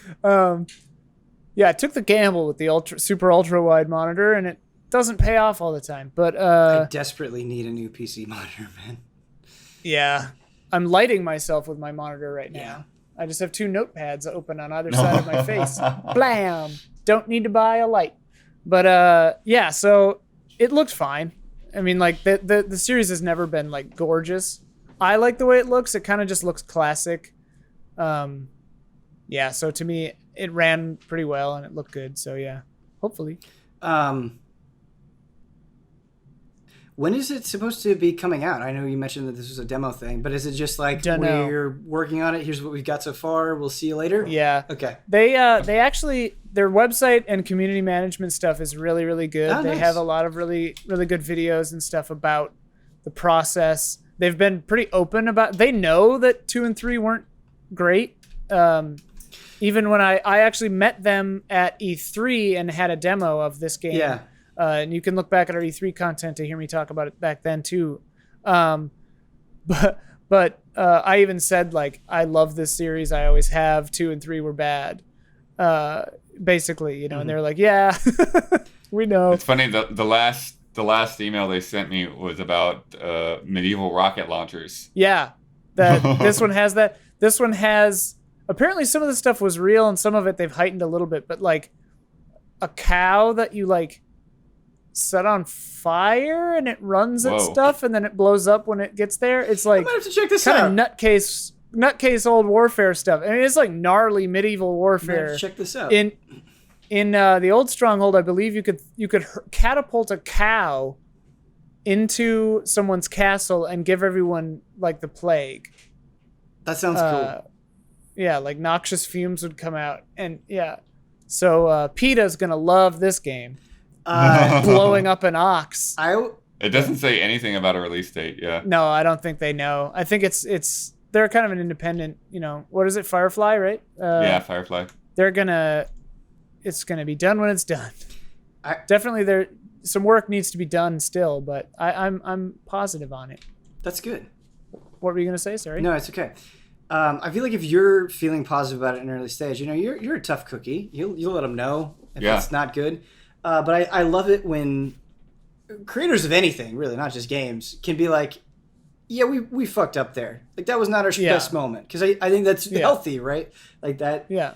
yeah, I took the gamble with the super ultra wide monitor, and it doesn't pay off all the time. But I desperately need a new PC monitor, man. Yeah, I'm lighting myself with my monitor right now. Yeah. I just have 2 notepads open on either side of my face. Blam! Don't need to buy a light. But yeah, so it looked fine. I mean, like the series has never been like gorgeous. I like the way it looks. It kind of just looks classic. Yeah, so to me, it ran pretty well and it looked good. So yeah, hopefully. When is it supposed to be coming out? I know you mentioned that this was a demo thing, but is it just like we're working on it? Here's what we've got so far. We'll see you later. Yeah. Okay. They actually, their website and community management stuff is really, really good. Oh, they nice. have a lot of really, really good videos and stuff about the process. They've been pretty open about. They know that 2 and 3 weren't great. Even when I actually met them at E3 and had a demo of this game. Yeah. And you can look back at our E3 content to hear me talk about it back then too. But I even said, like, I love this series. I always have. 2 and 3 were bad. Basically, and they're like, yeah, we know. It's funny, the last email they sent me was about medieval rocket launchers. Yeah. This one has that. This one has, apparently some of the stuff was real and some of it they've heightened a little bit, but like a cow that you like set on fire and it runs at stuff and then it blows up when it gets there. It's like, I might have to check this kind of nutcase old warfare stuff. I mean, it's like gnarly medieval warfare. Check this out. In the old Stronghold, I believe you could catapult a cow into someone's castle and give everyone like the plague. That sounds cool. Yeah, like noxious fumes would come out, and yeah. So PETA's gonna love this game. Blowing up an ox. It doesn't say anything about a release date. Yeah. No, I don't think they know. I think it's they're kind of an independent. What is it? Firefly, right? Yeah, Firefly. It's gonna be done when it's done. Definitely, some work needs to be done still, but I'm positive on it. That's good. What were you gonna say? Sorry. No, it's okay. I feel like if you're feeling positive about it in an early stage, you're a tough cookie. You'll let them know if it's not good. But I love it when creators of anything, really, not just games, can be like, yeah, we fucked up there. Like, that was not our best moment. Because I think that's healthy, right? Like that. Yeah.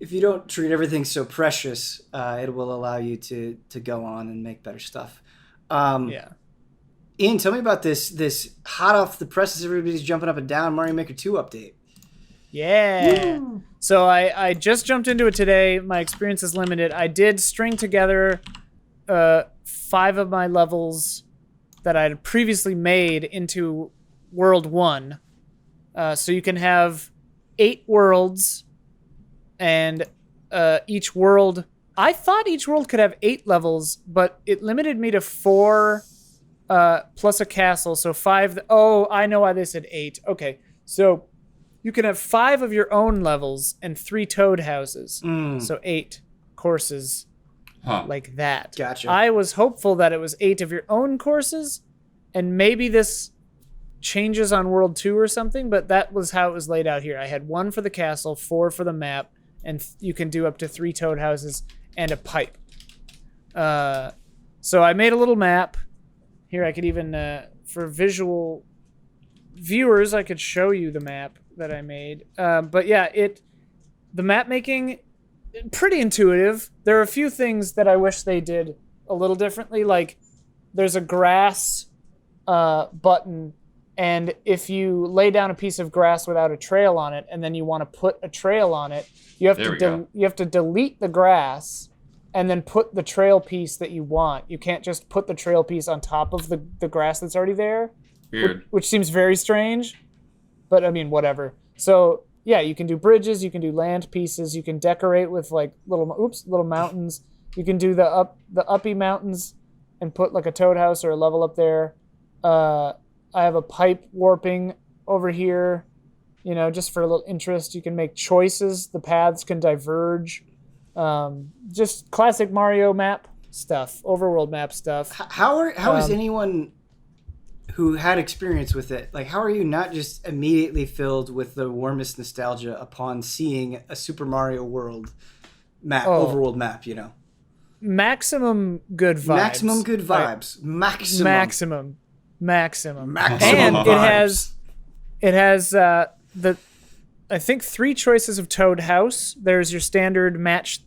If you don't treat everything so precious, it will allow you to go on and make better stuff. Ian, tell me about this hot off the presses, everybody's jumping up and down Mario Maker 2 update. Yeah. Woo. So I just jumped into it today. My experience is limited. I did string together 5 of my levels that I had previously made into World 1. So you can have 8 worlds, and each world... I thought each world could have 8 levels, but it limited me to 4... plus a castle, so 5. I know why they said 8. Okay, so you can have 5 of your own levels and 3 toad houses. So 8 courses like that. Gotcha. I was hopeful that it was 8 of your own courses, and maybe this changes on World 2 or something, but that was how it was laid out here. I had 1 for the castle, 4 for the map, and you can do up to 3 toad houses and a pipe. So I made a little map. Here I could even, for visual viewers, I could show you the map that I made. But yeah, the map making, pretty intuitive. There are a few things that I wish they did a little differently. Like there's a grass button, and if you lay down a piece of grass without a trail on it, and then you want to put a trail on it, you have to delete the grass and then put the trail piece that you want. You can't just put the trail piece on top of the grass that's already there. Weird. Which seems very strange, but I mean, whatever. So yeah, you can do bridges, you can do land pieces, you can decorate with like little mountains. You can do the uppy mountains and put like a toad house or a level up there. I have a pipe warping over here, just for a little interest. You can make choices. The paths can diverge. Just classic Mario map stuff, overworld map stuff. How is anyone who had experience with it, like, how are you not just immediately filled with the warmest nostalgia upon seeing a Super Mario World map, overworld map, Maximum good vibes. Maximum good vibes. Maximum. And it has I think 3 choices of Toad House. There's your standard match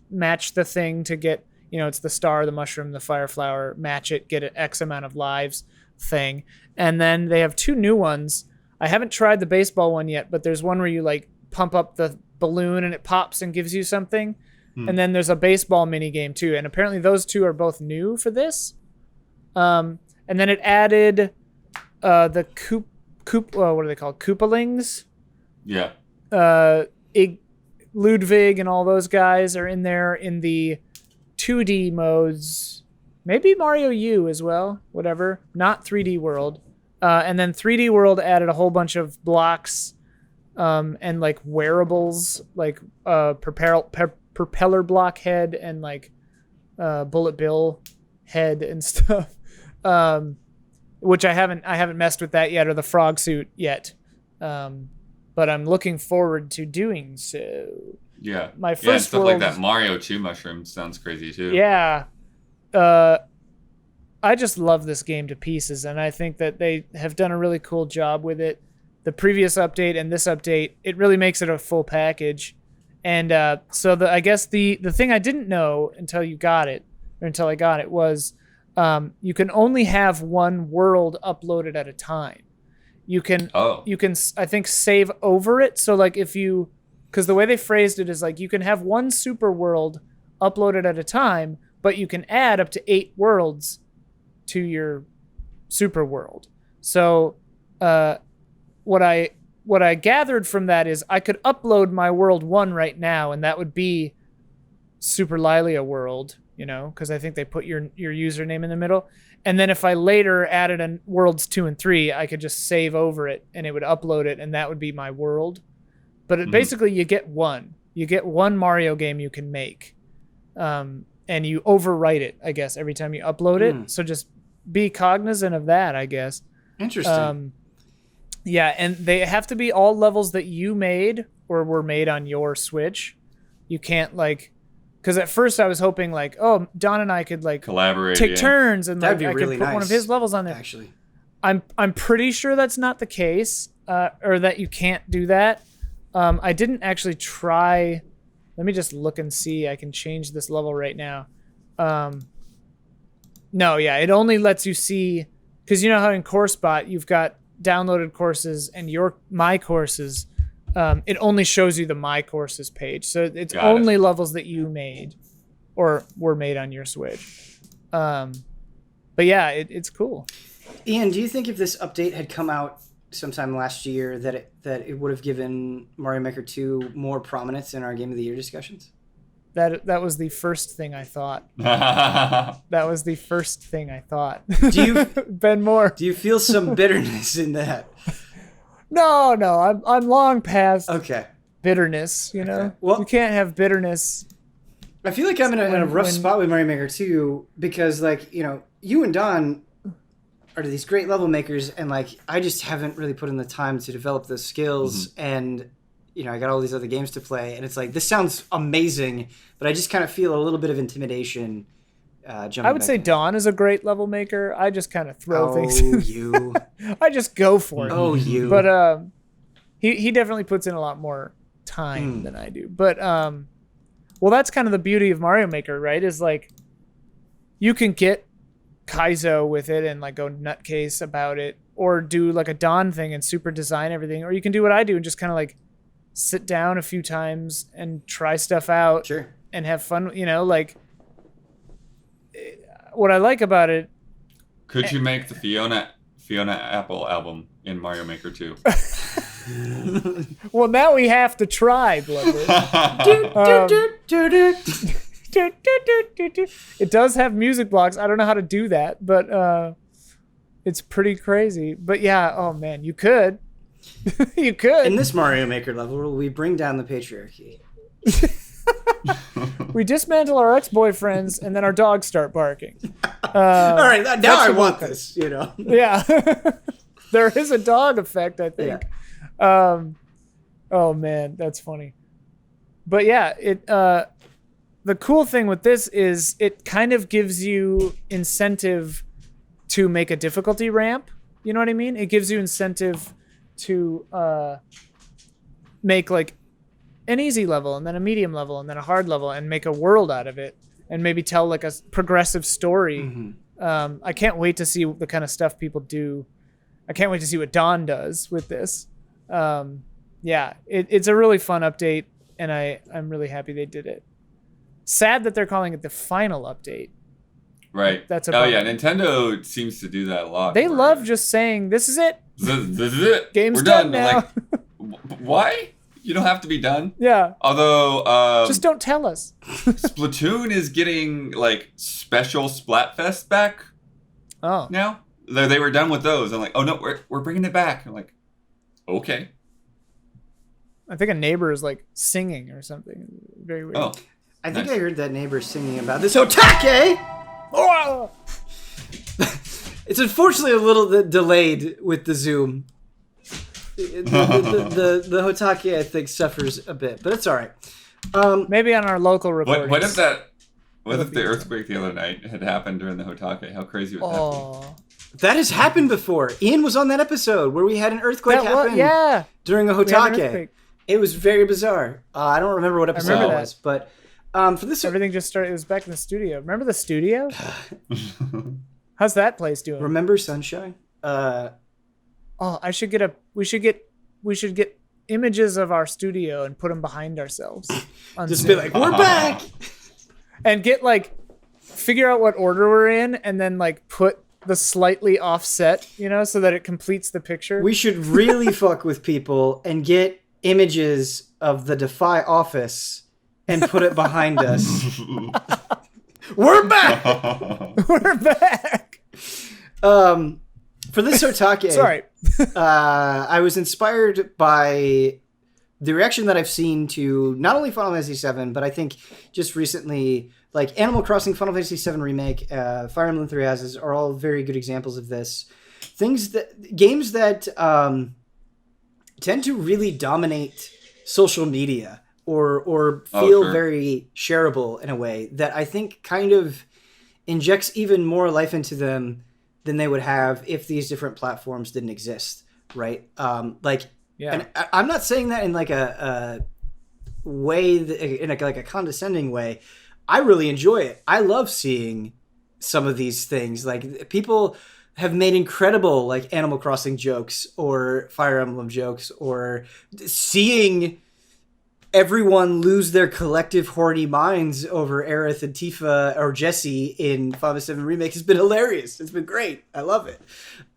the thing to get, it's the star, the mushroom, the fire flower, match it, get an X amount of lives thing. And then they have 2 new ones. I haven't tried the baseball one yet, but there's one where you like pump up the balloon and it pops and gives you something. And then there's a baseball mini game too. And apparently those 2 are both new for this. And then it added the what are they called? Koopalings? Yeah. Ludwig and all those guys are in there in the 2D modes. Maybe Mario U as well. Whatever. Not 3D World. And then 3D World added a whole bunch of blocks and like wearables, like propeller block head and like bullet bill head and stuff. Which I haven't messed with that yet, or the frog suit yet. But I'm looking forward to doing so. Yeah. My first stuff world, like that Mario Chew mushroom sounds crazy too. Yeah. I just love this game to pieces, and I think that they have done a really cool job with it. The previous update and this update, it really makes it a full package. And I guess the thing I didn't know until I got it was you can only have one world uploaded at a time. You can I think save over it. So like because the way they phrased it is like you can have one super world uploaded at a time, but you can add up to 8 worlds to your super world. So what I gathered from that is I could upload my world 1 right now, and that would be Super Lilia World, because I think they put your username in the middle. And then if I later added in worlds 2 and 3, I could just save over it and it would upload it, and that would be my world. But basically you get one Mario game you can make. And you overwrite it, I guess, every time you upload it. So just be cognizant of that, I guess. Interesting. Yeah, and they have to be all levels that you made or were made on your Switch. You can't because at first I was hoping Don and I could collaborate, take turns, and that'd be I really could put one of his levels on there. Actually, I'm pretty sure that's not the case, or that you can't do that. I didn't actually try. Let me just look and see. I can change this level right now. No, yeah, it only lets you see, because you know how in CourseBot you've got downloaded courses and my courses. It only shows you the My Courses page. So it's only levels that you made or were made on your Switch. But yeah, it's cool. Ian, do you think if this update had come out sometime last year that it would have given Mario Maker 2 more prominence in our Game of the Year discussions? That was the first thing I thought. Do you Ben Moore? Do you feel some bitterness in that? No, I'm long past Okay. bitterness. You know, Okay. Well- you can't have bitterness. I feel like I'm in a rough When- spot with Mario Maker 2 because, like, you know, you and Don are these great level makers, and, like, I just haven't really put in the time to develop those skills, and, you know, I got all these other games to play, and it's like, this sounds amazing, but I just kind of feel a little bit of intimidation jumping I would back say in. Dawn is a great level maker. I just kind of throw things. Oh, you. I just go for it. Oh, you. But he definitely puts in a lot more time than I do. But well, that's kind of the beauty of Mario Maker, right? Is like you can get Kaizo with it and like go nutcase about it, or do like a Dawn thing and super design everything, or you can do what I do and just kind of like sit down a few times and try stuff out Sure. and have fun. You know, like what I like about it. Could you make the Fiona Apple album in Mario Maker 2? Well, now we have to try, Bloodbird. It does have music blocks. I don't know how to do that, but it's pretty crazy. But yeah, oh man, you could. You could. In this Mario Maker level, we bring down the patriarchy. We dismantle our ex-boyfriends, and then our dogs start barking. All right, now that's I the want book. this, you know. Yeah. There is a dog effect, I think. Oh man, that's funny. But yeah, the cool thing with this is it kind of gives you incentive to make a difficulty ramp. You know what I mean? It gives you incentive to make like an easy level and then a medium level and then a hard level and make a world out of it and maybe tell like a progressive story. I can't wait to see the kind of stuff people do. I can't wait to see what Dawn does with this. Yeah, it's a really fun update, and I'm really happy they did it. Sad that they're calling it the final update. Right. That's oh about yeah, it. Nintendo seems to do that a lot. They where love just saying, "This is it. This is it. Game's We're done done." now." Like, why? You don't have to be done. Yeah, Although, just don't tell us. Splatoon is getting like special Splatfest back Oh, now. They were done with those. I'm like, oh no, we're bringing it back. I'm like, okay. I think a neighbor is like singing or something. Very weird. Oh, I think Nice. I heard that neighbor singing about this HOTTAKE! Oh! It's unfortunately a little bit delayed with the Zoom. The HOTTAKE, I think, suffers a bit, but it's all right. Maybe on our local recordings. what if that? What if the earthquake the other night had happened during the HOTTAKE? How crazy would that be? Oh, That has happened before. Ian was on that episode where we had an earthquake happen yeah. during a We had an HOTTAKE. earthquake. It was very bizarre. I don't remember what episode remember it that. was, but for this, Everything just started. It was back in the studio. Remember the studio? How's that place doing? remember Sunshine? Oh, I should get a. We should get images of our studio and put them behind ourselves. On Just Zoom. be like, we're back. And get like, figure out what order we're in, and then like put the slightly offset, you know, so that it completes the picture. We should really fuck with people and get images of the Defy office and put it behind us. We're back. We're back. For this HOTTAKE, Sorry. I was inspired by the reaction that I've seen to not only Final Fantasy VII, but I think just recently, like Animal Crossing, Final Fantasy VII Remake, Fire Emblem Three Houses are all very good examples of this. Games that tend to really dominate social media or feel sure. very shareable in a way that I think kind of injects even more life into them than they would have if these different platforms didn't exist, right? Yeah. And I'm not saying that in like a way, in like a condescending way. I really enjoy it. I love seeing some of these things. Like people have made incredible like Animal Crossing jokes or Fire Emblem jokes, or seeing everyone lose their collective horny minds over Aerith and Tifa or Jessie in Final Fantasy VII Remake has been hilarious. It's been great. I love it.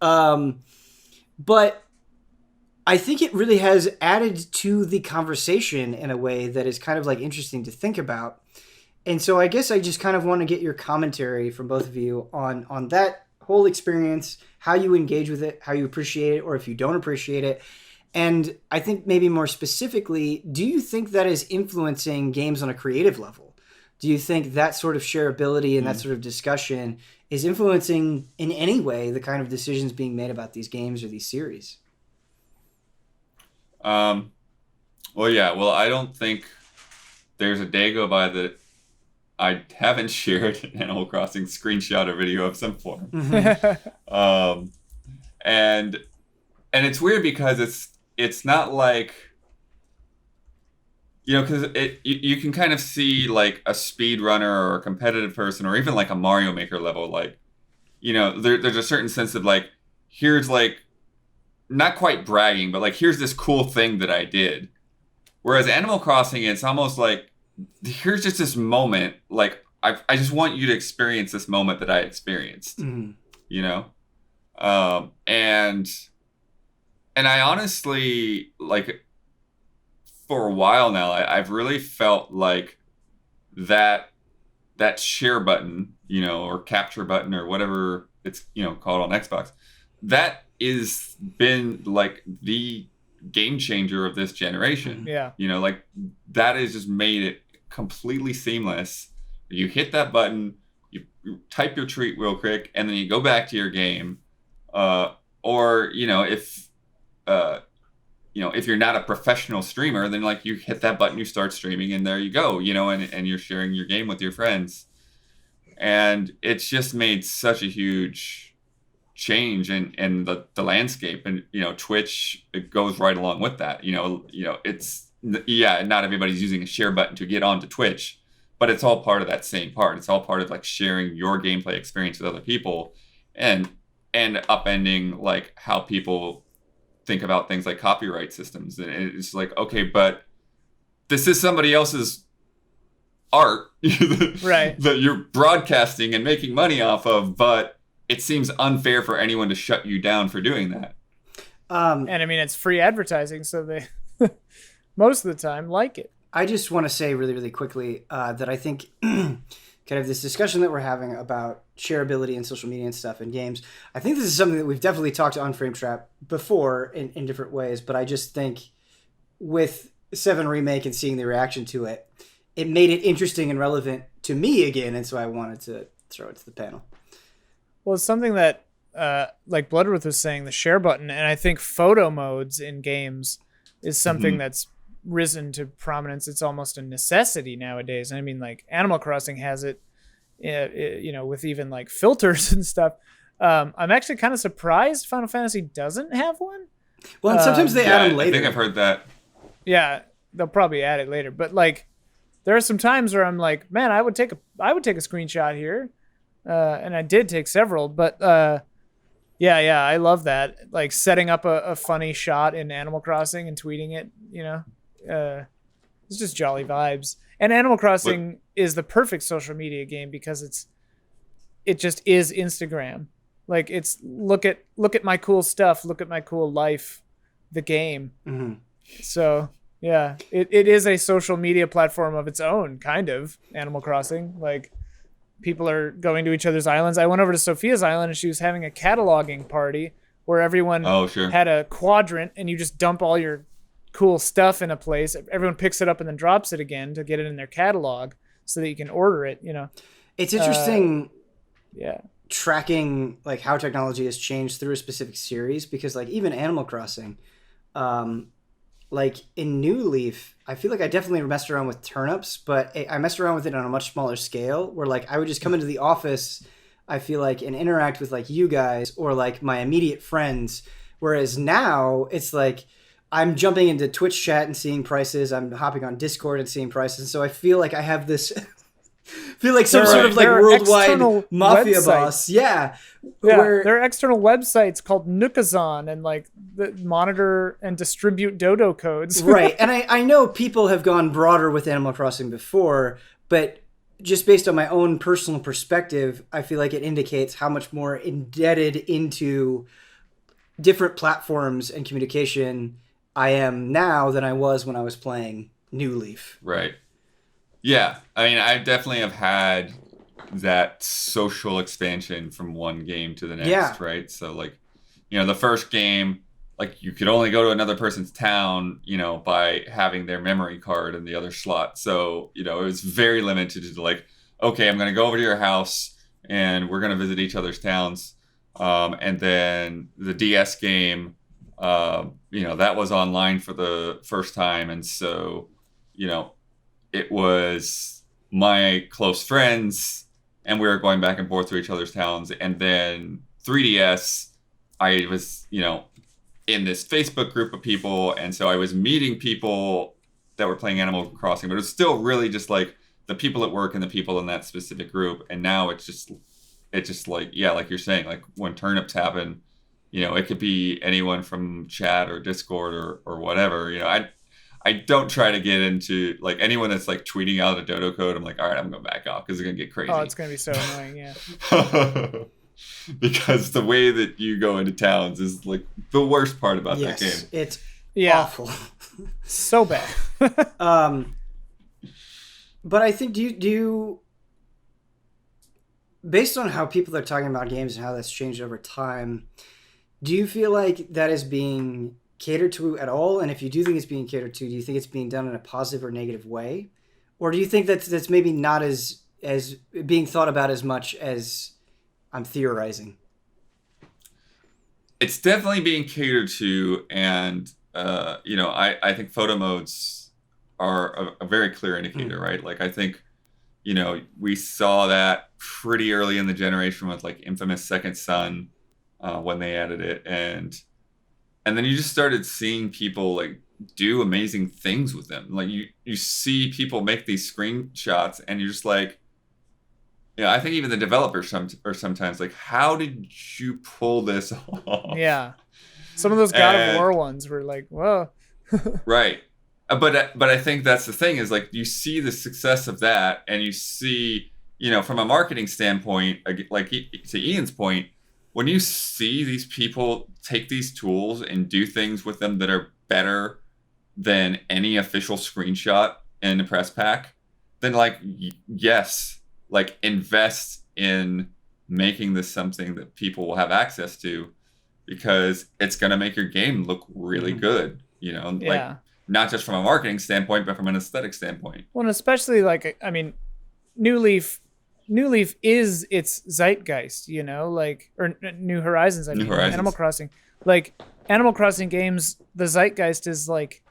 But I think it really has added to the conversation in a way that is kind of like interesting to think about. And so I guess I just kind of want to get your commentary from both of you on that whole experience, how you engage with it, how you appreciate it, or if you don't appreciate it. And I think maybe more specifically, do you think that is influencing games on a creative level? Do you think that sort of shareability and that sort of discussion is influencing in any way the kind of decisions being made about these games or these series? Well, yeah. Well, I don't think there's a day go by that I haven't shared an Animal Crossing screenshot or video of some form. Mm-hmm. And it's weird because it's not like, because you can kind of see like a speedrunner or a competitive person or even like a Mario Maker level, like, there's a certain sense of like, here's like, not quite bragging, but like, here's this cool thing that I did. Whereas Animal Crossing, it's almost like, here's just this moment, like, I just want you to experience this moment that I experienced, Mm-hmm. And I honestly, like, for a while now, I've really felt like that share button, or capture button or whatever it's, called on Xbox, that is been like the game changer of this generation. Yeah. Like that has just made it completely seamless. You hit that button, you type your treat real quick, and then you go back to your game. Or if you're not a professional streamer, then like you hit that button, you start streaming, and there you go, and you're sharing your game with your friends. And it's just made such a huge change in the landscape, and Twitch, it goes right along with that. It's, not everybody's using a share button to get onto Twitch, but it's all part of that same part. It's all part of like sharing your gameplay experience with other people, and upending like how people think about things like copyright systems. And it's like, okay, but this is somebody else's art Right. that you're broadcasting and making money off of, but it seems unfair for anyone to shut you down for doing that. And I mean, it's free advertising, so they most of the time like it. I just want to say really, really quickly that I think kind of this discussion that we're having about shareability and social media and stuff in games, I think this is something that we've definitely talked on Frame Trap before in different ways, but I just think with 7 Remake and seeing the reaction to it, it made it interesting and relevant to me again, and so I wanted to throw it to the panel. Well, it's something that, like Bloodworth was saying, the share button, and I think photo modes in games is something that's risen to prominence. It's almost a necessity nowadays. I mean, like Animal Crossing has it, with even like filters and stuff. I'm actually kind of surprised Final Fantasy doesn't have one. Well, and sometimes they add them later. I think I've heard that. Yeah, they'll probably add it later. But like, there are some times where I'm like, man, I would take a screenshot here, and I did take several. But yeah, I love that. Like setting up a funny shot in Animal Crossing and tweeting it. It's just jolly vibes. And Animal Crossing is the perfect social media game because it just is Instagram. Like it's look at my cool stuff, look at my cool life, the game. Mm-hmm. So yeah, it is a social media platform of its own, kind of. Animal Crossing, like people are going to each other's islands. I went over to Sophia's island and she was having a cataloging party where everyone had a quadrant and you just dump all your cool stuff in a place. Everyone picks it up and then drops it again to get it in their catalog so that you can order it. It's interesting. Yeah. Tracking like how technology has changed through a specific series, because like even Animal Crossing, like in New Leaf, I feel like I definitely messed around with turnips, but I messed around with it on a much smaller scale where like I would just come into the office, I feel like, and interact with like you guys or like my immediate friends. Whereas now it's like I'm jumping into Twitch chat and seeing prices. I'm hopping on Discord and seeing prices. So I feel like I have this feel like some sort of like worldwide mafia boss. Yeah. There are external websites called Nookazon and like that monitor and distribute dodo codes. Right. And I know people have gone broader with Animal Crossing before, but just based on my own personal perspective, I feel like it indicates how much more indebted into different platforms and communication I am now than I was when I was playing New Leaf. Right. Yeah, I mean, I definitely have had that social expansion from one game to the next, right? So, like, the first game, like you could only go to another person's town, by having their memory card in the other slot. So, it was very limited to like, okay, I'm going to go over to your house and we're going to visit each other's towns. And then the DS game, that was online for the first time. And so, it was my close friends and we were going back and forth to each other's towns. And then 3DS, I was, in this Facebook group of people, and so I was meeting people that were playing Animal Crossing, but it was still really just like the people at work and the people in that specific group. And now it's just like, yeah, like you're saying, like when turnips happen, it could be anyone from chat or Discord or whatever. I don't try to get into like anyone that's like tweeting out a dodo code. I'm like, all right, I'm going to back off because it's going to get crazy. Oh, it's going to be so annoying, yeah. Because the way that you go into towns is like the worst part about that game. It's awful. So bad. But I think do you based on how people are talking about games and how that's changed over time, do you feel like that is being catered to at all? And if you do think it's being catered to, do you think it's being done in a positive or negative way? Or do you think that's maybe not as being thought about as much as I'm theorizing? It's definitely being catered to, and I think photo modes are a very clear indicator, right? Like I think, we saw that pretty early in the generation with like Infamous Second Son when they added it, and then you just started seeing people like do amazing things with them. Like you see people make these screenshots, and you're just like. Yeah, I think even the developers are sometimes like, how did you pull this off? Yeah. Some of those God of War ones were like, whoa. Right. But I think that's the thing is like you see the success of that and you see, from a marketing standpoint, like to Ian's point, when you see these people take these tools and do things with them that are better than any official screenshot in a press pack, then like, yes, like invest in making this something that people will have access to because it's going to make your game look really good, like not just from a marketing standpoint, but from an aesthetic standpoint. Well, and especially like, I mean, New Leaf is its zeitgeist, like, or New Horizons, Animal Crossing. Like Animal Crossing games, the zeitgeist is like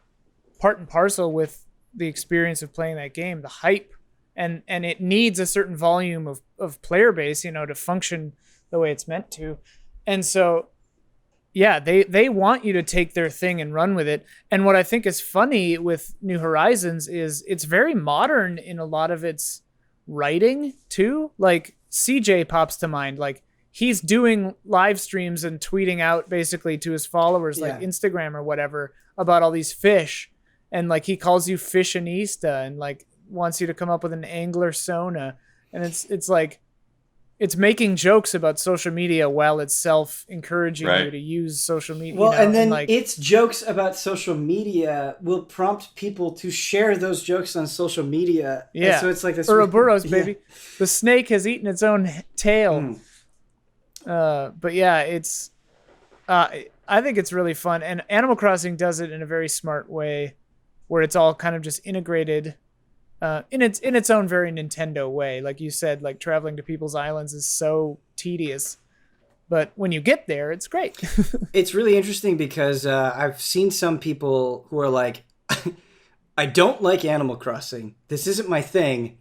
part and parcel with the experience of playing that game, the hype. And it needs a certain volume of player base, to function the way it's meant to. And so, yeah, they want you to take their thing and run with it. And what I think is funny with New Horizons is it's very modern in a lot of its writing too. Like CJ pops to mind. Like he's doing live streams and tweeting out basically to his followers, like Instagram or whatever, about all these fish. And like he calls you Fishionista and like wants you to come up with an angler sona, and it's like it's making jokes about social media while it's encouraging you to use social media. Well, and then like, its jokes about social media will prompt people to share those jokes on social media. Yeah, and so it's like this Ouroboros, baby. The snake has eaten its own tail. But yeah, it's I think it's really fun, and Animal Crossing does it in a very smart way, where it's all kind of just integrated. In its own very Nintendo way. Like you said, like traveling to people's islands is so tedious, but when you get there, it's great. It's really interesting because I've seen some people who are like, I don't like Animal Crossing. This isn't my thing,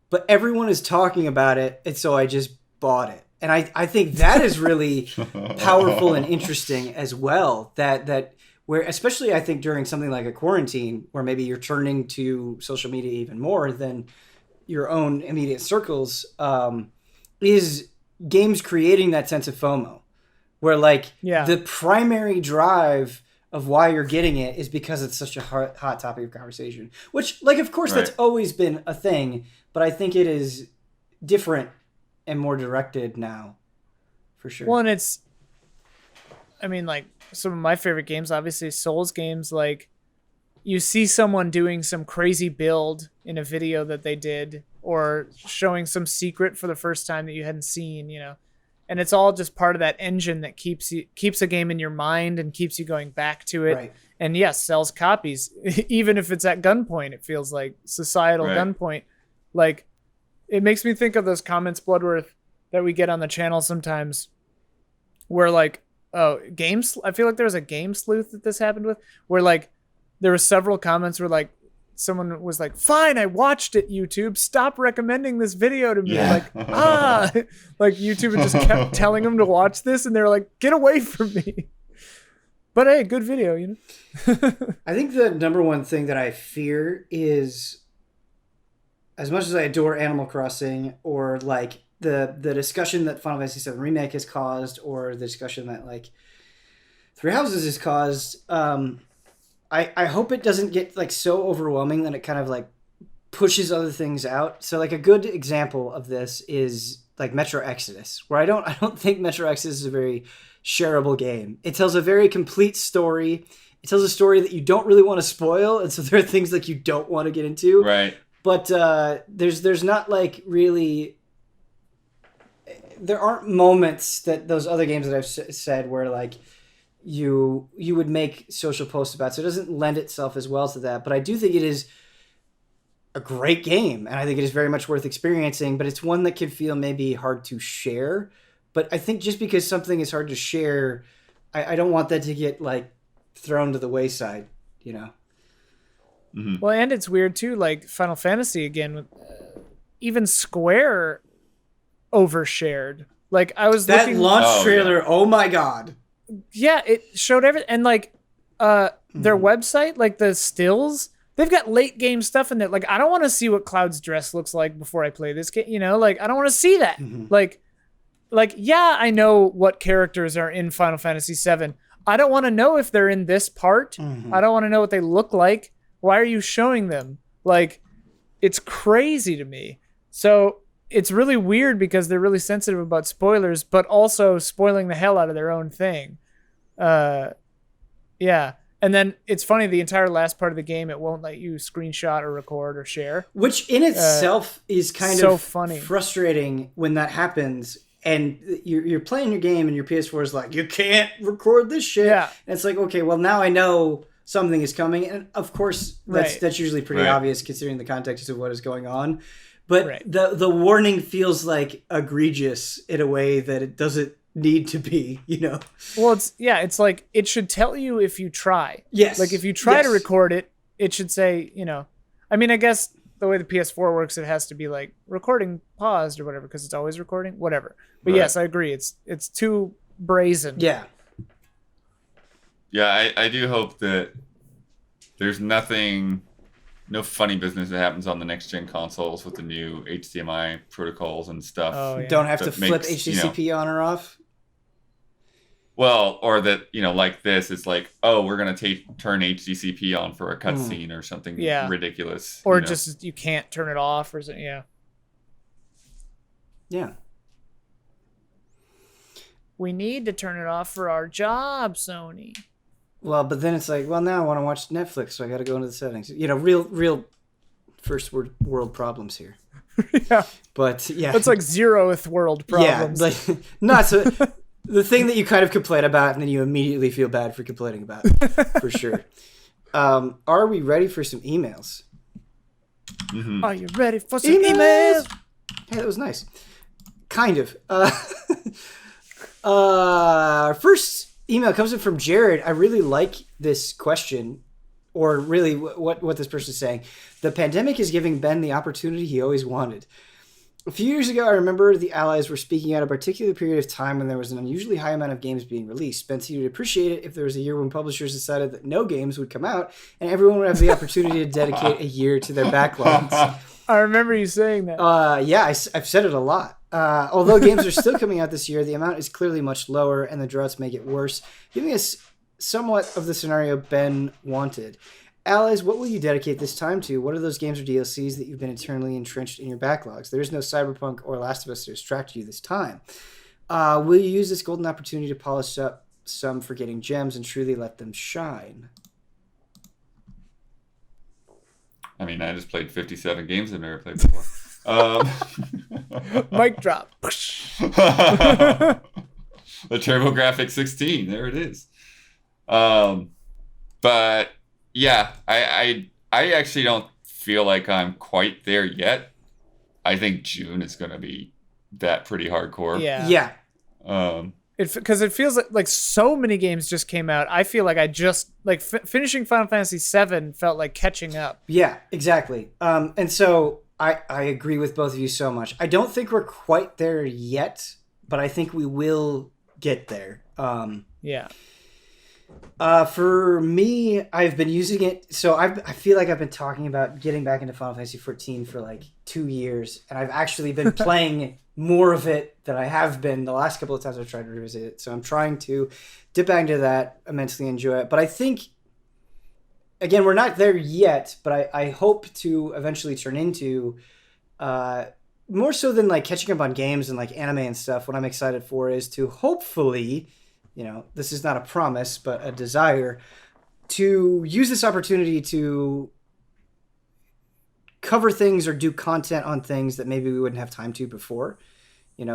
but everyone is talking about it, and so I just bought it. And I think that is really powerful and interesting as well, that where, especially I think during something like a quarantine, where maybe you're turning to social media even more than your own immediate circles, is games creating that sense of FOMO, where like the primary drive of why you're getting it is because it's such a hot topic of conversation, which like, of course that's always been a thing, but I think it is different and more directed now for sure. Well, and it's, I mean, like some of my favorite games, obviously Souls games, like you see someone doing some crazy build in a video that they did, or showing some secret for the first time that you hadn't seen, and it's all just part of that engine that keeps a game in your mind and keeps you going back to it. Right. And yes, sells copies, even if it's at gunpoint. It feels like societal gunpoint. Like, it makes me think of those comments, Bloodworth, that we get on the channel sometimes, where like, oh, games. I feel like there was a game sleuth that this happened with, where like there were several comments where like someone was like, "Fine, I watched it. YouTube, stop recommending this video to me." Yeah. Like, like YouTube just kept telling them to watch this, and they're like, "Get away from me." But hey, good video, you know. I think the number one thing that I fear is, as much as I adore Animal Crossing, or like the discussion that Final Fantasy VII Remake has caused, or the discussion that like Three Houses has caused, I hope it doesn't get like so overwhelming that it kind of like pushes other things out. So like a good example of this is like Metro Exodus, where I don't think Metro Exodus is a very shareable game. It tells a very complete story. It tells a story that you don't really want to spoil, and so there are things like you don't want to get into. Right. But there's not like really, there aren't moments that those other games that I've said where like you would make social posts about. So it doesn't lend itself as well to that. But I do think it is a great game, and I think it is very much worth experiencing. But it's one that can feel maybe hard to share. But I think just because something is hard to share, I don't want that to get like thrown to the wayside, you know? Mm-hmm. Well, and it's weird too, like Final Fantasy again, even Square overshared. Like I was that looking, launch trailer, oh my God. Yeah, it showed everything. And like their website, like the stills, they've got late game stuff in there. Like, I don't want to see what Cloud's dress looks like before I play this game, you know? Like, I don't want to see that. Like, yeah, I know what characters are in Final Fantasy VII. I don't want to know if they're in this part. I don't want to know what they look like. Why are you showing them? Like, it's crazy to me. So it's really weird because they're really sensitive about spoilers, but also spoiling the hell out of their own thing. Yeah. And then it's funny, the entire last part of the game, it won't let you screenshot or record or share. Which in itself is kind so of funny. Frustrating when that happens. And you're playing your game and your PS4 is like, you can't record this shit. Yeah. And it's like, okay, well, now I know something is coming. And of course, that's usually pretty obvious considering the context of what is going on. But the warning feels like egregious in a way that it doesn't need to be, you know? Well, it's like, it should tell you if you try. Yes. Like if you try to record it, it should say, you know, I mean, I guess the way the PS4 works, it has to be like recording paused or whatever, because it's always recording, whatever. But yes, I agree. It's too brazen. Yeah. Yeah, I do hope that there's no funny business that happens on the next gen consoles with the new HDMI protocols and stuff. Oh, yeah. Don't have to flip HDCP on or off. Well, or that, you know, like this, it's like, oh, we're going to turn HDCP on for a cutscene or something ridiculous. Or just you can't turn it off or something. Yeah. Yeah. We need to turn it off for our job, Sony. Well, but then it's like, well, now I want to watch Netflix, so I got to go into the settings. You know, real first world problems here. Yeah. But yeah. It's like 0th world problems. Yeah, like not so the thing that you kind of complain about and then you immediately feel bad for complaining about, for sure. Are we ready for some emails? Mm-hmm. Are you ready for some emails? Hey, that was nice. Kind of. Our first email comes in from Jared. I really like this question, or really what this person is saying. The pandemic is giving Ben the opportunity he always wanted. A few years ago, I remember the Allies were speaking out a particular period of time when there was an unusually high amount of games being released. Ben said he would appreciate it if there was a year when publishers decided that no games would come out and everyone would have the opportunity to dedicate a year to their backlogs. I remember you saying that. Yeah, I've said it a lot. Although games are still coming out this year, the amount is clearly much lower and the droughts make it worse, giving us somewhat of the scenario Ben wanted. Allies, what will you dedicate this time to? What are those games or DLCs that you've been eternally entrenched in your backlogs? There is no Cyberpunk or Last of Us to distract you this time. Will you use this golden opportunity to polish up some forgetting gems and truly let them shine? I mean, I just played 57 games I've never played before. Um, Mic drop. the TurboGrafx 16, there it is. But yeah, I actually don't feel like I'm quite there yet. I think June is going to be that pretty hardcore. Yeah. Yeah. Because it feels like so many games just came out. I feel like I just like finishing Final Fantasy VII felt like catching up. Yeah, exactly. And so I agree with both of you so much. I don't think we're quite there yet, but I think we will get there. Yeah. For me, I've been using it. So I feel like I've been talking about getting back into Final Fantasy 14 for like 2 years, and I've actually been playing more of it than I have been the last couple of times I've tried to revisit it. So I'm trying to dip back into that, immensely enjoy it. But I think, again, we're not there yet, but I hope to eventually turn into, more so than like catching up on games and like anime and stuff, what I'm excited for is to hopefully, this is not a promise, but a desire, to use this opportunity to cover things or do content on things that maybe we wouldn't have time to before.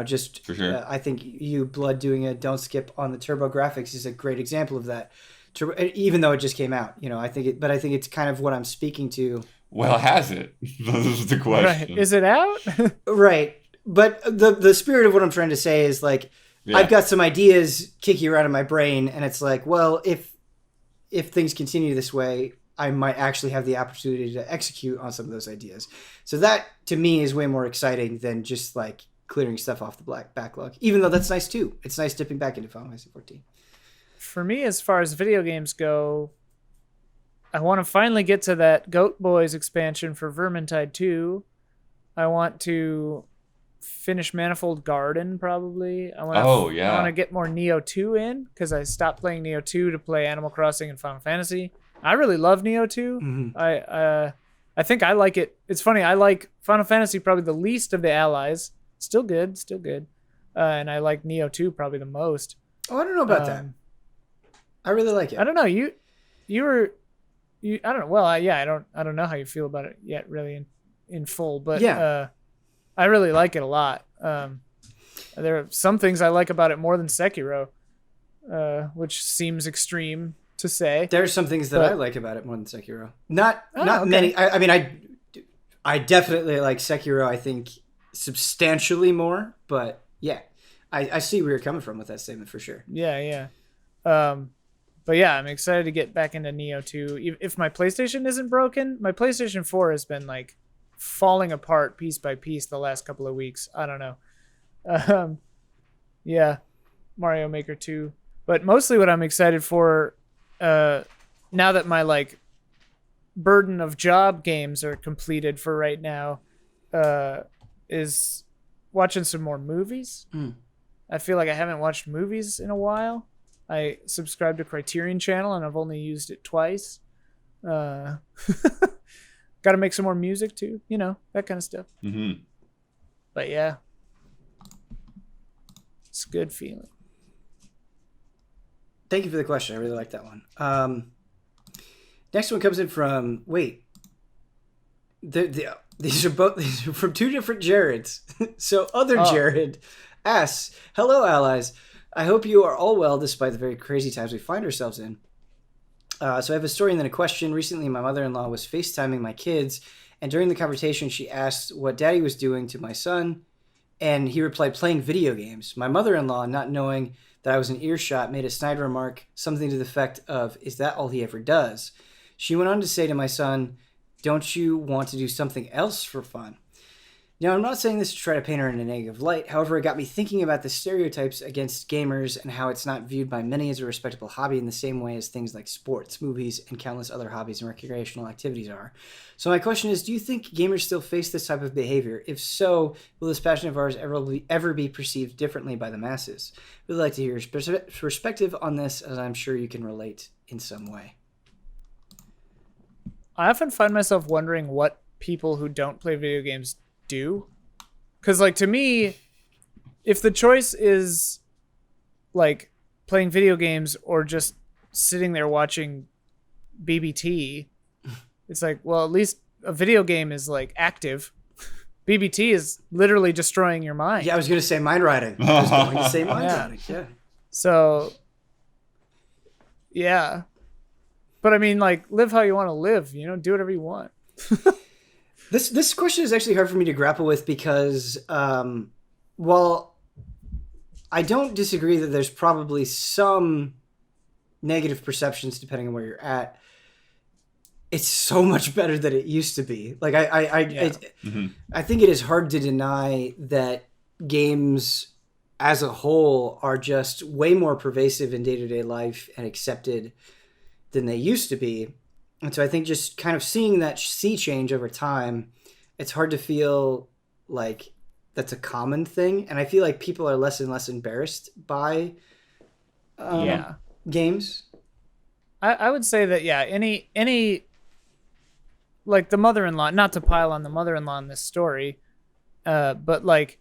Just For sure. I think you Blood doing a don't skip on the TurboGrafx is a great example of that. Even though it just came out, I think it's kind of what I'm speaking to. Well, has it? This is the question. Right. Is it out? Right. But the spirit of what I'm trying to say is like, Yeah. I've got some ideas kicking around in my brain, and it's like, well, if things continue this way, I might actually have the opportunity to execute on some of those ideas. So that, to me, is way more exciting than just like clearing stuff off the backlog. Even though that's nice too. It's nice dipping back into Final Fantasy 14. For me, as far as video games go, I want to finally get to that Goat Boys expansion for Vermintide 2. I want to finish Manifold Garden, probably. I want to get more Neo 2 in, because I stopped playing Neo 2 to play Animal Crossing and Final Fantasy. I really love Neo 2. Mm-hmm. I think I like it. It's funny, I like Final Fantasy probably the least of the allies. Still good. And I like Neo 2 probably the most. Oh, I don't know about that. I really like it. I don't know. You I don't know. Well, yeah, I don't know how you feel about it yet, really in full, but yeah. I really like it a lot. There are some things I like about it more than Sekiro, which seems extreme to say. There's some things that I like about it more than Sekiro. Not okay. many. I mean, I definitely like Sekiro, I think, substantially more, but yeah, I see where you're coming from with that statement for sure. Yeah. But yeah, I'm excited to get back into Neo 2. If my PlayStation isn't broken, my PlayStation 4 has been like falling apart piece by piece the last couple of weeks. I don't know. Yeah, Mario Maker 2. But mostly what I'm excited for, now that my like burden of job games are completed for right now, is watching some more movies. I feel like I haven't watched movies in a while. I subscribe to Criterion Channel and I've only used it twice. Got to make some more music too, that kind of stuff. Mm-hmm. But yeah, it's a good feeling. Thank you for the question. I really like that one. Next one comes in from these are from two different Jareds. So Jared asks, "Hello, allies. I hope you are all well despite the very crazy times we find ourselves in. So I have a story and then a question. Recently, my mother-in-law was FaceTiming my kids, and during the conversation, she asked what Daddy was doing to my son, and he replied, playing video games. My mother-in-law, not knowing that I was in earshot, made a snide remark, something to the effect of, is that all he ever does? She went on to say to my son, don't you want to do something else for fun? Now, I'm not saying this to try to paint her in a negative light. However, it got me thinking about the stereotypes against gamers and how it's not viewed by many as a respectable hobby in the same way as things like sports, movies, and countless other hobbies and recreational activities are. So my question is, do you think gamers still face this type of behavior? If so, will this passion of ours ever be perceived differently by the masses? We'd like to hear your perspective on this, as I'm sure you can relate in some way. I often find myself wondering what people who don't play video games do, because like to me, if the choice is like playing video games or just sitting there watching BBT, it's like, well, at least a video game is like active, BBT is literally destroying your mind. Yeah, I was going to say mind riding. I was going to say mind riding. Yeah. So, yeah. But I mean, like, live how you want to live. You know, do whatever you want. This question is actually hard for me to grapple with because, while I don't disagree that there's probably some negative perceptions depending on where you're at, it's so much better than it used to be. Like I think it is hard to deny that games as a whole are just way more pervasive in day-to-day life and accepted than they used to be. And so I think just kind of seeing that sea change over time, it's hard to feel like that's a common thing. And I feel like people are less and less embarrassed by games. I would say that, yeah, any like the mother-in-law, not to pile on the mother-in-law in this story, but like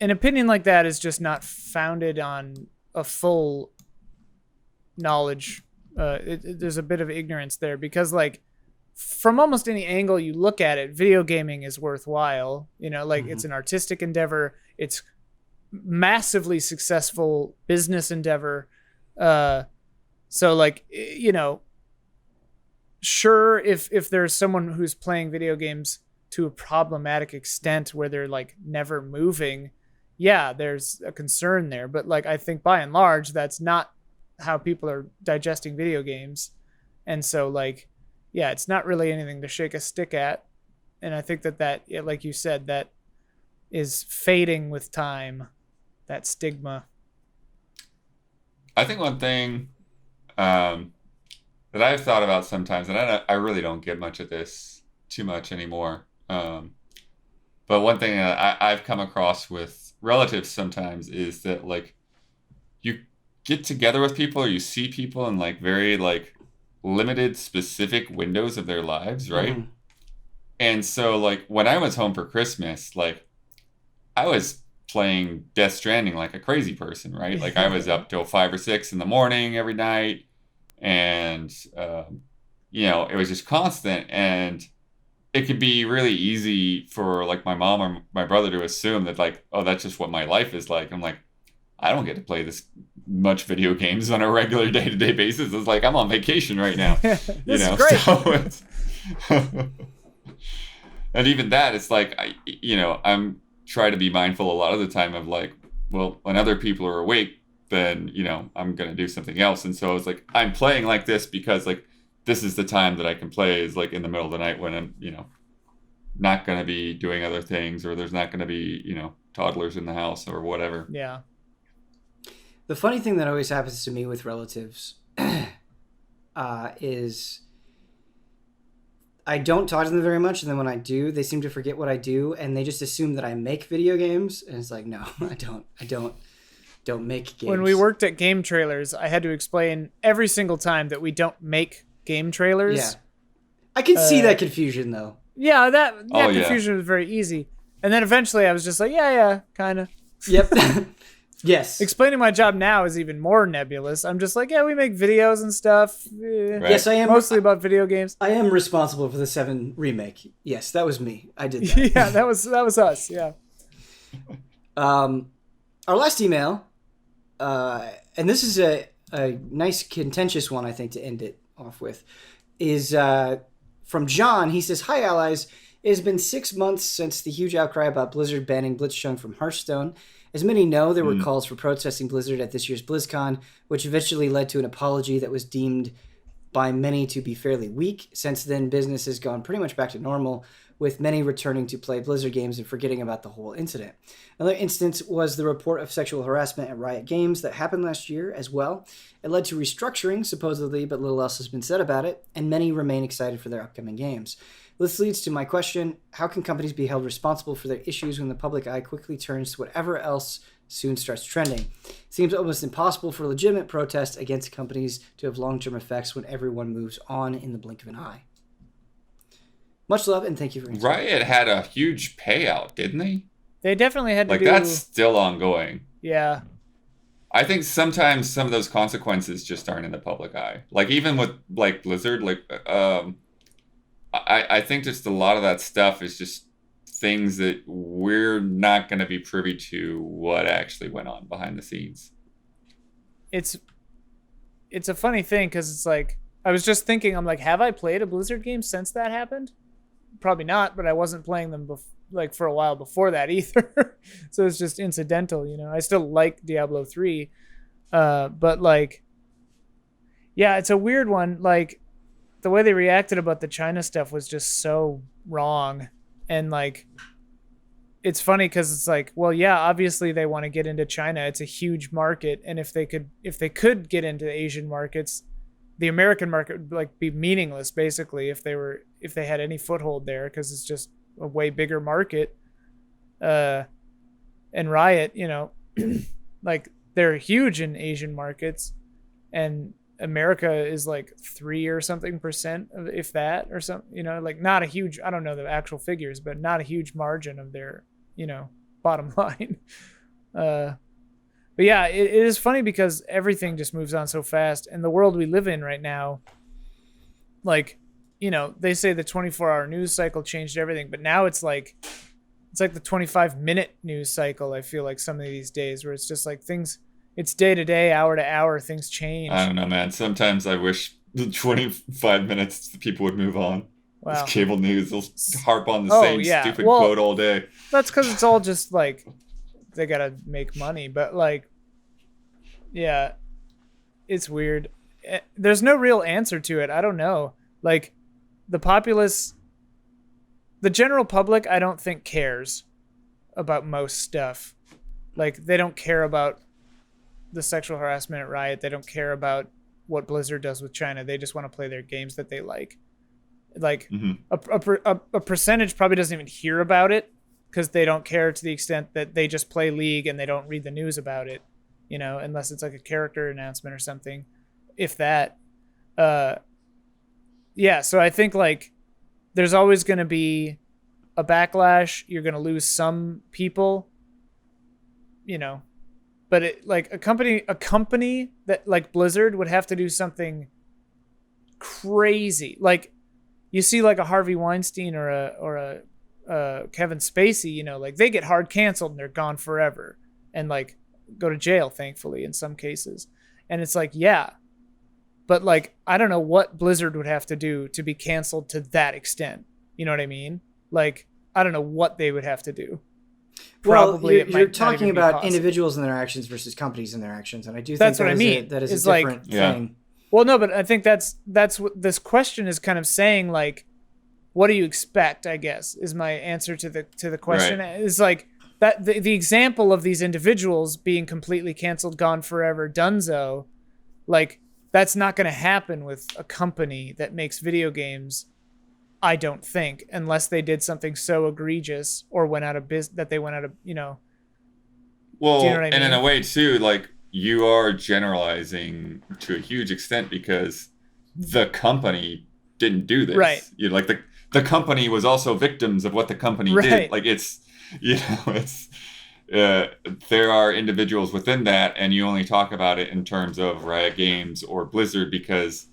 an opinion like that is just not founded on a full knowledge. There's a bit of ignorance there because, like, from almost any angle you look at it, video gaming is worthwhile. You know, like it's an artistic endeavor. It's massively successful business endeavor. So like, you know, sure, if there's someone who's playing video games to a problematic extent where they're like never moving, yeah, there's a concern there. But like, I think by and large, that's not how people are digesting video games. And so like, yeah, it's not really anything to shake a stick at. And I think that like you said, that is fading with time, that stigma. I think one thing that I've thought about sometimes, and I really don't get much of this too much anymore. But one thing that I've come across with relatives sometimes is that like you get together with people or you see people in like very like limited specific windows of their lives, right? Mm-hmm. And so like when I was home for Christmas, like I was playing Death Stranding like a crazy person, right? Like I was up till 5 or 6 in the morning every night. And, you know, it was just constant. And it could be really easy for like my mom or my brother to assume that like, oh, that's just what my life is like. I'm like, I don't get to play this much video games on a regular day-to-day basis. It's like I'm on vacation right now. You know, great. So and even that, it's like, I'm trying to be mindful a lot of the time of like, well, when other people are awake, then, you know, I'm going to do something else. And so it's like, I'm playing like this because like, this is the time that I can play is like in the middle of the night when I'm, you know, not going to be doing other things or there's not going to be, you know, toddlers in the house or whatever. Yeah. The funny thing that always happens to me with relatives is I don't talk to them very much, and then when I do, they seem to forget what I do, and they just assume that I make video games, and it's like, no, I don't make games. When we worked at Game Trailers, I had to explain every single time that we don't make game trailers. Yeah. I can see that confusion, though. Yeah, that confusion was very easy. And then eventually I was just like, yeah, kind of. Yep. Yes. Explaining my job now is even more nebulous. I'm just like, yeah, we make videos and stuff. Right. Yes, I am. Mostly about video games. I am responsible for the 7 remake. Yes, that was me. I did that. Yeah, that was us. Yeah. Our last email, and this is a nice contentious one, I think, to end it off with, is from John. He says, "Hi, allies. It has been 6 months since the huge outcry about Blizzard banning Blitzchung from Hearthstone. As many know, there were calls for protesting Blizzard at this year's BlizzCon, which eventually led to an apology that was deemed by many to be fairly weak. Since then, business has gone pretty much back to normal, with many returning to play Blizzard games and forgetting about the whole incident. Another instance was the report of sexual harassment at Riot Games that happened last year as well. It led to restructuring, supposedly, but little else has been said about it, and many remain excited for their upcoming games. This leads to my question: how can companies be held responsible for their issues when the public eye quickly turns to whatever else soon starts trending? It seems almost impossible for legitimate protest against companies to have long-term effects when everyone moves on in the blink of an eye. Much love, and thank you for answering. Riot had a huge payout, didn't they? They definitely had to like, that's still ongoing. Yeah. I think sometimes some of those consequences just aren't in the public eye. Like, even with, like, Blizzard, like, I think just a lot of that stuff is just things that we're not going to be privy to what actually went on behind the scenes. It's a funny thing because it's like I was just thinking, I'm like, have I played a Blizzard game since that happened? Probably not, but I wasn't playing them for a while before that either. So it's just incidental, you know. I still like Diablo 3, but like, yeah, it's a weird one. Like, the way they reacted about the China stuff was just so wrong, and like, it's funny because it's like, well, yeah, obviously they want to get into China. It's a huge market, and if they could get into Asian markets, the American market would like be meaningless basically if they had any foothold there, because it's just a way bigger market. And Riot, you know, like they're huge in Asian markets, and America is like 3 or something percent of, if that, or something, you know, like not a huge, I don't know the actual figures, but not a huge margin of their, you know, bottom line. But yeah, it is funny because everything just moves on so fast, and the world we live in right now, like, you know, they say the 24-hour news cycle changed everything, but now it's like the 25-minute news cycle. I feel like some of these days where it's just like things, it's day to day, hour to hour, things change. I don't know, man. Sometimes I wish the 25 minutes people would move on. Wow. This cable news, they'll harp on the same stupid quote all day. That's because it's all just like they gotta make money, but like, yeah, it's weird. There's no real answer to it. I don't know. Like, the populace, the general public, I don't think cares about most stuff. Like, they don't care about the sexual harassment at Riot. They don't care about what Blizzard does with China. They just want to play their games that they like. Like, a percentage probably doesn't even hear about it because they don't care to the extent that they just play League and they don't read the news about it, you know, unless it's like a character announcement or something, if that. Yeah, so I think like there's always going to be a backlash. You're going to lose some people, you know, but it, like a company that like Blizzard would have to do something crazy. Like, you see like a Harvey Weinstein or a Kevin Spacey, you know, like they get hard canceled and they're gone forever and like go to jail, thankfully, in some cases. And it's like, yeah, but like, I don't know what Blizzard would have to do to be canceled to that extent. You know what I mean? Like, I don't know what they would have to do. Probably well, you're talking about individuals and their actions versus companies and their actions, and I do think that's what I mean. That is a different thing. Yeah. Well, no, but I think that's what this question is kind of saying. Like, what do you expect? I guess is my answer to the question. Right. Is like that the example of these individuals being completely canceled, gone forever, donezo. Like, that's not going to happen with a company that makes video games. I don't think, unless they did something so egregious or went out of business that they went out of, you know. Well, you know what I mean? And in a way too, like, you are generalizing to a huge extent because the company didn't do this. Right. You know, like the company was also victims of what the company did. Like, it's, you know, it's, there are individuals within that, and you only talk about it in terms of Riot Games or Blizzard because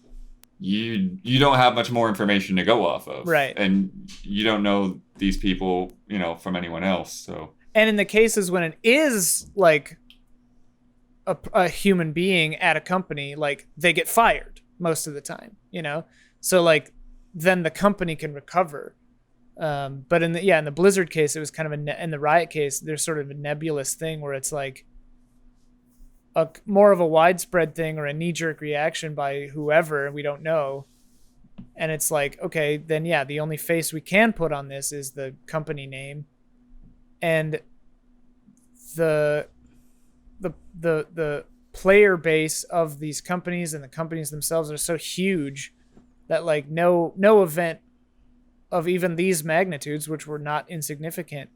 you don't have much more information to go off of. Right. And you don't know these people, you know, from anyone else. So. And in the cases when it is like a human being at a company, like, they get fired most of the time, you know? So like, then the company can recover. But in the Blizzard case, it was kind of in the Riot case, there's sort of a nebulous thing where it's like a more of a widespread thing or a knee-jerk reaction by whoever, we don't know. And it's like, okay, then yeah, the only face we can put on this is the company name. And the player base of these companies and the companies themselves are so huge that like no event of even these magnitudes, which were not insignificant,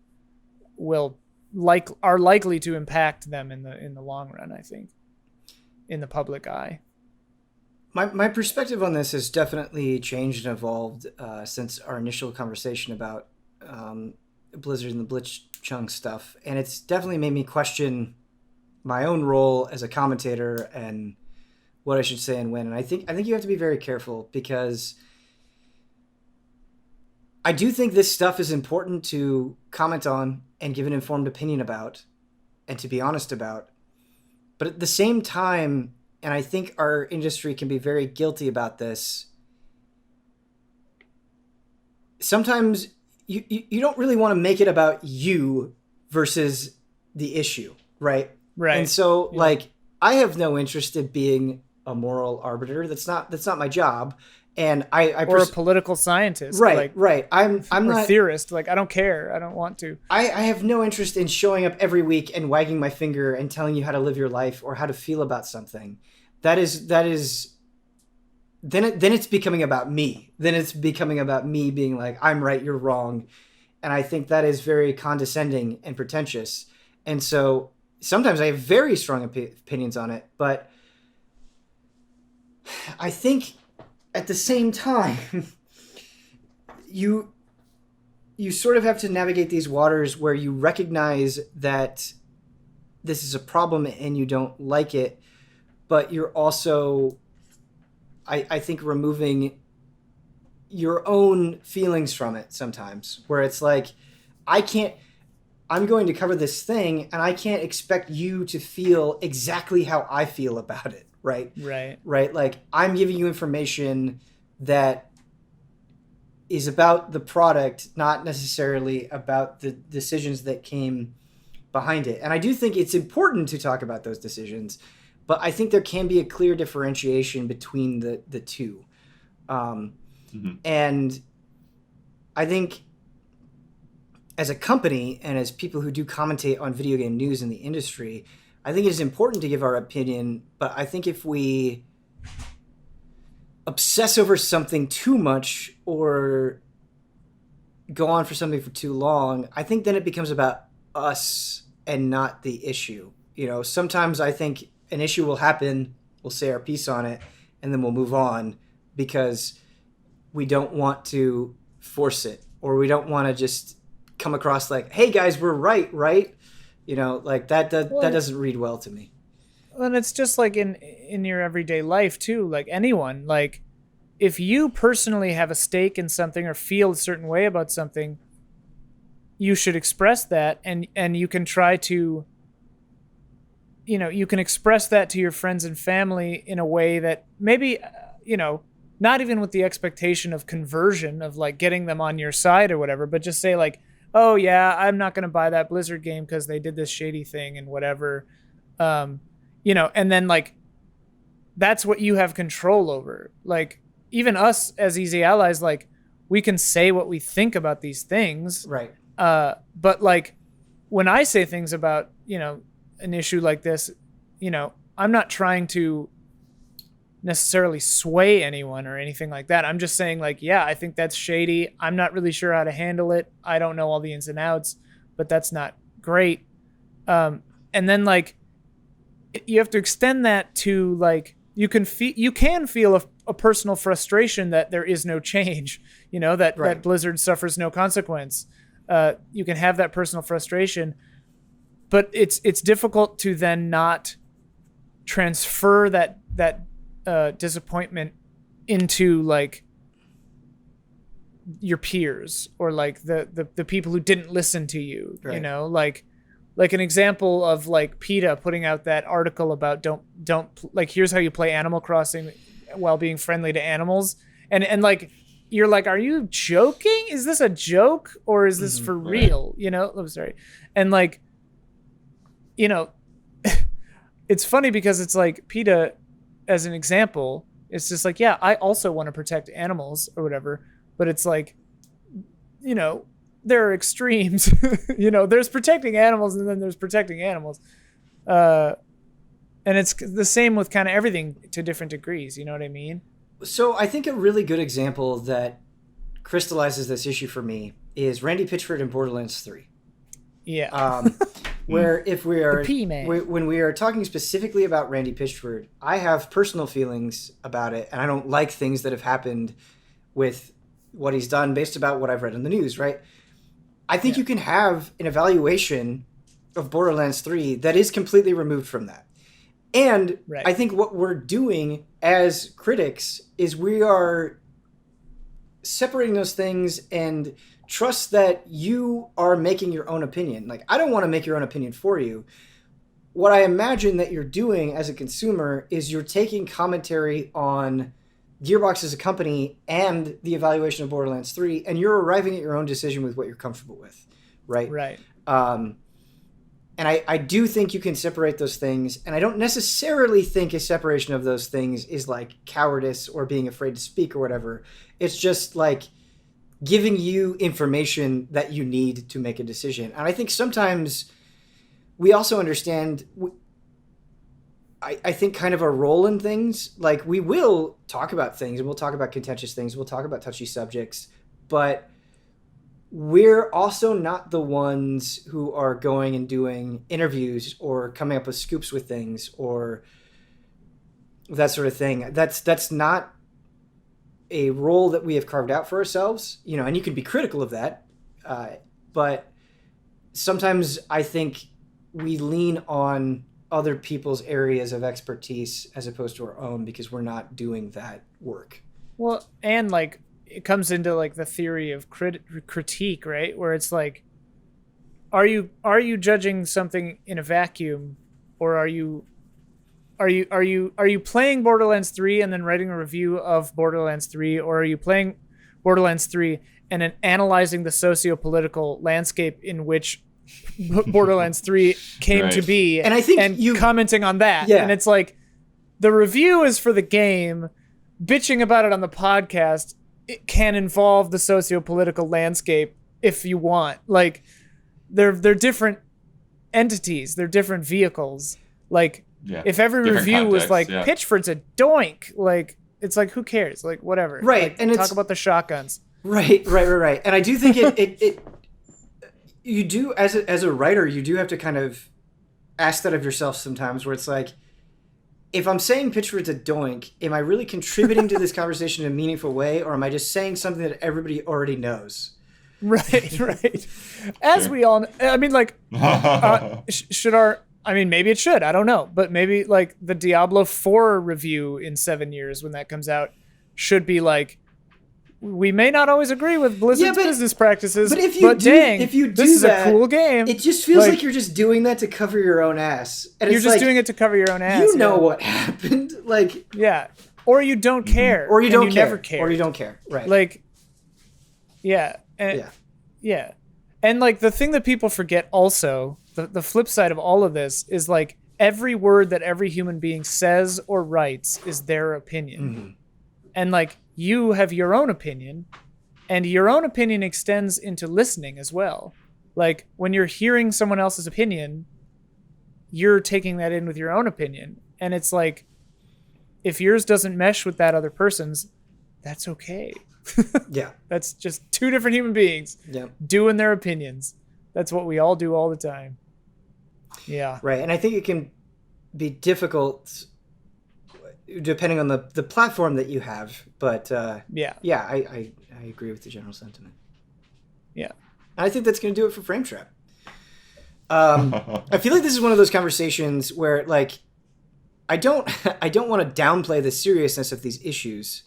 are likely to impact them in the long run, I think, in the public eye. My perspective on this has definitely changed and evolved since our initial conversation about Blizzard and the Blitzchung stuff, and it's definitely made me question my own role as a commentator and what I should say and when. And I think you have to be very careful because I do think this stuff is important to comment on and give an informed opinion about and to be honest about. But at the same time, and I think our industry can be very guilty about this, sometimes you don't really want to make it about you versus the issue, right? Right. And so, like, I have no interest in being a moral arbiter. That's not my job. And or a political scientist, right? I'm or not a theorist. Like, I don't care. I don't want to. I have no interest in showing up every week and wagging my finger and telling you how to live your life or how to feel about something. That is then it's becoming about me. Then it's becoming about me being like, I'm right, you're wrong. And I think that is very condescending and pretentious. And so sometimes I have very strong opinions on it, but I think at the same time, you sort of have to navigate these waters where you recognize that this is a problem and you don't like it, but you're also, I think, removing your own feelings from it sometimes, where it's like, I'm going to cover this thing and I can't expect you to feel exactly how I feel about it. Right. Like, I'm giving you information that is about the product, not necessarily about the decisions that came behind it. And I do think it's important to talk about those decisions, but I think there can be a clear differentiation between the two. And I think as a company and as people who do commentate on video game news in the industry, I think it is important to give our opinion, but I think if we obsess over something too much or go on for something for too long, I think then it becomes about us and not the issue. You know, sometimes I think an issue will happen, we'll say our piece on it, and then we'll move on because we don't want to force it, or we don't want to just come across like, hey guys, we're right? You know, like that doesn't read well to me. And it's just like in your everyday life too, like anyone, like if you personally have a stake in something or feel a certain way about something, you should express that, and you can try to, you know, you can express that to your friends and family in a way that maybe, you know, not even with the expectation of conversion, of like getting them on your side or whatever, but just say like, oh yeah, I'm not going to buy that Blizzard game because they did this shady thing and whatever. You know, and then like, that's what you have control over. Like, even us as Easy Allies, like, we can say what we think about these things. Right. But like, when I say things about, you know, an issue like this, you know, I'm not trying to necessarily sway anyone or anything like that. I'm just saying like, yeah, I think that's shady. I'm not really sure how to handle it. I don't know all the ins and outs, but that's not great. And then like, you have to extend that to like, you can feel a personal frustration that there is no change, you know, that Blizzard suffers no consequence. You can have that personal frustration, but it's difficult to then not transfer that disappointment into like your peers or like the people who didn't listen to you. Right. You know, like an example of like PETA putting out that article about don't like, here's how you play Animal Crossing while being friendly to animals, and like, you're like, are you joking? Is this a joke or is this for real? You know, I'm sorry. And like, you know, it's funny because it's like PETA, as an example, it's just like, yeah, I also want to protect animals or whatever, but it's like, you know, there are extremes. You know, there's protecting animals and then there's protecting animals. And it's the same with kind of everything to different degrees. You know what I mean? So I think a really good example that crystallizes this issue for me is Randy Pitchford in Borderlands 3. Yeah. Where if we are when we are talking specifically about Randy Pitchford, I have personal feelings about it, and I don't like things that have happened with what he's done based about what I've read in the news, right? I think you can have an evaluation of Borderlands 3 that is completely removed from that. And I think what we're doing as critics is we are separating those things and trust that you are making your own opinion. Like, I don't want to make your own opinion for you. What I imagine that you're doing as a consumer is you're taking commentary on Gearbox as a company and the evaluation of Borderlands 3, and you're arriving at your own decision with what you're comfortable with, right? Right. And I do think you can separate those things, and I don't necessarily think a separation of those things is like cowardice or being afraid to speak or whatever. It's just like giving you information that you need to make a decision. And I think sometimes we also understand, I think, kind of a role in things. Like, we will talk about things, and we'll talk about contentious things, we'll talk about touchy subjects, but we're also not the ones who are going and doing interviews or coming up with scoops with things or that sort of thing. That's not a role that we have carved out for ourselves, you know, and you can be critical of that. But sometimes I think we lean on other people's areas of expertise as opposed to our own because we're not doing that work. Well, and like, it comes into like the theory of critique, right? Where it's like, are you judging something in a vacuum, or are you playing Borderlands 3 and then writing a review of Borderlands 3, or are you playing Borderlands 3 and then analyzing the socio-political landscape in which Borderlands 3 came to be, and I think you commenting on that? Yeah. And it's like, the review is for the game, bitching about it on the podcast, it can involve the socio-political landscape if you want. Like, they're different entities, they're different vehicles. Like, if every Different review was context, like, yeah. Pitchford's a doink, like, it's like, who cares? Like, whatever. Right, Like, and talk it's- about the shotguns. Right. And I do think it you do, as a writer, you do have to kind of ask that of yourself sometimes, where it's like, if I'm saying Pitchford's a doink, am I really contributing to this conversation in a meaningful way, or am I just saying something that everybody already knows? Right. As Sure. we all, I mean, like, should our, I mean, maybe it should, I don't know, but maybe like the Diablo 4 review in 7 years when that comes out should be like, we may not always agree with Blizzard's business practices, but if you do this is that, a cool game. It just feels like you're just doing that to cover your own ass. And You're it's just like, doing it to cover your own ass. you know what happened, like, Yeah. Or you don't care. or you and don't you care, never care. or you don't care, right? Like, yeah. And, yeah. And like, the thing that people forget also, the flip side of all of this is like, every word that every human being says or writes is their opinion. Mm-hmm. And like, you have your own opinion, and your own opinion extends into listening as well. Like, when you're hearing someone else's opinion, you're taking that in with your own opinion. And it's like, if yours doesn't mesh with that other person's, that's okay. Yeah. That's just two different human beings doing their opinions. That's what we all do all the time. Yeah. Right. And I think it can be difficult depending on the platform that you have. But I agree with the general sentiment. Yeah. And I think that's going to do it for Frame Trap. I feel like this is one of those conversations where, like, I don't want to downplay the seriousness of these issues.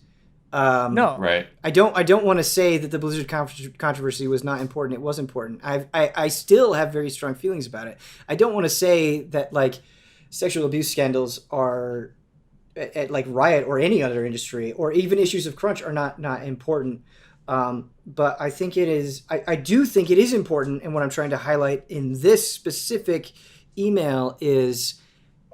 No. Right. I don't want to say that the Blizzard controversy was not important. It was important. I still have very strong feelings about it. I don't want to say that, like, sexual abuse scandals are at like Riot or any other industry, or even issues of crunch are not important. But I think it is. I do think it is important, and what I'm trying to highlight in this specific email is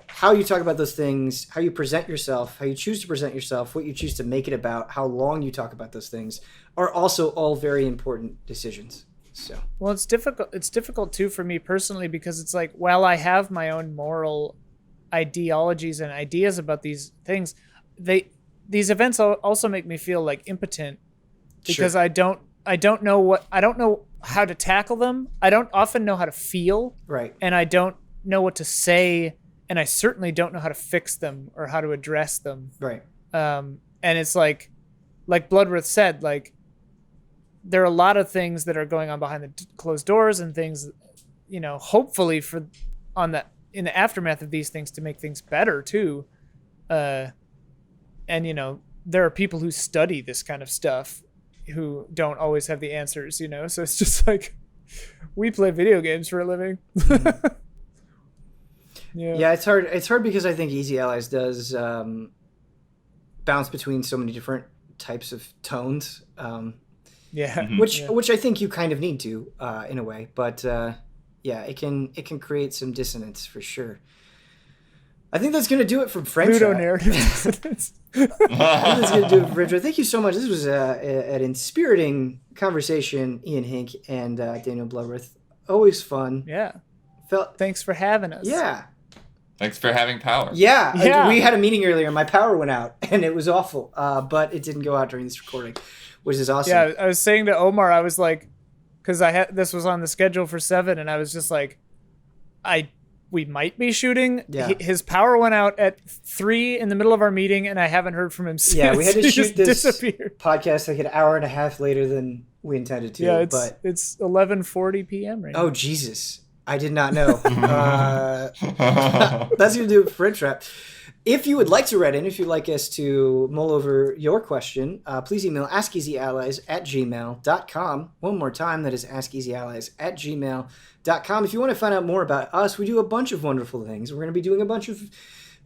how you talk about those things, how you present yourself, how you choose to present yourself, what you choose to make it about, how long you talk about those things are also all very important decisions. So, well, it's difficult. It's difficult too for me personally, because it's like, while I have my own moral ideologies and ideas about these things, these events also make me feel like impotent, because I don't know how to tackle them. I don't often know how to feel. Right. And I don't know what to say, and I certainly don't know how to fix them or how to address them. Right. And it's like Bloodworth said, like, there are a lot of things that are going on behind the closed doors, and things, you know, hopefully in the aftermath of these things to make things better too. And, you know, there are people who study this kind of stuff who don't always have the answers, you know. So it's just like we play video games for a living. Yeah, it's hard. It's hard because I think Easy Allies does bounce between so many different types of tones. Which I think you kind of need to in a way, but yeah, it can create some dissonance for sure. I think that's going to do it from French. Ludo narrative dissonance. I think that's going to do it from French. Thank you so much. This was an inspiriting conversation, Ian Hink and Daniel Bloodworth. Always fun. Yeah. Thanks for having us. Yeah. Thanks for having power. Yeah. We had a meeting earlier and my power went out and it was awful, but it didn't go out during this recording, which is awesome. Yeah, I was saying to Omar, I was like, because this was on the schedule for 7, and I was just like, we might be shooting. Yeah. His power went out at 3 in the middle of our meeting, and I haven't heard from him since. Yeah, we had to He shoot just this disappeared. podcast like an hour and a half later than we intended to. Yeah, but it's 11:40 p.m. right now. oh Jesus, I did not know. That's gonna do it for French Rap. If you would like to write in, if you'd like us to mull over your question, please email askeasyallies@gmail.com. One more time, that is askeasyallies@gmail.com. If you want to find out more about us, we do a bunch of wonderful things. We're going to be doing a bunch of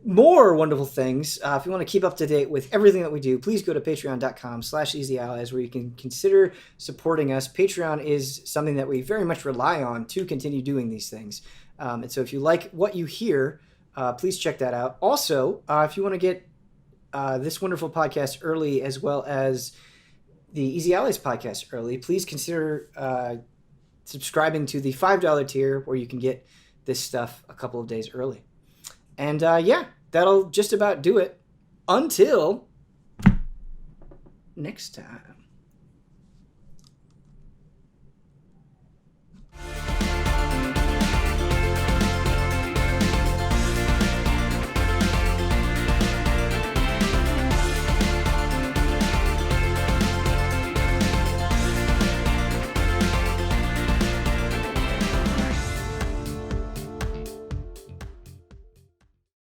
more wonderful things. If you want to keep up to date with everything that we do, please go to patreon.com/easyallies where you can consider supporting us. Patreon is something that we very much rely on to continue doing these things. And so if you like what you hear, please check that out. Also, if you want to get this wonderful podcast early as well as the Easy Allies podcast early, please consider subscribing to the $5 tier where you can get this stuff a couple of days early. And yeah, that'll just about do it until next time.